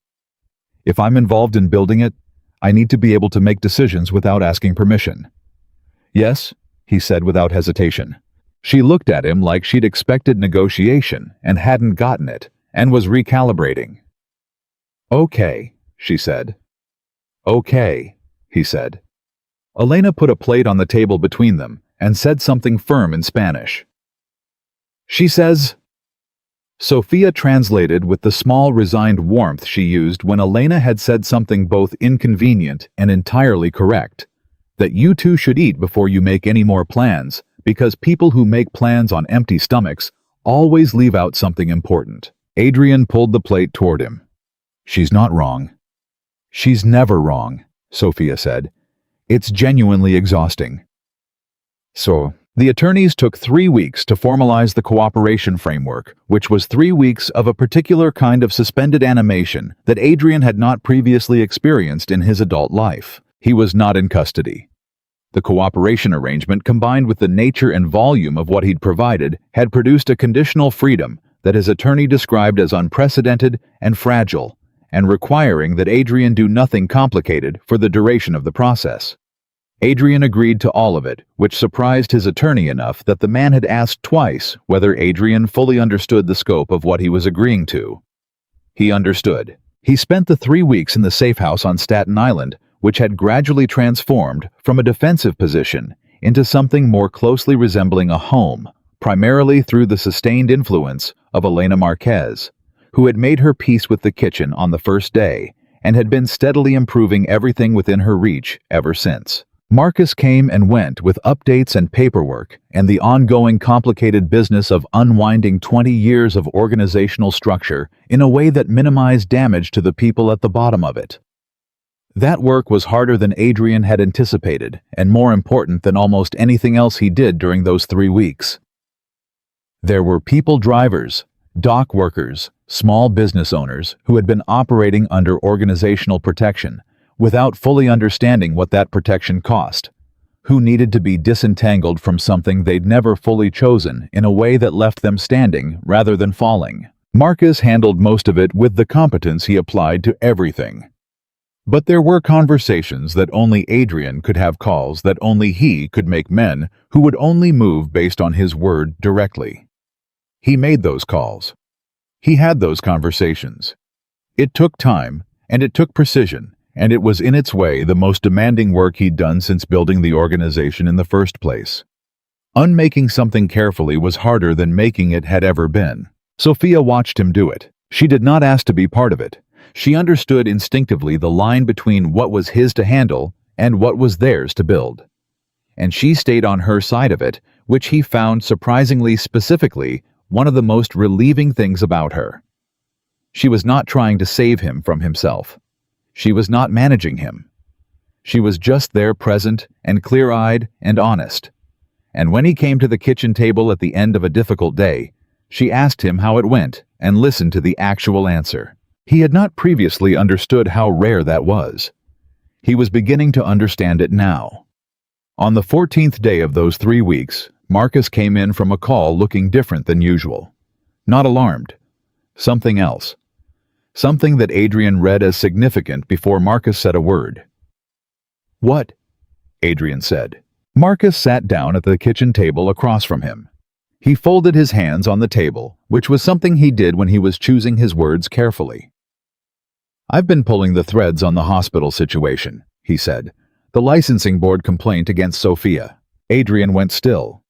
If I'm involved in building it, I need to be able to make decisions without asking permission. Yes, he said without hesitation. She looked at him like she'd expected negotiation and hadn't gotten it, and was recalibrating. Okay, she said. Okay, he said. Elena put a plate on the table between them and said something firm in Spanish. She says, Sophia translated with the small resigned warmth she used when Elena had said something both inconvenient and entirely correct, that you two should eat before you make any more plans, because people who make plans on empty stomachs always leave out something important. Adrian pulled the plate toward him. She's not wrong. She's never wrong, Sophia said. It's genuinely exhausting. So, the attorneys took 3 weeks to formalize the cooperation framework, which was 3 weeks of a particular kind of suspended animation that Adrian had not previously experienced in his adult life. He was not in custody. The cooperation arrangement, combined with the nature and volume of what he'd provided, had produced a conditional freedom that his attorney described as unprecedented and fragile, and requiring that Adrian do nothing complicated for the duration of the process. Adrian agreed to all of it, which surprised his attorney enough that the man had asked twice whether Adrian fully understood the scope of what he was agreeing to. He understood. He spent the 3 weeks in the safe house on Staten Island, which had gradually transformed from a defensive position into something more closely resembling a home, primarily through the sustained influence of Elena Marquez, who had made her peace with the kitchen on the first day and had been steadily improving everything within her reach ever since. Marcus came and went with updates and paperwork and the ongoing complicated business of unwinding 20 years of organizational structure in a way that minimized damage to the people at the bottom of it. That work was harder than Adrian had anticipated and more important than almost anything else he did during those 3 weeks. There were people drivers, dock workers, small business owners who had been operating under organizational protection without fully understanding what that protection cost, who needed to be disentangled from something they'd never fully chosen in a way that left them standing rather than falling. Marcus handled most of it with the competence he applied to everything. But there were conversations that only Adrian could have, calls that only he could make, men who would only move based on his word directly. He made those calls. He had those conversations. It took time, and it took precision, and it was in its way the most demanding work he'd done since building the organization in the first place. Unmaking something carefully was harder than making it had ever been. Sophia watched him do it. She did not ask to be part of it. She understood instinctively the line between what was his to handle and what was theirs to build. And she stayed on her side of it, which he found surprisingly specifically one of the most relieving things about her. She was not trying to save him from himself. She was not managing him. She was just there, present and clear-eyed and honest. And when he came to the kitchen table at the end of a difficult day, she asked him how it went and listened to the actual answer. He had not previously understood how rare that was. He was beginning to understand it now. On the 14th day of those 3 weeks, Marcus came in from a call looking different than usual. Not alarmed. Something else. Something that Adrian read as significant before Marcus said a word. "What?" Adrian said. Marcus sat down at the kitchen table across from him. He folded his hands on the table, which was something he did when he was choosing his words carefully. "I've been pulling the threads on the hospital situation," he said. "The licensing board complaint against Sophia." Adrian went still.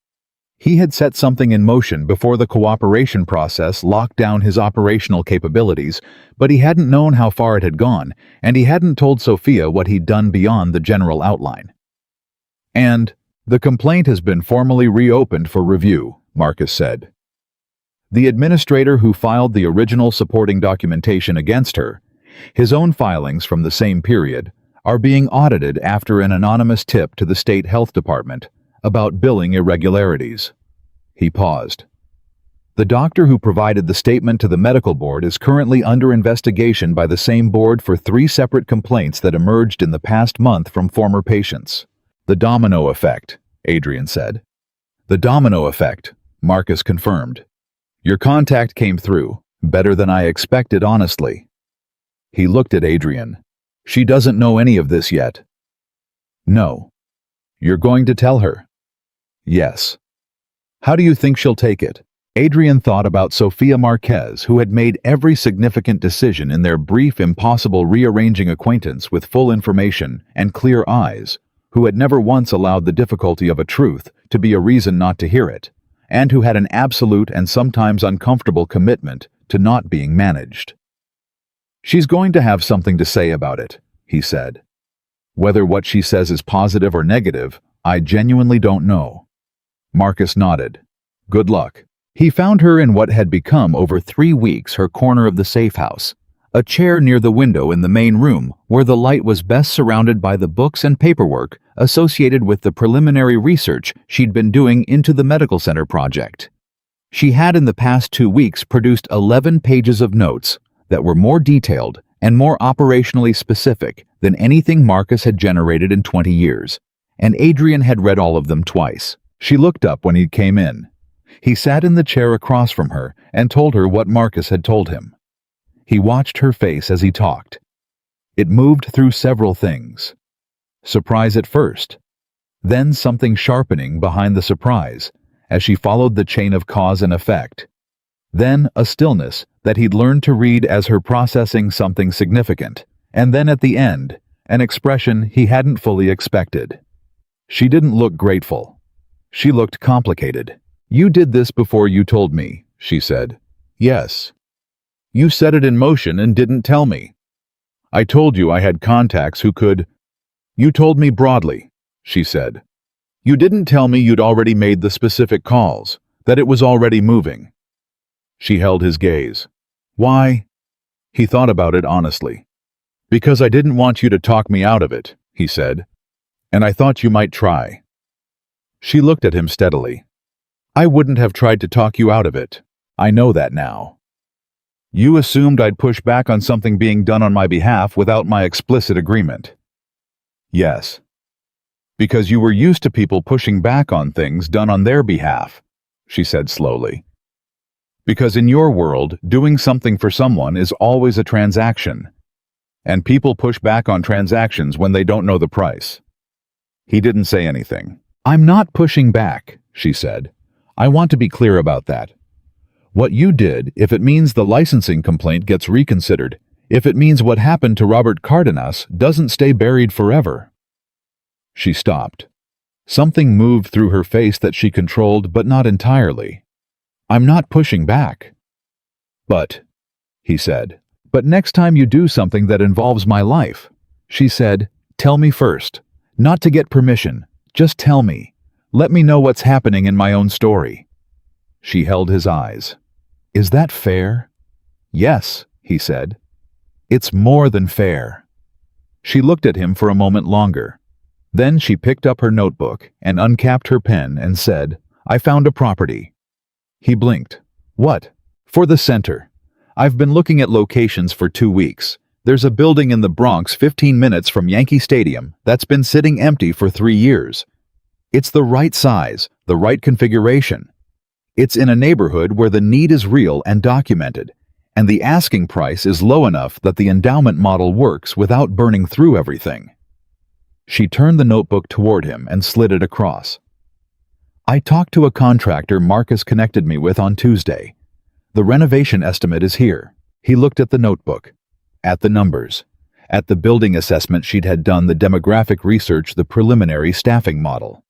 He had set something in motion before the cooperation process locked down his operational capabilities, but he hadn't known how far it had gone, and he hadn't told Sophia what he'd done beyond the general outline. "And the complaint has been formally reopened for review," Marcus said. The administrator who filed the original supporting documentation against her, his own filings from the same period, are being audited after an anonymous tip to the state health department about billing irregularities. He paused. The doctor who provided the statement to the medical board is currently under investigation by the same board for 3 separate complaints that emerged in the past month from former patients. "The domino effect," Adrian said. "The domino effect," Marcus confirmed. "Your contact came through. Better than I expected, honestly. He looked at Adrian. She doesn't know any of this yet. No. You're going to tell her? Yes. How do you think she'll take it? Adrian thought about Sofia Marquez, who had made every significant decision in their brief, impossible rearranging acquaintance with full information and clear eyes, who had never once allowed the difficulty of a truth to be a reason not to hear it, and who had an absolute and sometimes uncomfortable commitment to not being managed. She's going to have something to say about it, he said. Whether what she says is positive or negative, I genuinely don't know. Marcus nodded. Good luck. He found her in what had become over 3 weeks her corner of the safe house, a chair near the window in the main room where the light was best surrounded by the books and paperwork associated with the preliminary research she'd been doing into the medical center project. She had in the past 2 weeks produced 11 pages of notes that were more detailed and more operationally specific than anything Marcus had generated in 20 years, and Adrian had read all of them twice. She looked up when he came in. He sat in the chair across from her and told her what Marcus had told him. He watched her face as he talked. It moved through several things. Surprise at first, then something sharpening behind the surprise as she followed the chain of cause and effect. Then a stillness that he'd learned to read as her processing something significant, and then at the end, an expression he hadn't fully expected. She didn't look grateful. She looked complicated. You did this before you told me, she said. Yes. You set it in motion and didn't tell me. I told you I had contacts who could. You told me broadly, she said. You didn't tell me you'd already made the specific calls, that it was already moving. She held his gaze. Why? He thought about it honestly. Because I didn't want you to talk me out of it, he said. And I thought you might try. She looked at him steadily. I wouldn't have tried to talk you out of it. I know that now. You assumed I'd push back on something being done on my behalf without my explicit agreement. Yes. Because you were used to people pushing back on things done on their behalf, she said slowly. Because in your world, doing something for someone is always a transaction, and people push back on transactions when they don't know the price. He didn't say anything. I'm not pushing back, she said. I want to be clear about that. What you did, if it means the licensing complaint gets reconsidered, if it means what happened to Robert Cardenas doesn't stay buried forever. She stopped. Something moved through her face that she controlled, but not entirely. I'm not pushing back. But, he said, but next time you do something that involves my life, she said, tell me first. Not to get permission, just tell me. Let me know what's happening in my own story. She held his eyes. Is that fair? Yes, he said. It's more than fair. She looked at him for a moment longer. Then she picked up her notebook and uncapped her pen and said, I found a property. He blinked. What? For the center. I've been looking at locations for 2 weeks. There's a building in the Bronx 15 minutes from Yankee Stadium that's been sitting empty for 3 years. It's the right size, the right configuration. It's in a neighborhood where the need is real and documented, and the asking price is low enough that the endowment model works without burning through everything. She turned the notebook toward him and slid it across. I talked to a contractor Marcus connected me with on Tuesday. The renovation estimate is here. He looked at the notebook, at the numbers, at the building assessment she'd had done, the demographic research, the preliminary staffing model.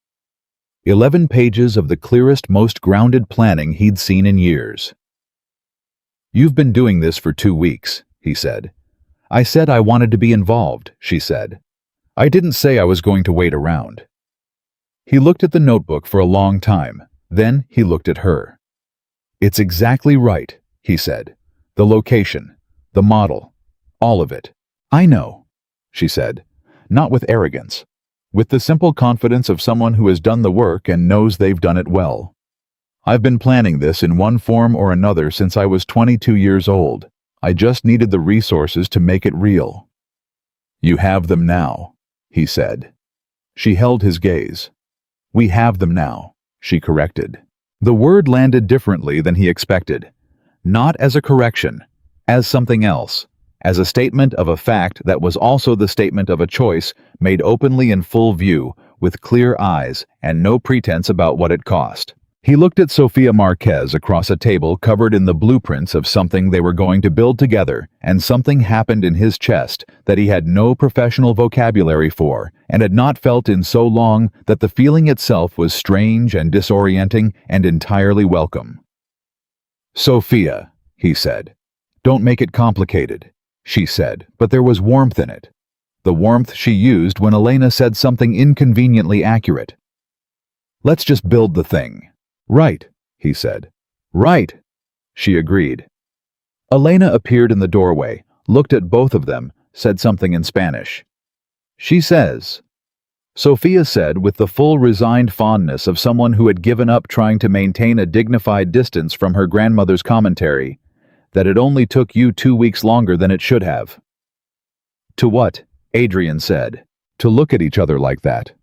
11 pages of the clearest, most grounded planning he'd seen in years. You've been doing this for 2 weeks, he said. I said I wanted to be involved, she said. I didn't say I was going to wait around. He looked at the notebook for a long time. Then he looked at her. It's exactly right, he said. The location, the model, all of it. I know, she said, not with arrogance, with the simple confidence of someone who has done the work and knows they've done it well. I've been planning this in one form or another since I was 22 years old. I just needed the resources to make it real. You have them now, he said. She held his gaze. We have them now, she corrected. The word landed differently than he expected. not as a correction, as something else, as a statement of a fact that was also the statement of a choice made openly in full view, with clear eyes and no pretense about what it cost. He looked at Sofia Marquez across a table covered in the blueprints of something they were going to build together, and something happened in his chest that he had no professional vocabulary for, and had not felt in so long that the feeling itself was strange and disorienting and entirely welcome. "Sofia," he said. "Don't make it complicated," she said, but there was warmth in it. The warmth she used when Elena said something inconveniently accurate. "Let's just build the thing." "Right," he said. "Right," she agreed. Elena appeared in the doorway, looked at both of them, said something in Spanish. "She says," Sofia said with the full resigned fondness of someone who had given up trying to maintain a dignified distance from her grandmother's commentary, "that it only took you 2 weeks longer than it should have." "To what?" Adrian said. "To look at each other like that,"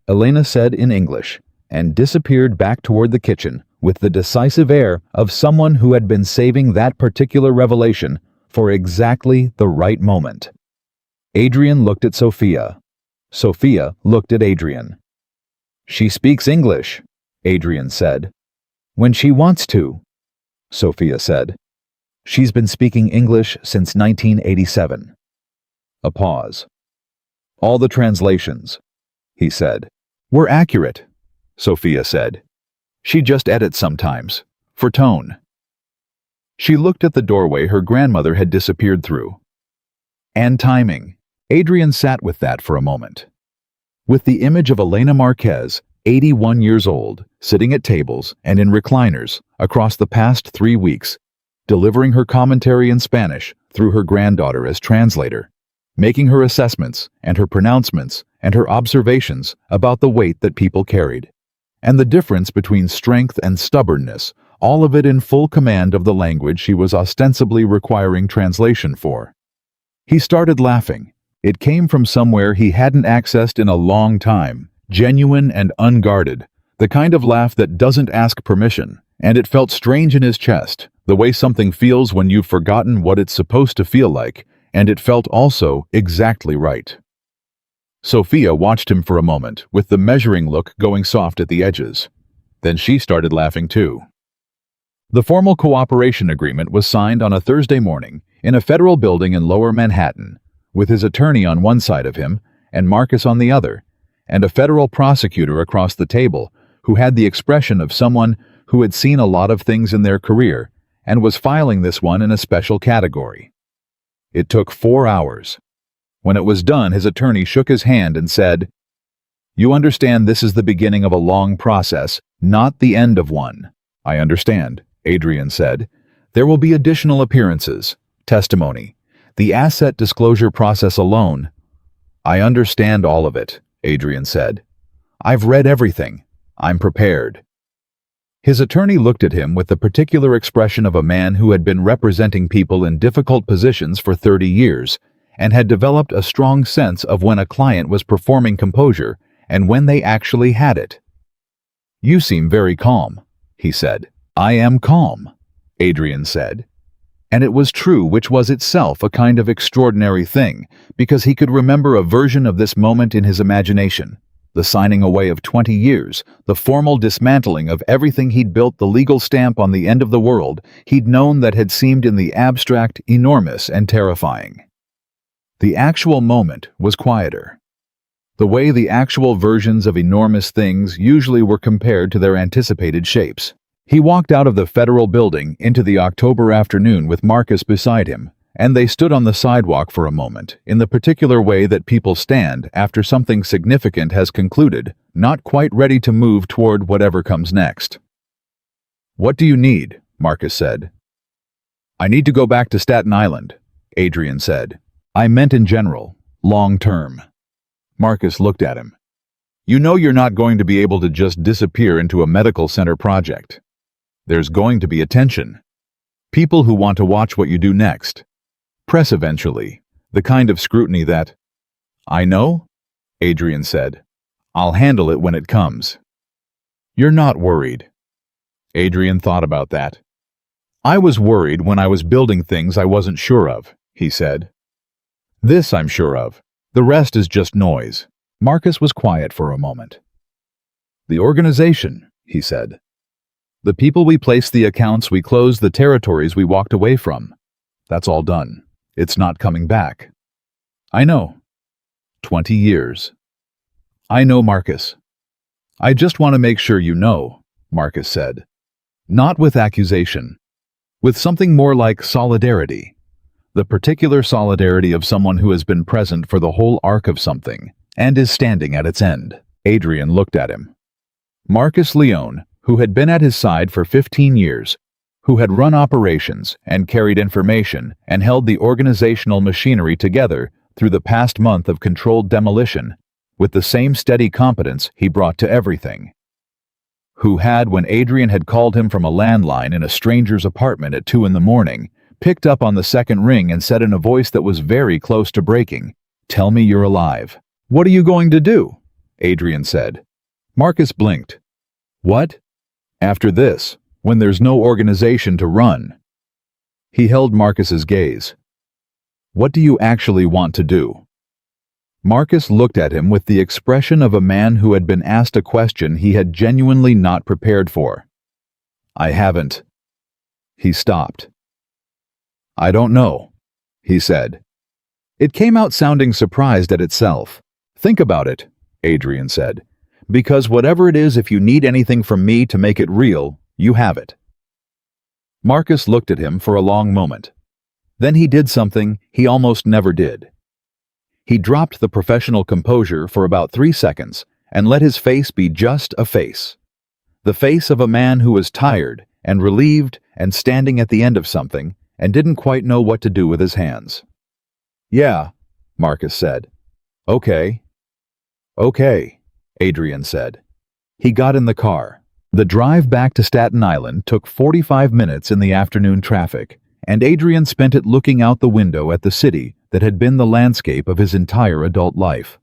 Elena said in English, and disappeared back toward the kitchen with the decisive air of someone who had been saving that particular revelation for exactly the right moment. Adrian looked at Sofia. Sofia looked at Adrian. "She speaks English," Adrian said. "When she wants to," Sofia said. "She's been speaking English since 1987. A pause. "All the translations," he said, "were accurate," Sofia said. "She just edits sometimes, for tone." She looked at the doorway her grandmother had disappeared through. And timing. Adrian sat with that for a moment. With the image of Elena Marquez, 81 years old, sitting at tables and in recliners across the past 3 weeks, delivering her commentary in Spanish through her granddaughter as translator, making her assessments and her pronouncements and her observations about the weight that people carried, and the difference between strength and stubbornness, all of it in full command of the language she was ostensibly requiring translation for. He started laughing. It came from somewhere he hadn't accessed in a long time, genuine and unguarded, the kind of laugh that doesn't ask permission, and it felt strange in his chest, the way something feels when you've forgotten what it's supposed to feel like, and it felt also exactly right. Sofia watched him for a moment, with the measuring look going soft at the edges. Then she started laughing too. The formal cooperation agreement was signed on a Thursday morning in a federal building in Lower Manhattan, with his attorney on one side of him and Marcus on the other, and a federal prosecutor across the table who had the expression of someone who had seen a lot of things in their career and was filing this one in a special category. It took 4 hours. When it was done, his attorney shook his hand and said, "You understand this is the beginning of a long process, not the end of one." "I understand," Adrian said. "There will be additional appearances, testimony, the asset disclosure process alone." "I understand all of it," Adrian said. "I've read everything. I'm prepared." His attorney looked at him with the particular expression of a man who had been representing people in difficult positions for 30 years and had developed a strong sense of when a client was performing composure and when they actually had it. "You seem very calm," he said. "I am calm," Adrian said. And it was true, which was itself a kind of extraordinary thing, because he could remember a version of this moment in his imagination. The signing away of 20 years, the formal dismantling of everything he'd built, the legal stamp on the end of the world he'd known that had seemed in the abstract enormous and terrifying. The actual moment was quieter. The way the actual versions of enormous things usually were compared to their anticipated shapes. He walked out of the federal building into the October afternoon with Marcus beside him, and they stood on the sidewalk for a moment, in the particular way that people stand after something significant has concluded, not quite ready to move toward whatever comes next. "What do you need?" Marcus said. "I need to go back to Staten Island," Adrian said. "I meant in general, long term." Marcus looked at him. "You know you're not going to be able to just disappear into a medical center project. There's going to be attention. People who want to watch what you do next. Press eventually, the kind of scrutiny that—" "I know," Adrian said. "I'll handle it when it comes." "You're not worried." Adrian thought about that. I was worried when I was building things I wasn't sure of, he said. This I'm sure of. The rest is just noise. Marcus was quiet for a moment. The organization, he said. The people we placed, the accounts we closed, the territories we walked away from. That's all done. It's not coming back. I know. 20 years. I know, Marcus. I just want to make sure you know, Marcus said. Not with accusation. With something more like solidarity. The particular solidarity of someone who has been present for the whole arc of something and is standing at its end. Adrian looked at him. Marcus Leone, who had been at his side for 15 years, who had run operations and carried information and held the organizational machinery together through the past month of controlled demolition, with the same steady competence he brought to everything. Who had, when Adrian had called him from a landline in a stranger's apartment at 2 a.m, picked up on the second ring and said in a voice that was very close to breaking, "Tell me you're alive." "What are you going to do?" Adrian said. Marcus blinked. "What?" "After this, when there's no organization to run." He held Marcus's gaze. "What do you actually want to do?" Marcus looked at him with the expression of a man who had been asked a question he had genuinely not prepared for. "I haven't." He stopped. "I don't know," he said. It came out sounding surprised at itself. "Think about it," Adrian said. "Because whatever it is, if you need anything from me to make it real, you have it." Marcus looked at him for a long moment. Then he did something he almost never did. He dropped the professional composure for about 3 seconds and let his face be just a face. The face of a man who was tired and relieved and standing at the end of something and didn't quite know what to do with his hands. "Yeah," Marcus said. "Okay." "Okay," Adrian said. He got in the car. The drive back to Staten Island took 45 minutes in the afternoon traffic, and Adrian spent it looking out the window at the city that had been the landscape of his entire adult life.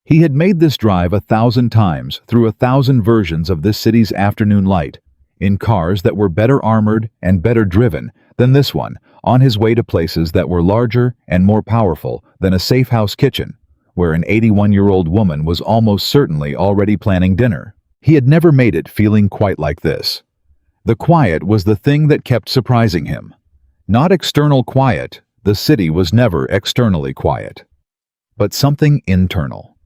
He had made this drive 1,000 times through 1,000 versions of this city's afternoon light, in cars that were better armored and better driven than this one, on his way to places that were larger and more powerful than a safe house kitchen, where an 81-year-old woman was almost certainly already planning dinner. He had never made it feeling quite like this. The quiet was the thing that kept surprising him. Not external quiet, the city was never externally quiet. But something internal.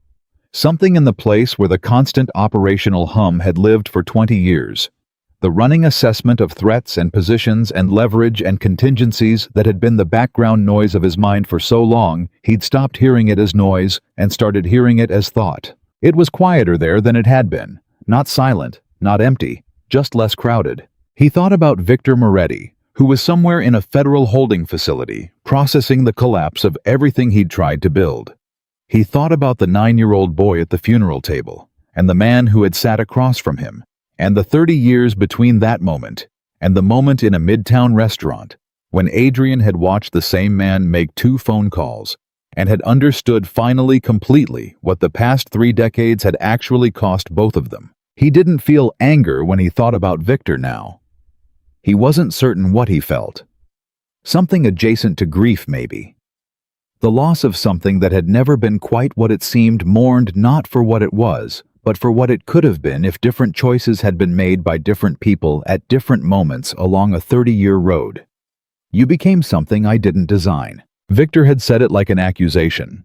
Something in the place where the constant operational hum had lived for 20 years. The running assessment of threats and positions and leverage and contingencies that had been the background noise of his mind for so long, he'd stopped hearing it as noise and started hearing it as thought. It was quieter there than it had been. Not silent, not empty, just less crowded. He thought about Victor Moretti, who was somewhere in a federal holding facility, processing the collapse of everything he'd tried to build. He thought about the 9-year-old boy at the funeral table, and the man who had sat across from him, and the 30 years between that moment and the moment in a midtown restaurant, when Adrian had watched the same man make 2 phone calls, and had understood finally completely what the past 3 decades had actually cost both of them. He didn't feel anger when he thought about Victor now. He wasn't certain what he felt. Something adjacent to grief, maybe. The loss of something that had never been quite what it seemed, mourned not for what it was, but for what it could have been if different choices had been made by different people at different moments along a 30-year road. "You became something I didn't design." Victor had said it like an accusation.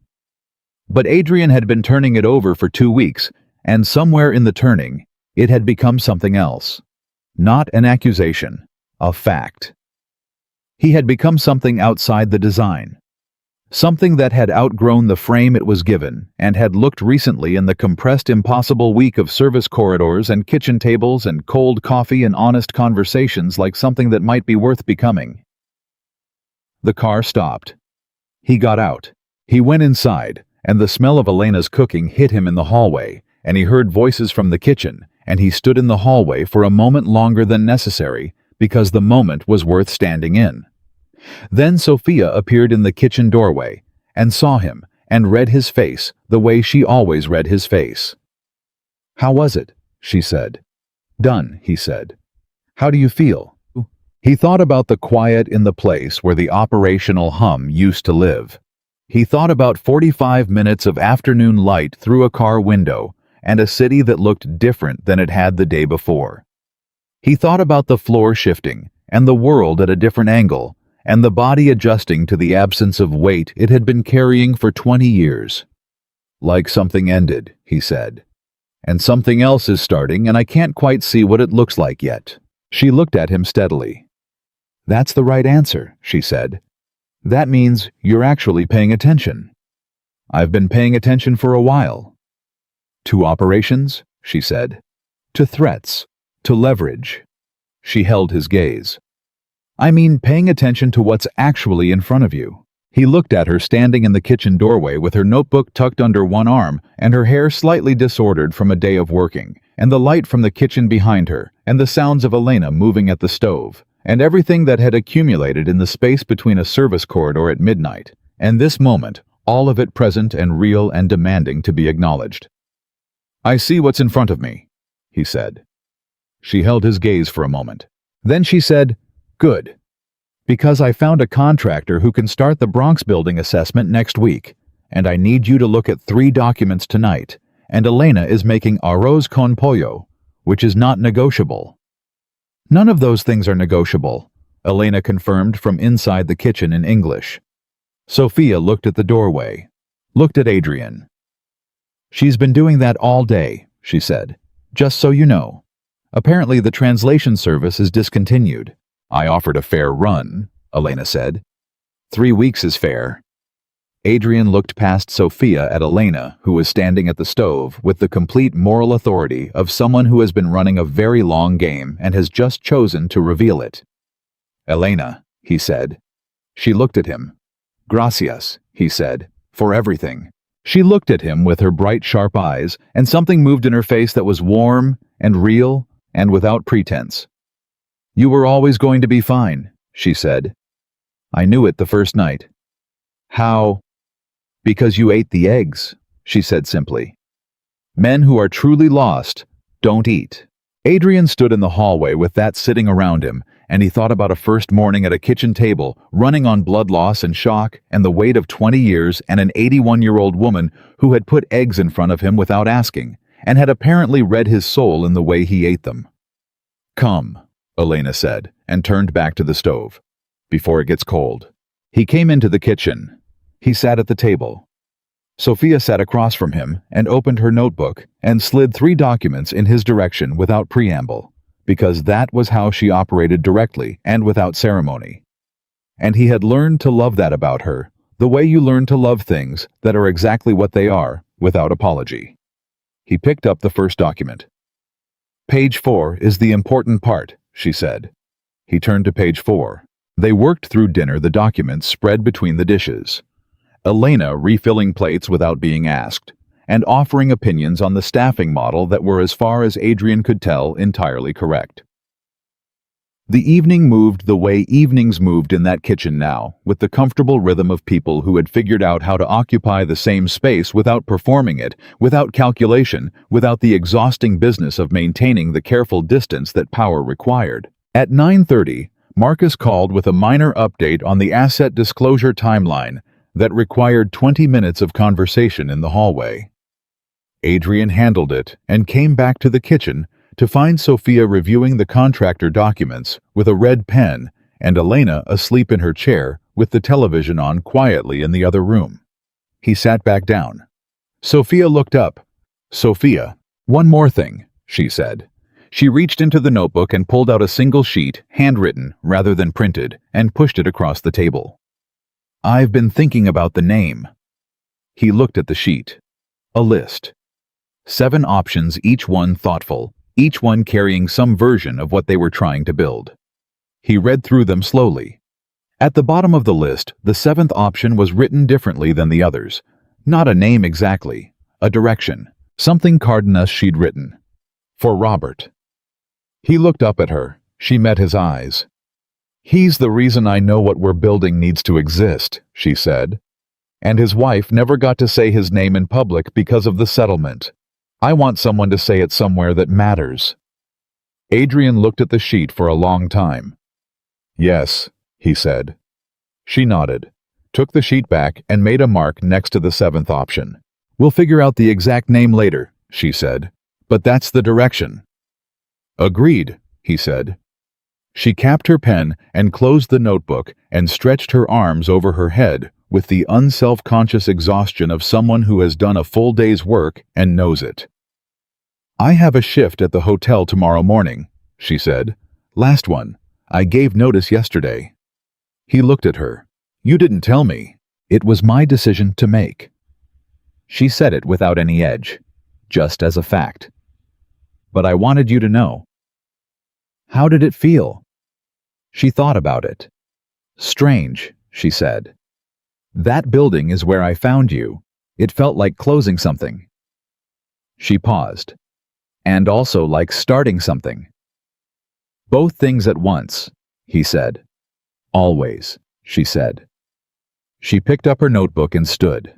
But Adrian had been turning it over for 2 weeks, and somewhere in the turning, it had become something else. Not an accusation, a fact. He had become something outside the design. Something that had outgrown the frame it was given and had looked recently in the compressed impossible week of service corridors and kitchen tables and cold coffee and honest conversations like something that might be worth becoming. The car stopped. He got out. He went inside, and the smell of Elena's cooking hit him in the hallway, and he heard voices from the kitchen, and he stood in the hallway for a moment longer than necessary, because the moment was worth standing in. Then Sophia appeared in the kitchen doorway, and saw him, and read his face the way she always read his face. "How was it?" she said. "Done," he said. "How do you feel?" He thought about the quiet in the place where the operational hum used to live. He thought about 45 minutes of afternoon light through a car window and a city that looked different than it had the day before. He thought about the floor shifting and the world at a different angle and the body adjusting to the absence of weight it had been carrying for 20 years. Like something ended, he said. And something else is starting, and I can't quite see what it looks like yet. She looked at him steadily. That's the right answer, she said. That means you're actually paying attention. I've been paying attention for a while. To operations, she said. To threats. To leverage. She held his gaze. I mean paying attention to what's actually in front of you. He looked at her standing in the kitchen doorway with her notebook tucked under one arm and her hair slightly disordered from a day of working, and the light from the kitchen behind her, and the sounds of Elena moving at the stove, and everything that had accumulated in the space between a service corridor at midnight, and this moment, all of it present and real and demanding to be acknowledged. I see what's in front of me, he said. She held his gaze for a moment. Then she said, Good. Because I found a contractor who can start the Bronx building assessment next week, and I need you to look at 3 documents tonight, and Elena is making arroz con pollo, which is not negotiable. None of those things are negotiable, Elena confirmed from inside the kitchen in English. Sophia looked at the doorway, looked at Adrian. She's been doing that all day, she said, just so you know. Apparently the translation service is discontinued. I offered a fair run, Elena said. 3 weeks is fair. Adrian looked past Sophia at Elena, who was standing at the stove with the complete moral authority of someone who has been running a very long game and has just chosen to reveal it. Elena, he said. She looked at him. Gracias, he said, for everything. She looked at him with her bright, sharp eyes, and something moved in her face that was warm and real and without pretense. You were always going to be fine, she said. I knew it the first night. How? Because you ate the eggs, she said simply. Men who are truly lost don't eat. Adrian stood in the hallway with that sitting around him, and he thought about a first morning at a kitchen table, running on blood loss and shock and the weight of 20 years and an 81-year-old woman who had put eggs in front of him without asking, and had apparently read his soul in the way he ate them. Come, Elena said, and turned back to the stove. Before it gets cold. He came into the kitchen. He sat at the table. Sophia sat across from him and opened her notebook and slid 3 documents in his direction without preamble, because that was how she operated directly and without ceremony. And he had learned to love that about her, the way you learn to love things that are exactly what they are, without apology. He picked up the first document. Page 4 is the important part, she said. He turned to page 4. They worked through dinner, the documents spread between the dishes. Elena refilling plates without being asked, and offering opinions on the staffing model that were, as far as Adrian could tell, entirely correct. The evening moved the way evenings moved in that kitchen now, with the comfortable rhythm of people who had figured out how to occupy the same space without performing it, without calculation, without the exhausting business of maintaining the careful distance that power required. At 9:30, Marcus called with a minor update on the asset disclosure timeline that required 20 minutes of conversation in the hallway. Adrian handled it and came back to the kitchen to find Sophia reviewing the contractor documents with a red pen and Elena asleep in her chair with the television on quietly in the other room. He sat back down. Sophia looked up. Sophia, one more thing, she said. She reached into the notebook and pulled out a single sheet, handwritten rather than printed, and pushed it across the table. I've been thinking about the name. He looked at the sheet. A list. 7 options, each one thoughtful, each one carrying some version of what they were trying to build. He read through them slowly. At the bottom of the list, the 7th option was written differently than the others. Not a name exactly, a direction, something Cardenas she'd written. For Robert. He looked up at her. She met his eyes. He's the reason I know what we're building needs to exist, she said. And his wife never got to say his name in public because of the settlement. I want someone to say it somewhere that matters. Adrian looked at the sheet for a long time. Yes, he said. She nodded, took the sheet back, and made a mark next to the seventh option. We'll figure out the exact name later, she said, but that's the direction. Agreed, he said. She capped her pen and closed the notebook and stretched her arms over her head with the unself-conscious exhaustion of someone who has done a full day's work and knows it. I have a shift at the hotel tomorrow morning, she said. Last one. I gave notice yesterday. He looked at her. You didn't tell me. It was my decision to make. She said it without any edge, just as a fact. But I wanted you to know. How did it feel? She thought about it. Strange, she said. That building is where I found you. It felt like closing something. She paused. And also like starting something. Both things at once, he said. Always, she said. She picked up her notebook and stood.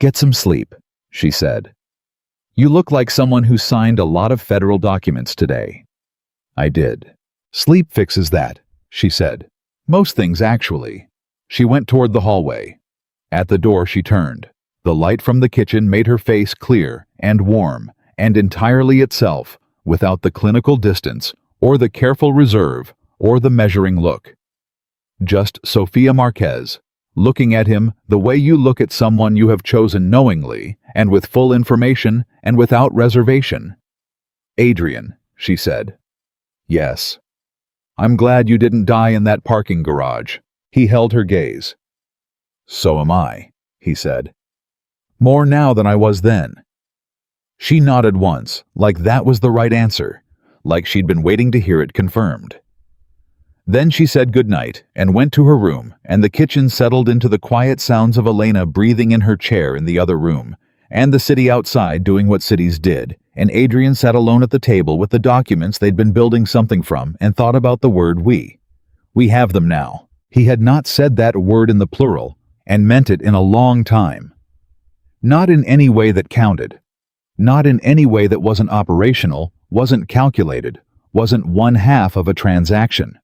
Get some sleep, she said. You look like someone who signed a lot of federal documents today. I did. Sleep fixes that, she said. Most things, actually. She went toward the hallway. At the door she turned. The light from the kitchen made her face clear and warm and entirely itself, without the clinical distance, or the careful reserve, or the measuring look. Just Sophia Marquez, looking at him the way you look at someone you have chosen knowingly, and with full information, and without reservation. Adrian, she said. Yes. I'm glad you didn't die in that parking garage. He held her gaze. So am I, he said. More now than I was then. She nodded once, like that was the right answer, like she'd been waiting to hear it confirmed. Then she said goodnight and went to her room, and the kitchen settled into the quiet sounds of Elena breathing in her chair in the other room, and the city outside doing what cities did, and Adrian sat alone at the table with the documents they'd been building something from and thought about the word we. We have them now. He had not said that word in the plural, and meant it in a long time. Not in any way that counted. Not in any way that wasn't operational, wasn't calculated, wasn't one half of a transaction.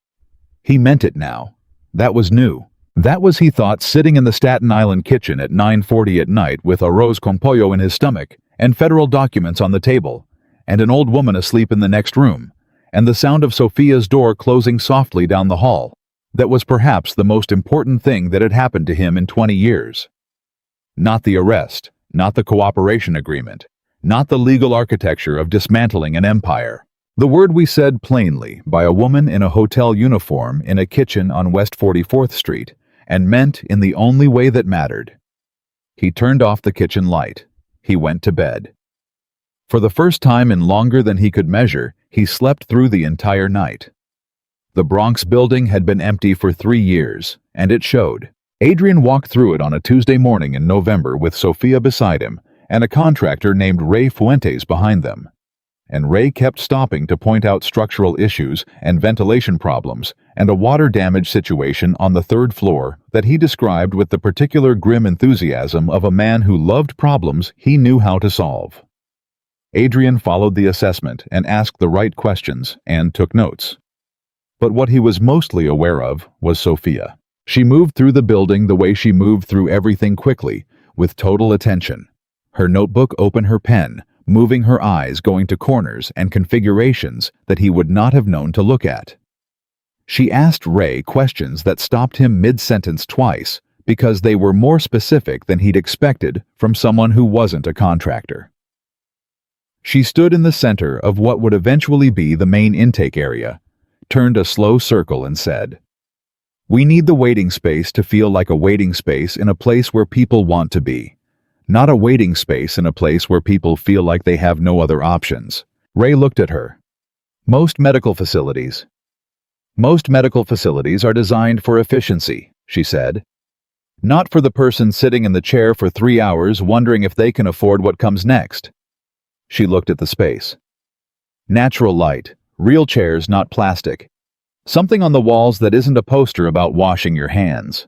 He meant it now. That was new. That was, he thought, sitting in the Staten Island kitchen at 9:40 at night with arroz con pollo in his stomach, and federal documents on the table, and an old woman asleep in the next room, and the sound of Sophia's door closing softly down the hall. That was perhaps the most important thing that had happened to him in 20 years. Not the arrest, not the cooperation agreement, not the legal architecture of dismantling an empire. The word we said plainly by a woman in a hotel uniform in a kitchen on West 44th Street, and meant in the only way that mattered. He turned off the kitchen light. He went to bed. For the first time in longer than he could measure, he slept through the entire night. The Bronx building had been empty for 3 years, and it showed. Adrian walked through it on a Tuesday morning in November with Sophia beside him, and a contractor named Ray Fuentes behind them. And Ray kept stopping to point out structural issues and ventilation problems and a water damage situation on the 3rd floor that he described with the particular grim enthusiasm of a man who loved problems he knew how to solve. Adrian followed the assessment and asked the right questions and took notes. But what he was mostly aware of was Sophia. She moved through the building the way she moved through everything quickly, with total attention. Her notebook open, her pen, moving, her eyes going to corners and configurations that he would not have known to look at. She asked Ray questions that stopped him mid-sentence twice because they were more specific than he'd expected from someone who wasn't a contractor. She stood in the center of what would eventually be the main intake area, turned a slow circle and said, "We need the waiting space to feel like a waiting space in a place where people want to be. Not a waiting space in a place where people feel like they have no other options." Ray looked at her. Most medical facilities are designed for efficiency, she said. Not for the person sitting in the chair for 3 hours wondering if they can afford what comes next. She looked at the space. Natural light, real chairs, not plastic. Something on the walls that isn't a poster about washing your hands.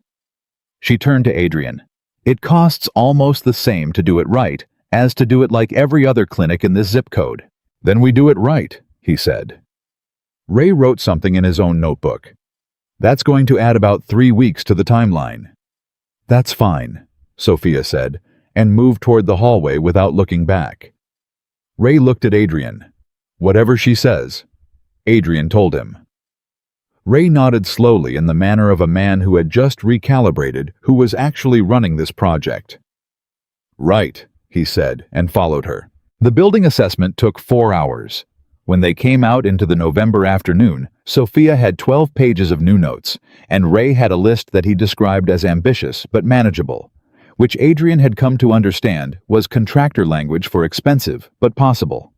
She turned to Adrian. It costs almost the same to do it right as to do it like every other clinic in this zip code. Then we do it right, he said. Ray wrote something in his own notebook. That's going to add about 3 weeks to the timeline. That's fine, Sophia said, and moved toward the hallway without looking back. Ray looked at Adrian. Whatever she says, Adrian told him. Ray nodded slowly in the manner of a man who had just recalibrated who was actually running this project. Right, he said, and followed her. The building assessment took 4 hours. When they came out into the November afternoon, Sophia had 12 pages of new notes, and Ray had a list that he described as ambitious but manageable, which Adrian had come to understand was contractor language for expensive but possible.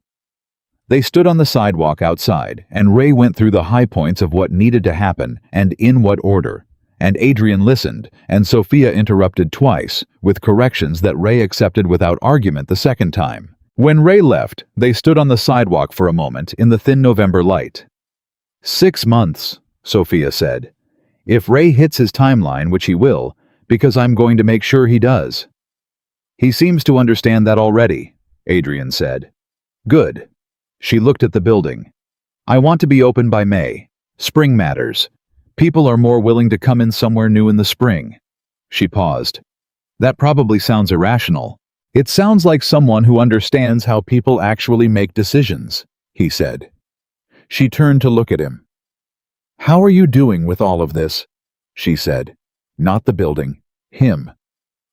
They stood on the sidewalk outside, and Ray went through the high points of what needed to happen and in what order, and Adrian listened, and Sophia interrupted twice, with corrections that Ray accepted without argument the second time. When Ray left, they stood on the sidewalk for a moment in the thin November light. 6 months, Sophia said. If Ray hits his timeline, which he will, because I'm going to make sure he does. He seems to understand that already, Adrian said. Good. She looked at the building. I want to be open by May. Spring matters. People are more willing to come in somewhere new in the spring. She paused. That probably sounds irrational. It sounds like someone who understands how people actually make decisions, he said. She turned to look at him. How are you doing with all of this? She said. Not the building. Him.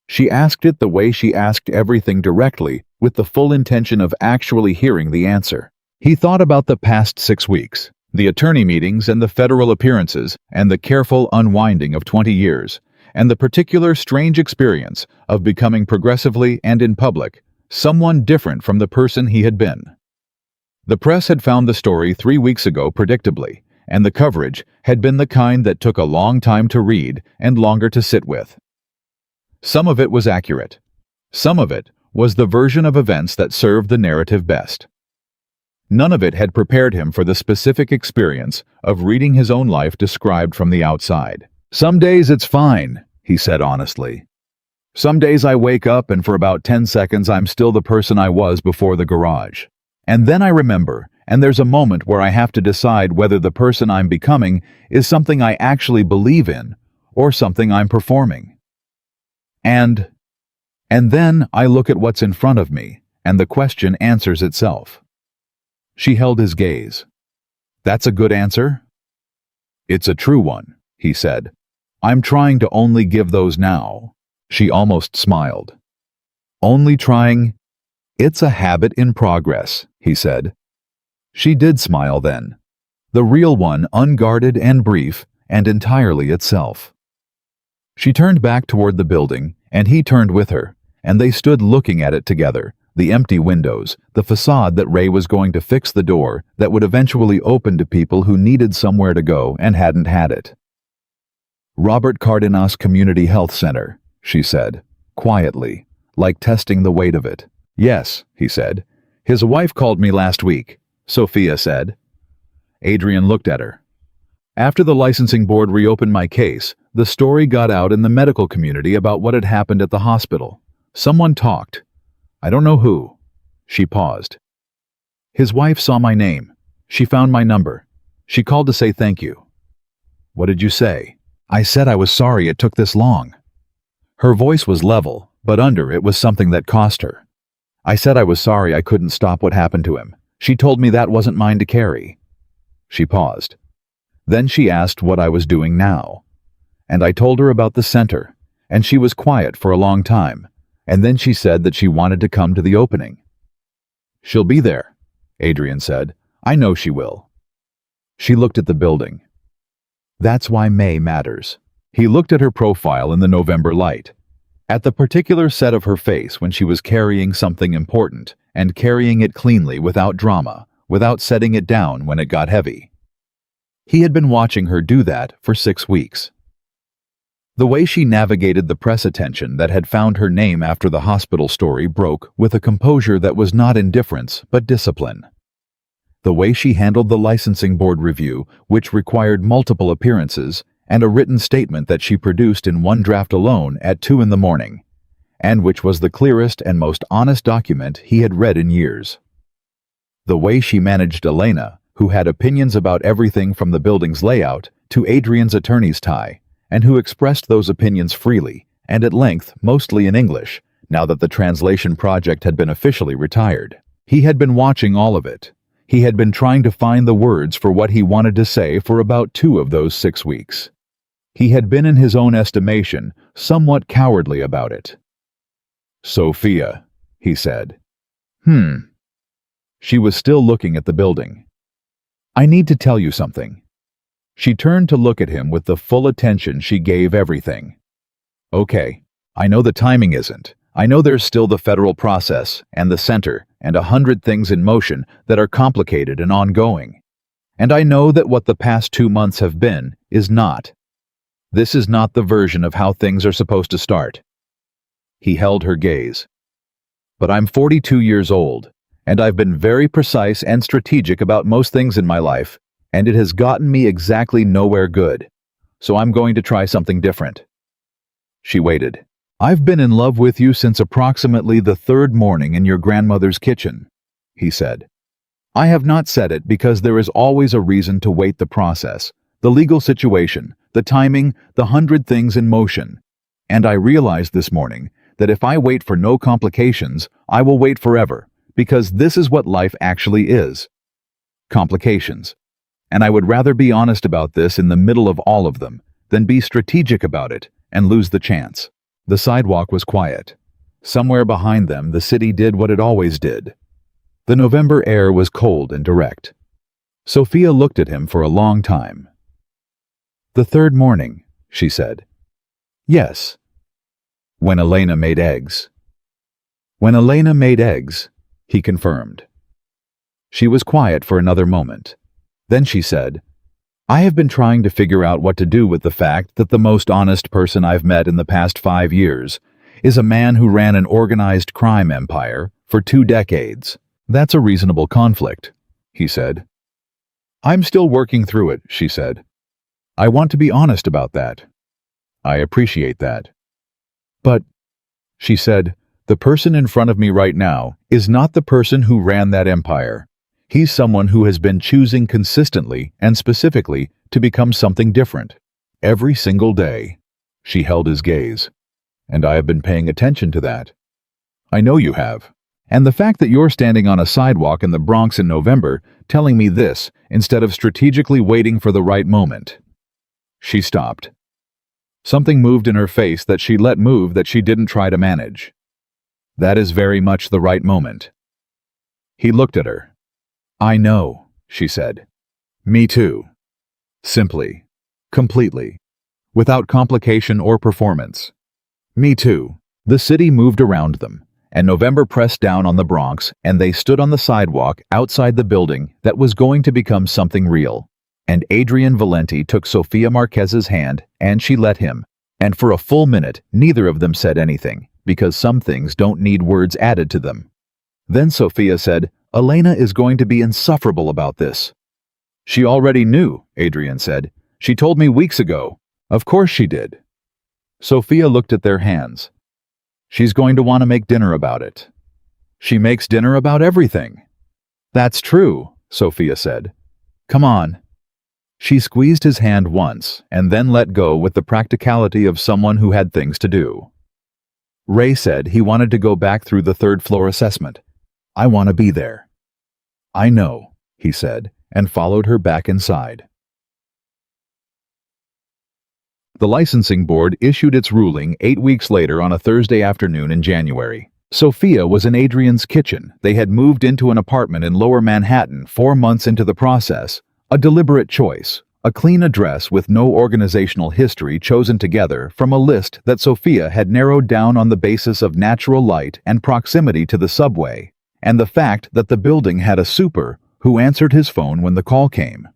She asked it the way she asked everything directly, with the full intention of actually hearing the answer. He thought about the past 6 weeks, the attorney meetings and the federal appearances, and the careful unwinding of 20 years, and the particular strange experience of becoming progressively and in public someone different from the person he had been. The press had found the story 3 weeks ago predictably, and the coverage had been the kind that took a long time to read and longer to sit with. Some of it was accurate. Some of it was the version of events that served the narrative best. None of it had prepared him for the specific experience of reading his own life described from the outside. Some days it's fine, he said honestly. Some days I wake up and for about 10 seconds I'm still the person I was before the garage. And then I remember, and there's a moment where I have to decide whether the person I'm becoming is something I actually believe in or something I'm performing. And then I look at what's in front of me, and the question answers itself. She held his gaze. That's a good answer? It's a true one, he said. I'm trying to only give those now. She almost smiled. Only trying? It's a habit in progress, he said. She did smile then. The real one, unguarded and brief, and entirely itself. She turned back toward the building, and he turned with her, and they stood looking at it together, the empty windows, the facade that Ray was going to fix the door that would eventually open to people who needed somewhere to go and hadn't had it. Robert Cardenas Community Health Center, she said, quietly, like testing the weight of it. Yes, he said. His wife called me last week, Sophia said. Adrian looked at her. After the licensing board reopened my case, the story got out in the medical community about what had happened at the hospital. Someone talked. I don't know who. She paused. His wife saw my name. She found my number. She called to say thank you. What did you say? I said I was sorry it took this long. Her voice was level, but under it was something that cost her. I said I was sorry I couldn't stop what happened to him. She told me that wasn't mine to carry. She paused. Then she asked what I was doing now. And I told her about the center, and she was quiet for a long time, and then she said that she wanted to come to the opening. She'll be there, Adrian said. I know she will. She looked at the building. That's why May matters. He looked at her profile in the November light, at the particular set of her face when she was carrying something important, and carrying it cleanly without drama, without setting it down when it got heavy. He had been watching her do that for 6 weeks. The way she navigated the press attention that had found her name after the hospital story broke with a composure that was not indifference but discipline. The way she handled the licensing board review, which required multiple appearances, and a written statement that she produced in one draft alone at 2 a.m, and which was the clearest and most honest document he had read in years. The way she managed Elena, who had opinions about everything from the building's layout to Adrian's attorney's tie, and who expressed those opinions freely, and at length, mostly in English, now that the translation project had been officially retired. He had been watching all of it. He had been trying to find the words for what he wanted to say for about 2 of those 6 weeks. He had been, in his own estimation, somewhat cowardly about it. "Sophia," he said. She was still looking at the building. "I need to tell you something." She turned to look at him with the full attention she gave everything. "Okay, I know the timing isn't. I know there's still the federal process, and the center, and 100 things in motion that are complicated and ongoing. And I know that what the past 2 months have been is not. This is not the version of how things are supposed to start." He held her gaze. "But I'm 42 years old, and I've been very precise and strategic about most things in my life, and it has gotten me exactly nowhere good. So I'm going to try something different." She waited. "I've been in love with you since approximately the 3rd morning in your grandmother's kitchen," he said. "I have not said it because there is always a reason to wait: the process, the legal situation, the timing, the 100 things in motion. And I realized this morning that if I wait for no complications, I will wait forever, because this is what life actually is: complications. And I would rather be honest about this in the middle of all of them than be strategic about it and lose the chance." The sidewalk was quiet. Somewhere behind them, the city did what it always did. The November air was cold and direct. Sophia looked at him for a long time. "The 3rd morning," she said. "Yes." "When Elena made eggs." "When Elena made eggs," he confirmed. She was quiet for another moment. Then she said, "I have been trying to figure out what to do with the fact that the most honest person I've met in the past 5 years is a man who ran an organized crime empire for 2 decades. That's a reasonable conflict," he said. "I'm still working through it," she said. "I want to be honest about that." "I appreciate that." "But," she said, "the person in front of me right now is not the person who ran that empire. He's someone who has been choosing consistently and specifically to become something different. Every single day." She held his gaze. "And I have been paying attention to that." "I know you have. And the fact that you're standing on a sidewalk in the Bronx in November telling me this instead of strategically waiting for the right moment." She stopped. Something moved in her face that she let move, that she didn't try to manage. "That is very much the right moment." He looked at her. "I know," she said. "Me too." Simply. Completely. Without complication or performance. "Me too." The city moved around them, and November pressed down on the Bronx, and they stood on the sidewalk outside the building that was going to become something real. And Adrian Valenti took Sofia Marquez's hand, and she let him. And for a full minute, neither of them said anything, because some things don't need words added to them. Then Sofia said, "Elena is going to be insufferable about this." "She already knew," Adrian said. "She told me weeks ago." "Of course she did." Sofia looked at their hands. "She's going to want to make dinner about it." "She makes dinner about everything." "That's true," Sofia said. "Come on." She squeezed his hand once and then let go with the practicality of someone who had things to do. Ray said he wanted to go back through the 3rd floor assessment. "I want to be there." "I know," he said, and followed her back inside. The licensing board issued its ruling 8 weeks later on a Thursday afternoon in January. Sofia was in Adrian's kitchen. They had moved into an apartment in Lower Manhattan 4 months into the process. A deliberate choice, a clean address with no organizational history chosen together from a list that Sofia had narrowed down on the basis of natural light and proximity to the subway, and the fact that the building had a super who answered his phone when the call came.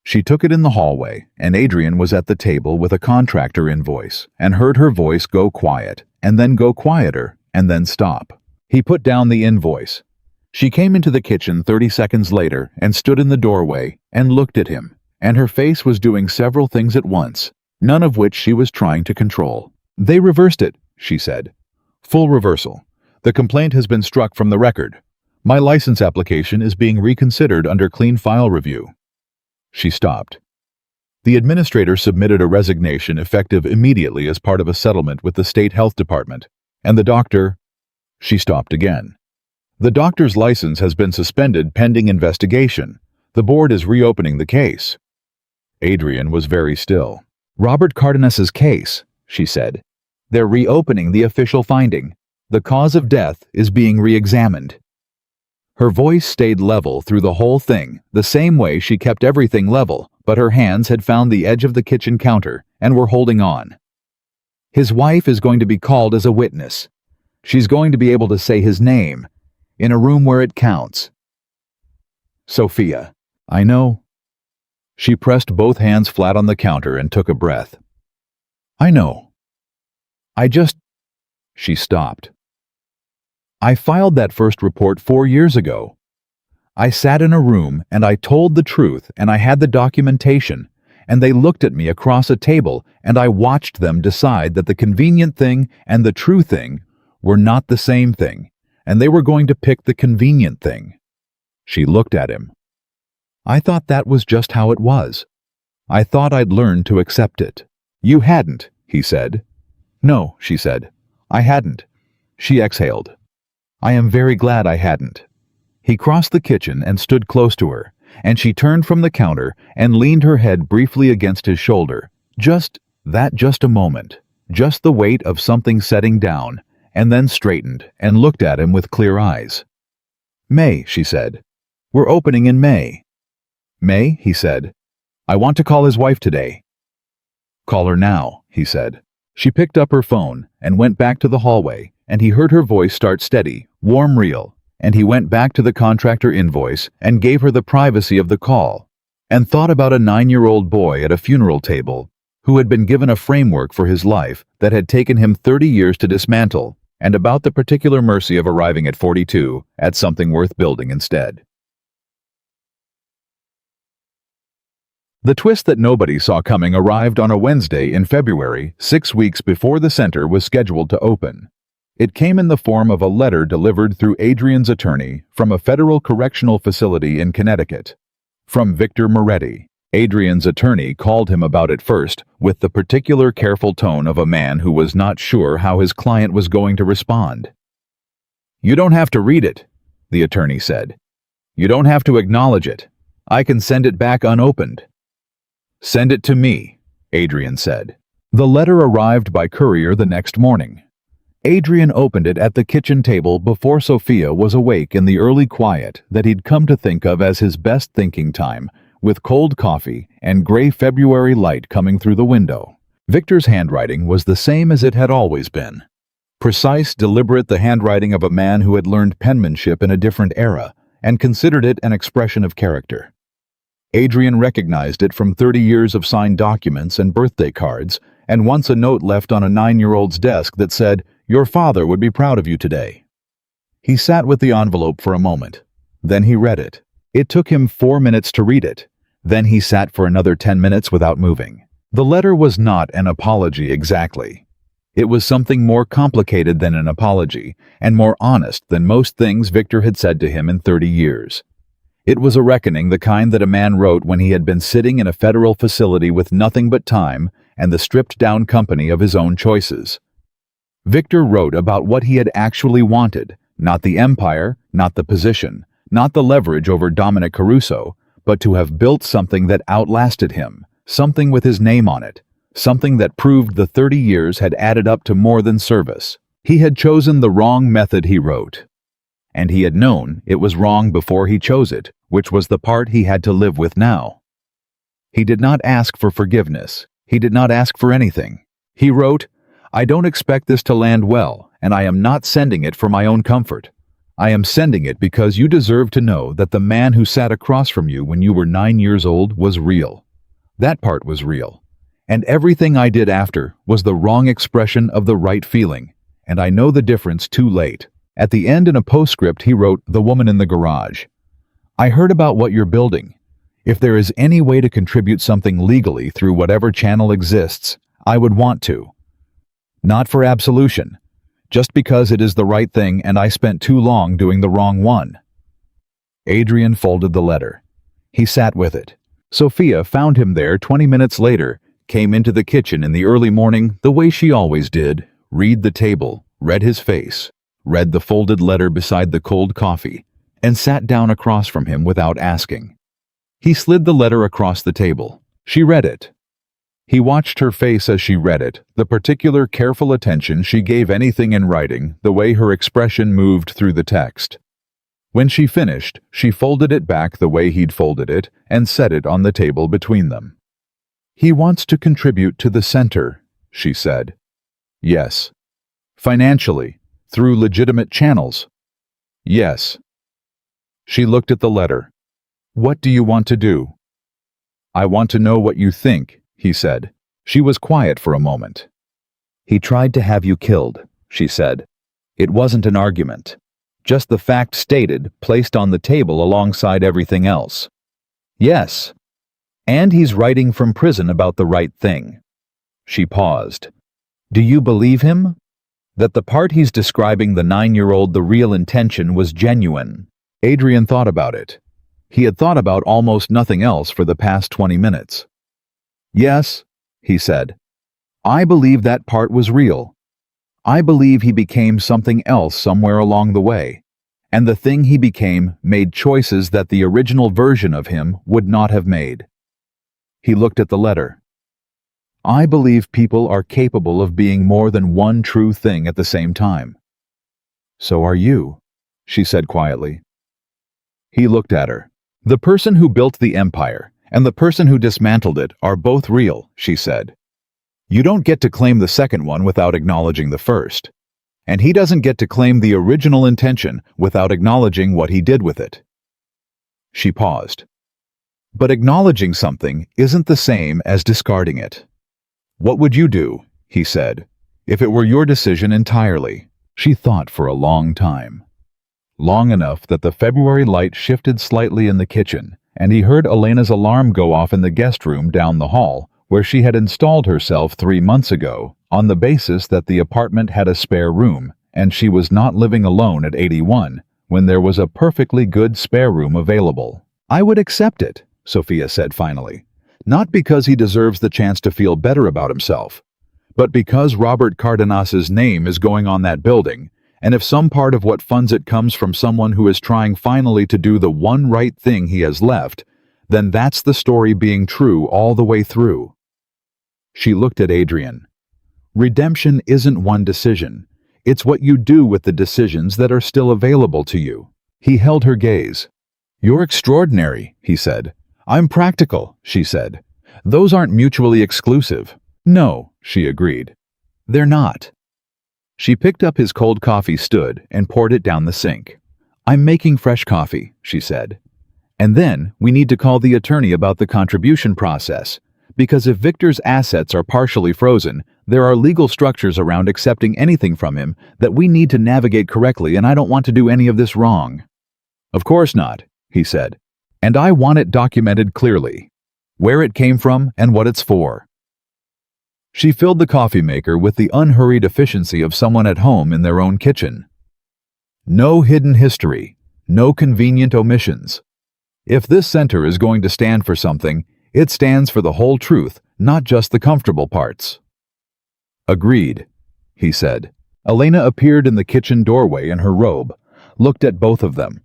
She took it in the hallway, and Adrian was at the table with a contractor invoice, and heard her voice go quiet, and then go quieter, and then stop. He put down the invoice. She came into the kitchen 30 seconds later and stood in the doorway and looked at him, and her face was doing several things at once, none of which she was trying to control. "They reversed it," she said. "Full reversal. The complaint has been struck from the record. My license application is being reconsidered under clean file review." She stopped. The administrator submitted a resignation effective immediately as part of a settlement with the state health department, and the doctor... She stopped again. The doctor's license has been suspended pending investigation. The board is reopening the case. Adrian was very still. Robert Cardenas' case, she said. They're reopening the official finding. The cause of death is being re-examined. Her voice stayed level through the whole thing, the same way she kept everything level, but her hands had found the edge of the kitchen counter and were holding on. His wife is going to be called as a witness. She's going to be able to say his name, in a room where it counts. Sophia. I know. She pressed both hands flat on the counter and took a breath. I know. She stopped. I filed that first report 4 years ago. I sat in a room and I told the truth and I had the documentation, and they looked at me across a table and I watched them decide that the convenient thing and the true thing were not the same thing, and they were going to pick the convenient thing. She looked at him. I thought that was just how it was. I thought I'd learned to accept it. You hadn't, he said. No, she said. I hadn't. She exhaled. I am very glad I hadn't. He crossed the kitchen and stood close to her, and she turned from the counter and leaned her head briefly against his shoulder. Just a moment. Just the weight of something setting down, and then straightened and looked at him with clear eyes. May, she said. We're opening in May. May, he said. I want to call his wife today. Call her now, he said. She picked up her phone and went back to the hallway, and he heard her voice start steady, warm, real, and he went back to the contractor invoice and gave her the privacy of the call, and thought about a 9-year-old boy at a funeral table who had been given a framework for his life that had taken him 30 years to dismantle, and about the particular mercy of arriving at 42 at something worth building instead. The twist that nobody saw coming arrived on a Wednesday in February, 6 weeks before the center was scheduled to open. It came in the form of a letter delivered through Adrian's attorney from a federal correctional facility in Connecticut. From Victor Moretti. Adrian's attorney called him about it first, with the particular careful tone of a man who was not sure how his client was going to respond. You don't have to read it, the attorney said. You don't have to acknowledge it. I can send it back unopened. Send it to me, Adrian said. The letter arrived by courier the next morning. Adrian opened it at the kitchen table before Sophia was awake in the early quiet that he'd come to think of as his best thinking time, with cold coffee and gray February light coming through the window. Victor's handwriting was the same as it had always been. Precise, deliberate, the handwriting of a man who had learned penmanship in a different era and considered it an expression of character. Adrian recognized it from 30 years of signed documents and birthday cards, and once a note left on a 9-year-old's desk that said, "Your father would be proud of you today." He sat with the envelope for a moment. Then he read it. It took him 4 minutes to read it. Then he sat for another 10 minutes without moving. The letter was not an apology exactly. It was something more complicated than an apology, and more honest than most things Victor had said to him in 30 years. It was a reckoning, the kind that a man wrote when he had been sitting in a federal facility with nothing but time and the stripped-down company of his own choices. Victor wrote about what he had actually wanted, not the empire, not the position, not the leverage over Dominic Caruso, but to have built something that outlasted him, something with his name on it, something that proved the 30 years had added up to more than service. He had chosen the wrong method, he wrote. And he had known it was wrong before he chose it, which was the part he had to live with now. He did not ask for forgiveness. He did not ask for anything. He wrote, "I don't expect this to land well, and I am not sending it for my own comfort. I am sending it because you deserve to know that the man who sat across from you when you were 9 years old was real. That part was real. And everything I did after was the wrong expression of the right feeling, and I know the difference too late." At the end, in a postscript, he wrote, "The woman in the garage. I heard about what you're building. If there is any way to contribute something legally through whatever channel exists, I would want to. Not for absolution, just because it is the right thing and I spent too long doing the wrong one." Adrian folded the letter. He sat with it. Sophia found him there 20 minutes later, came into the kitchen in the early morning the way she always did, read the table, read his face, read the folded letter beside the cold coffee, and sat down across from him without asking. He slid the letter across the table. She read it. He watched her face as she read it, the particular careful attention she gave anything in writing, the way her expression moved through the text. When she finished, she folded it back the way he'd folded it and set it on the table between them. "He wants to contribute to the center," she said. "Yes." "Financially, through legitimate channels?" "Yes." She looked at the letter. "What do you want to do?" "I want to know what you think," he said. She was quiet for a moment. "He tried to have you killed," she said. It wasn't an argument. Just the fact stated, placed on the table alongside everything else. "Yes. And he's writing from prison about the right thing." She paused. "Do you believe him? That the part he's describing the 9-year-old the real intention was genuine?" Adrian thought about it. He had thought about almost nothing else for the past 20 minutes. "Yes," he said. "I believe that part was real. I believe he became something else somewhere along the way, and the thing he became made choices that the original version of him would not have made." He looked at the letter. "I believe people are capable of being more than one true thing at the same time." "So are you," she said quietly. He looked at her. "The person who built the empire and the person who dismantled it are both real," she said. "You don't get to claim the second one without acknowledging the first. And he doesn't get to claim the original intention without acknowledging what he did with it." She paused. "But acknowledging something isn't the same as discarding it." "What would you do," he said, "if it were your decision entirely?" She thought for a long time. Long enough that the February light shifted slightly in the kitchen, and he heard Elena's alarm go off in the guest room down the hall, where she had installed herself 3 months ago, on the basis that the apartment had a spare room, and she was not living alone at 81, when there was a perfectly good spare room available. "I would accept it," Sophia said finally. "Not because he deserves the chance to feel better about himself, but because Robert Cardenas's name is going on that building, and if some part of what funds it comes from someone who is trying finally to do the one right thing he has left, then that's the story being true all the way through." She looked at Adrian. "Redemption isn't one decision. It's what you do with the decisions that are still available to you." He held her gaze. "You're extraordinary," he said. "I'm practical," she said. "Those aren't mutually exclusive." "No," she agreed. "They're not." She picked up his cold coffee, stood, and poured it down the sink. "I'm making fresh coffee," she said. "And then we need to call the attorney about the contribution process, because if Victor's assets are partially frozen, there are legal structures around accepting anything from him that we need to navigate correctly, and I don't want to do any of this wrong." "Of course not," he said. "And I want it documented clearly, where it came from and what it's for." She filled the coffee maker with the unhurried efficiency of someone at home in their own kitchen. No hidden history, no convenient omissions. If this center is going to stand for something, it stands for the whole truth, not just the comfortable parts. "Agreed," he said. Elena appeared in the kitchen doorway in her robe, looked at both of them,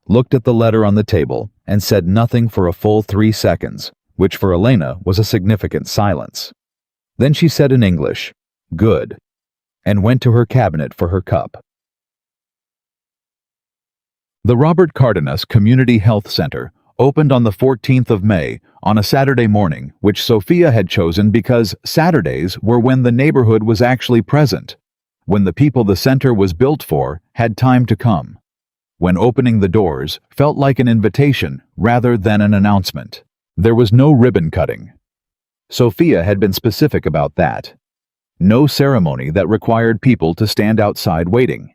looked at the letter on the table, and said nothing for a full 3 seconds, which for Elena was a significant silence. Then she said in English, "Good," and went to her cabinet for her cup. The Robert Cardenas Community Health Center opened on the 14th of May on a Saturday morning, which Sophia had chosen because Saturdays were when the neighborhood was actually present, when the people the center was built for had time to come, when opening the doors felt like an invitation rather than an announcement. There was no ribbon cutting. Sophia had been specific about that. No ceremony that required people to stand outside waiting.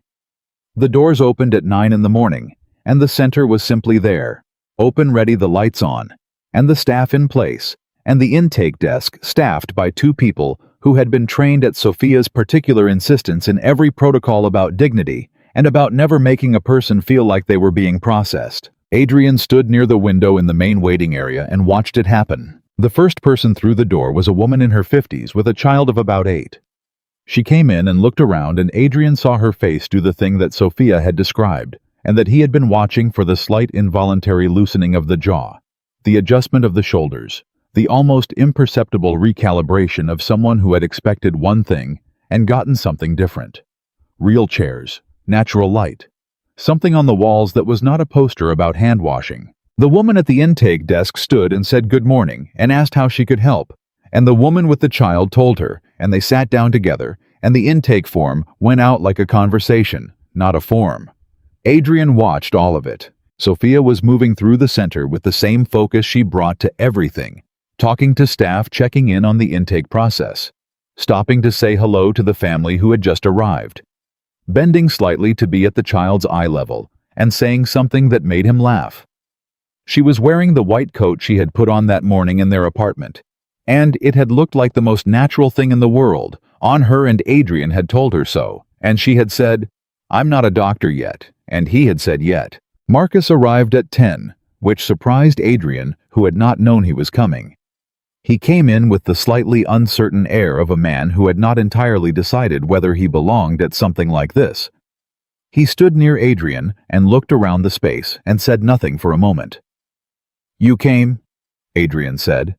The doors opened at 9 in the morning, and the center was simply there, open, ready, the lights on, and the staff in place, and the intake desk staffed by 2 people who had been trained at Sophia's particular insistence in every protocol about dignity and about never making a person feel like they were being processed. Adrian stood near the window in the main waiting area and watched it happen. The first person through the door was a woman in her 50s with a child of about 8. She came in and looked around, and Adrian saw her face do the thing that Sophia had described, and that he had been watching for: the slight involuntary loosening of the jaw, the adjustment of the shoulders, the almost imperceptible recalibration of someone who had expected one thing and gotten something different. Real chairs, natural light, something on the walls that was not a poster about hand washing. The woman at the intake desk stood and said good morning and asked how she could help, and the woman with the child told her, and they sat down together, and the intake form went out like a conversation, not a form. Adrian watched all of it. Sophia was moving through the center with the same focus she brought to everything, talking to staff, checking in on the intake process, stopping to say hello to the family who had just arrived, bending slightly to be at the child's eye level, and saying something that made him laugh. She was wearing the white coat she had put on that morning in their apartment, and it had looked like the most natural thing in the world on her, and Adrian had told her so, and she had said, "I'm not a doctor yet," and he had said yet. Marcus arrived at 10, which surprised Adrian, who had not known he was coming. He came in with the slightly uncertain air of a man who had not entirely decided whether he belonged at something like this. He stood near Adrian and looked around the space and said nothing for a moment. "You came?" Adrian said.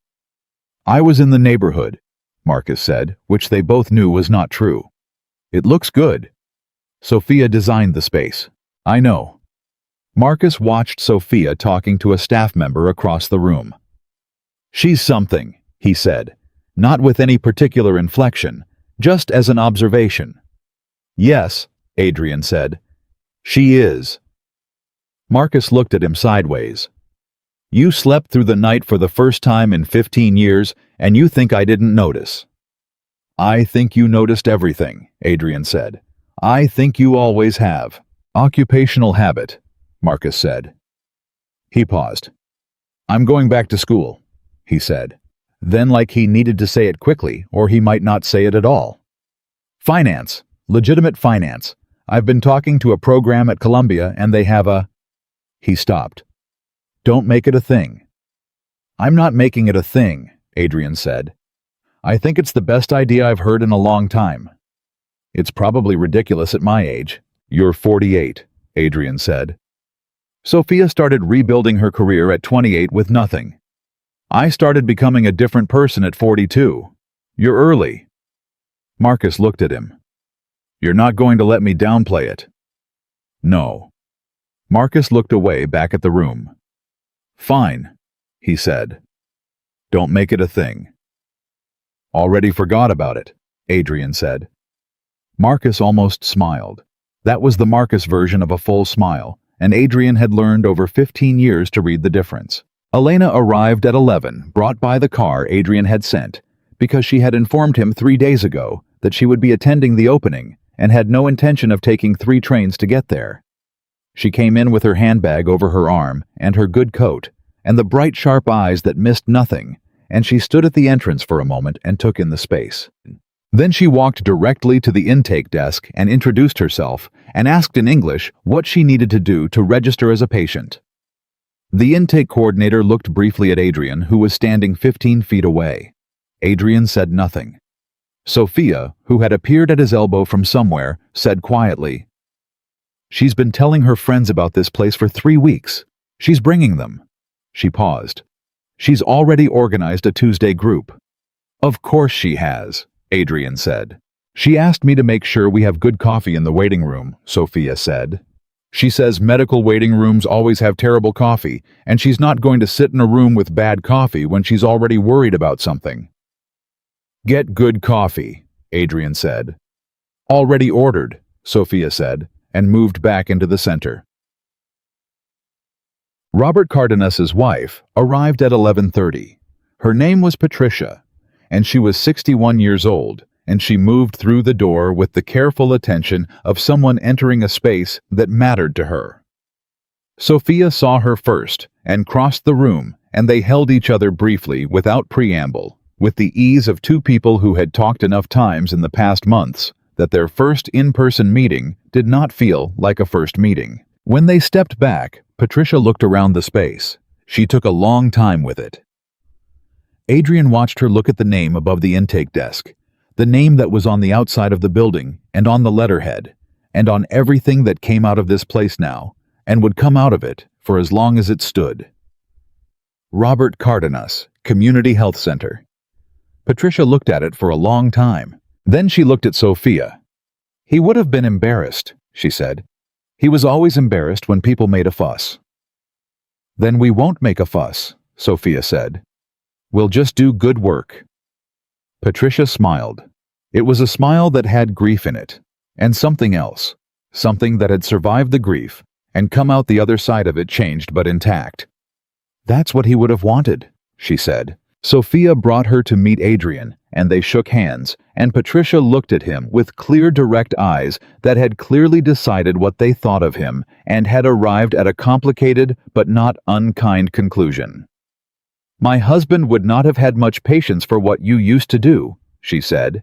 "I was in the neighborhood," Marcus said, which they both knew was not true. "It looks good. Sophia designed the space." "I know." Marcus watched Sophia talking to a staff member across the room. "She's something," he said, not with any particular inflection, just as an observation. "Yes," Adrian said. "She is." Marcus looked at him sideways. "You slept through the night for the first time in 15 years, and you think I didn't notice?" "I think you noticed everything," Adrian said. "I think you always have." "Occupational habit," Marcus said. He paused. "I'm going back to school," he said. Then, like he needed to say it quickly, or he might not say it at all. "Finance. Legitimate finance. I've been talking to a program at Columbia, and they have a..." He stopped. "Don't make it a thing." "I'm not making it a thing," Adrian said. "I think it's the best idea I've heard in a long time." "It's probably ridiculous at my age." "You're 48, Adrian said. "Sophia started rebuilding her career at 28 with nothing. I started becoming a different person at 42. You're early." Marcus looked at him. "You're not going to let me downplay it?" "No." Marcus looked away back at the room. "Fine," he said. "Don't make it a thing." "Already forgot about it," Adrian said. Marcus almost smiled. That was the Marcus version of a full smile, and Adrian had learned over 15 years to read the difference. Elena arrived at 11, brought by the car Adrian had sent, because she had informed him 3 days ago that she would be attending the opening and had no intention of taking 3 trains to get there. She came in with her handbag over her arm and her good coat, and the bright sharp eyes that missed nothing, and she stood at the entrance for a moment and took in the space. Then she walked directly to the intake desk and introduced herself and asked in English what she needed to do to register as a patient. The intake coordinator looked briefly at Adrian, who was standing 15 feet away. Adrian said nothing. Sophia, who had appeared at his elbow from somewhere, said quietly, "She's been telling her friends about this place for 3 weeks. She's bringing them." She paused. "She's already organized a Tuesday group." "Of course she has," Adrian said. "She asked me to make sure we have good coffee in the waiting room," Sophia said. "She says medical waiting rooms always have terrible coffee, and she's not going to sit in a room with bad coffee when she's already worried about something." "Get good coffee," Adrian said. "Already ordered," Sophia said, and moved back into the center. Robert Cardenas' wife arrived at 11:30. Her name was Patricia, and she was 61 years old, and she moved through the door with the careful attention of someone entering a space that mattered to her. Sophia saw her first and crossed the room, and they held each other briefly without preamble, with the ease of 2 people who had talked enough times in the past months that their first in-person meeting did not feel like a first meeting. When they stepped back, Patricia looked around the space. She took a long time with it. Adrian watched her look at the name above the intake desk, the name that was on the outside of the building and on the letterhead, and on everything that came out of this place now, and would come out of it for as long as it stood. Robert Cardenas, Community Health Center. Patricia looked at it for a long time. Then she looked at Sophia. He would have been embarrassed, she said. He was always embarrassed when people made a fuss. Then we won't make a fuss, Sophia said. We'll just do good work. Patricia smiled. It was a smile that had grief in it, and something else, something that had survived the grief and come out the other side of it changed but intact. That's what he would have wanted, she said. Sophia brought her to meet Adrian, and they shook hands, and Patricia looked at him with clear, direct eyes that had clearly decided what they thought of him and had arrived at a complicated but not unkind conclusion. My husband would not have had much patience for what you used to do, she said.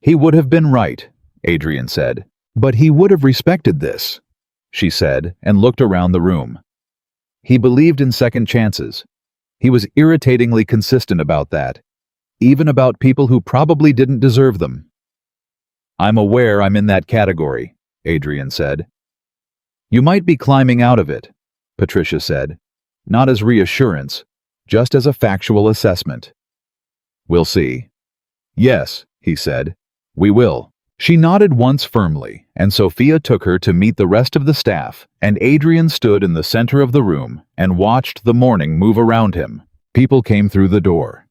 He would have been right, Adrian said. But he would have respected this, she said, and looked around the room. He believed in second chances. He was irritatingly consistent about that, even about people who probably didn't deserve them. I'm aware I'm in that category, Adrian said. You might be climbing out of it, Patricia said, not as reassurance, just as a factual assessment. We'll see. Yes, he said, we will. She nodded once firmly, and Sophia took her to meet the rest of the staff, and Adrian stood in the center of the room and watched the morning move around him. People came through the door.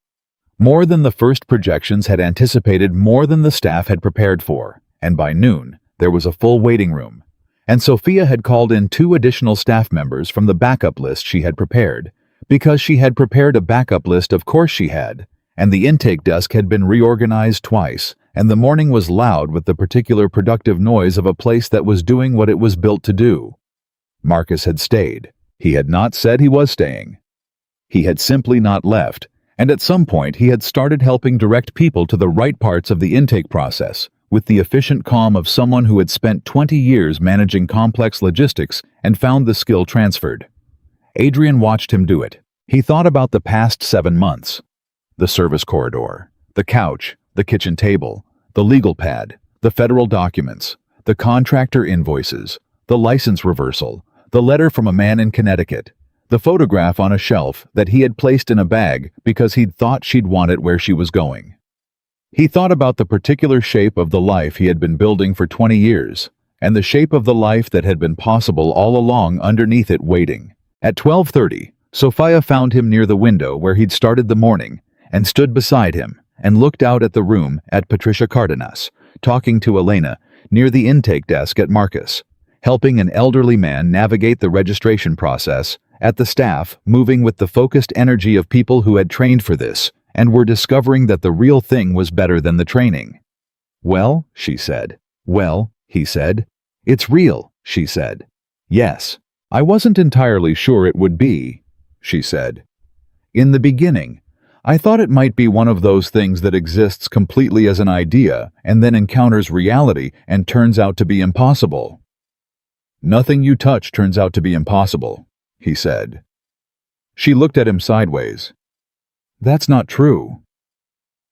More than the first projections had anticipated, more than the staff had prepared for, and by noon, there was a full waiting room. And Sophia had called in 2 additional staff members from the backup list she had prepared, because she had prepared a backup list, of course she had, and the intake desk had been reorganized twice, and the morning was loud with the particular productive noise of a place that was doing what it was built to do. Marcus had stayed. He had not said he was staying. He had simply not left, and at some point he had started helping direct people to the right parts of the intake process, with the efficient calm of someone who had spent 20 years managing complex logistics and found the skill transferred. Adrian watched him do it. He thought about the past 7 months. The service corridor, the couch, the kitchen table, the legal pad, the federal documents, the contractor invoices, the license reversal, the letter from a man in Connecticut, the photograph on a shelf that he had placed in a bag because he'd thought she'd want it where she was going. He thought about the particular shape of the life he had been building for 20 years, and the shape of the life that had been possible all along underneath it waiting. At 12:30, Sophia found him near the window where he'd started the morning and stood beside him and looked out at the room at Patricia Cardenas, talking to Elena near the intake desk at Marcus, helping an elderly man navigate the registration process, at the staff moving with the focused energy of people who had trained for this and were discovering that the real thing was better than the training. Well, she said. Well, he said. It's real, she said. Yes. I wasn't entirely sure it would be, she said. In the beginning, I thought it might be one of those things that exists completely as an idea and then encounters reality and turns out to be impossible. Nothing you touch turns out to be impossible, he said. She looked at him sideways. That's not true.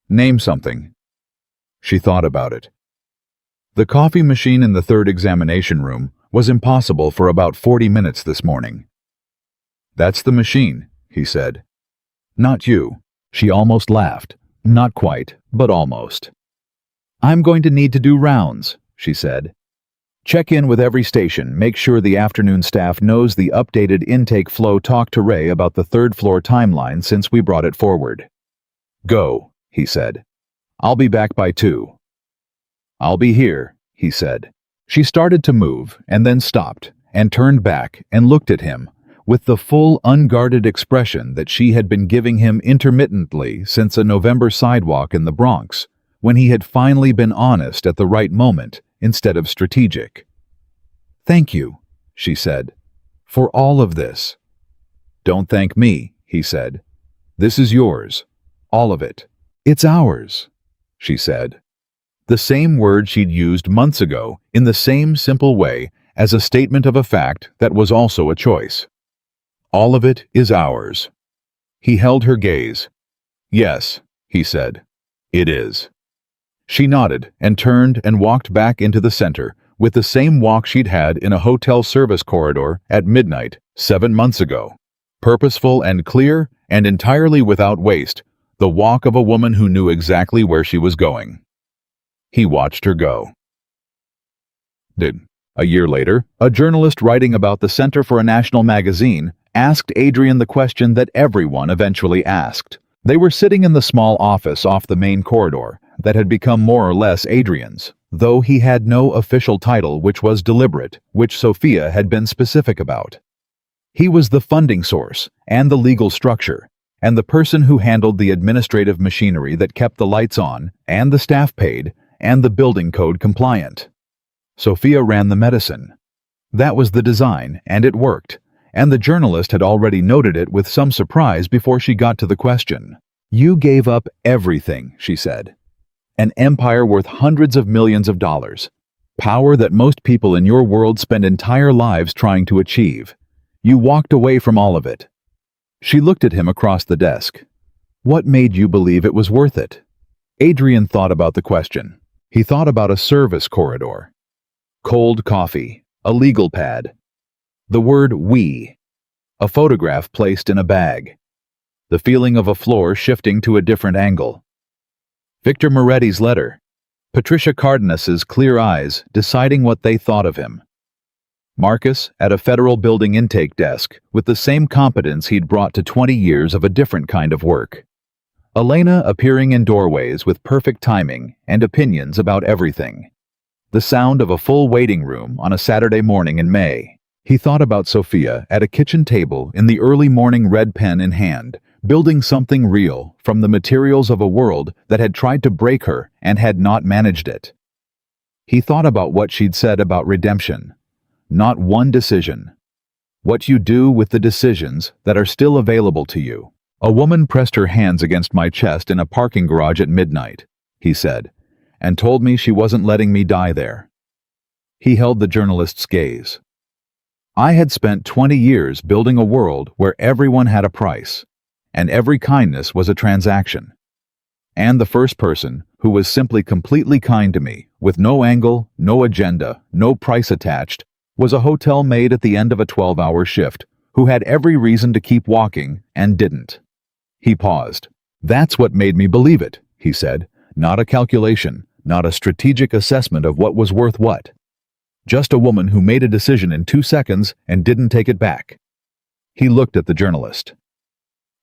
Name something. She thought about it. The coffee machine in the 3rd examination room was impossible for about 40 minutes this morning. That's the machine, he said. Not you. She almost laughed. Not quite, but almost. I'm going to need to do rounds, she said. Check in with every station, make sure the afternoon staff knows the updated intake flow. Talk to Ray about the 3rd floor timeline since we brought it forward. Go, he said. I'll be back by 2. I'll be here, he said. She started to move and then stopped and turned back and looked at him with the full, unguarded expression that she had been giving him intermittently since a November sidewalk in the Bronx, when he had finally been honest at the right moment instead of strategic. Thank you, she said, for all of this. Don't thank me, he said. This is yours. All of it. It's ours, she said. The same word she'd used months ago in the same simple way as a statement of a fact that was also a choice. All of it is ours. He held her gaze. Yes, he said. It is. She nodded and turned and walked back into the center with the same walk she'd had in a hotel service corridor at midnight 7 months ago. Purposeful and clear and entirely without waste, the walk of a woman who knew exactly where she was going. He watched her go. A year later, a journalist writing about the Center for a National magazine asked Adrian the question that everyone eventually asked. They were sitting in the small office off the main corridor that had become more or less Adrian's, though he had no official title, which was deliberate, which Sophia had been specific about. He was the funding source and the legal structure, and the person who handled the administrative machinery that kept the lights on and the staff paid and the building code compliant. Sophia ran the medicine. That was the design, and it worked, and the journalist had already noted it with some surprise before she got to the question. You gave up everything, she said. An empire worth hundreds of millions of dollars. Power that most people in your world spend entire lives trying to achieve. You walked away from all of it. She looked at him across the desk. What made you believe it was worth it? Adrian thought about the question. He thought about a service corridor. Cold coffee, a legal pad. The word we. A photograph placed in a bag. The feeling of a floor shifting to a different angle. Victor Moretti's letter. Patricia Cardenas's clear eyes deciding what they thought of him. Marcus at a federal building intake desk with the same competence he'd brought to 20 years of a different kind of work. Elena appearing in doorways with perfect timing and opinions about everything. The sound of a full waiting room on a Saturday morning in May. He thought about Sophia at a kitchen table in the early morning, red pen in hand, building something real from the materials of a world that had tried to break her and had not managed it. He thought about what she'd said about redemption. Not one decision. What you do with the decisions that are still available to you. A woman pressed her hands against my chest in a parking garage at midnight, he said, and told me she wasn't letting me die there. He held the journalist's gaze. I had spent 20 years building a world where everyone had a price, and every kindness was a transaction. And the first person who was simply completely kind to me, with no angle, no agenda, no price attached, was a hotel maid at the end of a 12-hour shift, who had every reason to keep walking and didn't. He paused. That's what made me believe it, he said. Not a calculation, not a strategic assessment of what was worth what. Just a woman who made a decision in 2 seconds and didn't take it back. He looked at the journalist.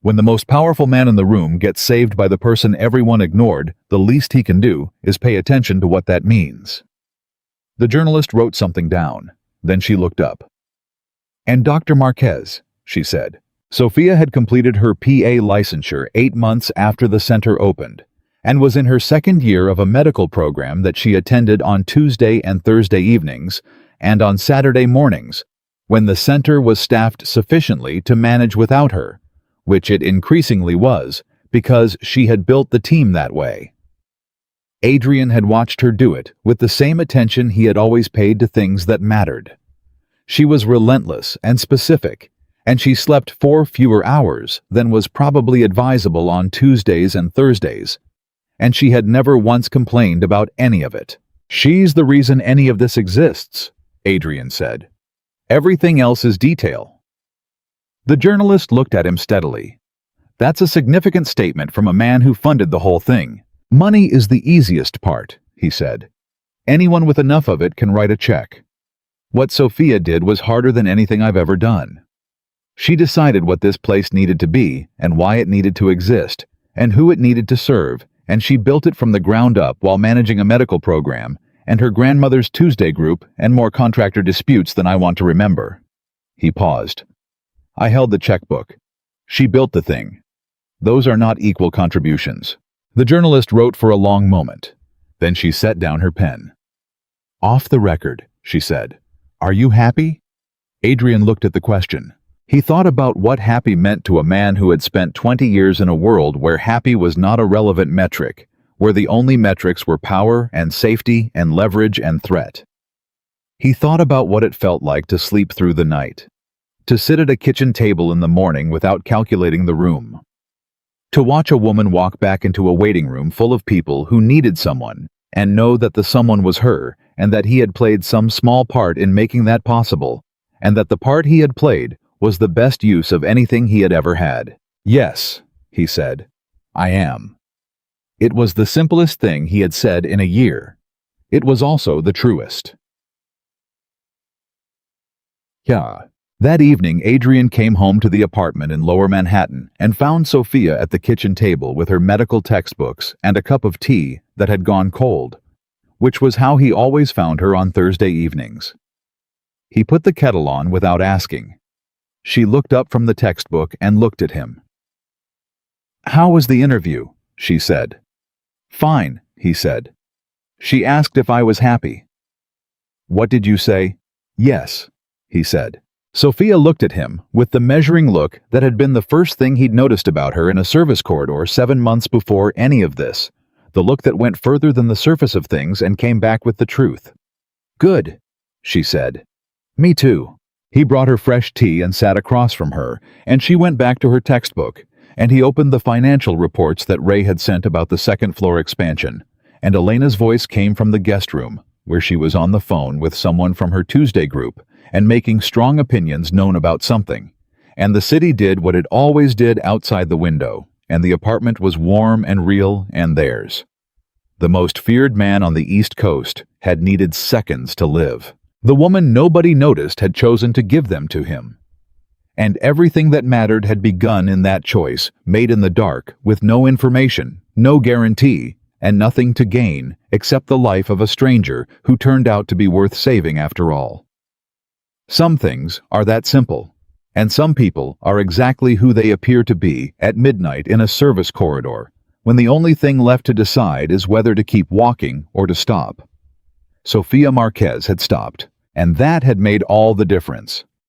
When the most powerful man in the room gets saved by the person everyone ignored, the least he can do is pay attention to what that means. The journalist wrote something down. Then she looked up. And Dr. Marquez, she said. Sophia had completed her PA licensure 8 months after the center opened, and was in her second year of a medical program that she attended on Tuesday and Thursday evenings and on Saturday mornings, when the center was staffed sufficiently to manage without her, which it increasingly was, because she had built the team that way. Adrian had watched her do it with the same attention he had always paid to things that mattered. She was relentless and specific, and she slept 4 fewer hours than was probably advisable on Tuesdays and Thursdays, and she had never once complained about any of it. She's the reason any of this exists, Adrian said. Everything else is detail. The journalist looked at him steadily. That's a significant statement from a man who funded the whole thing. Money is the easiest part, he said. Anyone with enough of it can write a check. What Sophia did was harder than anything I've ever done. She decided what this place needed to be and why it needed to exist and who it needed to serve, and she built it from the ground up while managing a medical program and her grandmother's Tuesday group and more contractor disputes than I want to remember. He paused. I held the checkbook. She built the thing. Those are not equal contributions. The journalist wrote for a long moment. Then she set down her pen. Off the record, she said. Are you happy? Adrian looked at the question. He thought about what happy meant to a man who had spent 20 years in a world where happy was not a relevant metric, where the only metrics were power and safety and leverage and threat. He thought about what it felt like to sleep through the night, to sit at a kitchen table in the morning without calculating the room, to watch a woman walk back into a waiting room full of people who needed someone and know that the someone was her and that he had played some small part in making that possible, and that the part he had played was the best use of anything he had ever had. "Yes," he said, "I am." It was the simplest thing he had said in a year. It was also the truest. Yeah. That evening, Adrian came home to the apartment in Lower Manhattan and found Sophia at the kitchen table with her medical textbooks and a cup of tea that had gone cold, which was how he always found her on Thursday evenings. He put the kettle on without asking. She looked up from the textbook and looked at him. "How was the interview?" she said. "Fine," he said. She asked if I was happy. "What did you say?" "Yes," he said. Sophia looked at him with the measuring look that had been the first thing he'd noticed about her in a service corridor 7 months before any of this, the look that went further than the surface of things and came back with the truth. "Good," she said. "Me too." He brought her fresh tea and sat across from her, and she went back to her textbook, and he opened the financial reports that Ray had sent about the second-floor expansion, and Elena's voice came from the guest room, where she was on the phone with someone from her Tuesday group and making strong opinions known about something. And the city did what it always did outside the window, and the apartment was warm and real and theirs. The most feared man on the East Coast had needed seconds to live. The woman nobody noticed had chosen to give them to him. And everything that mattered had begun in that choice, made in the dark, with no information, no guarantee, and nothing to gain except the life of a stranger who turned out to be worth saving after all. Some things are that simple, and some people are exactly who they appear to be at midnight in a service corridor, when the only thing left to decide is whether to keep walking or to stop. Sophia Marquez had stopped, and that had made all the difference.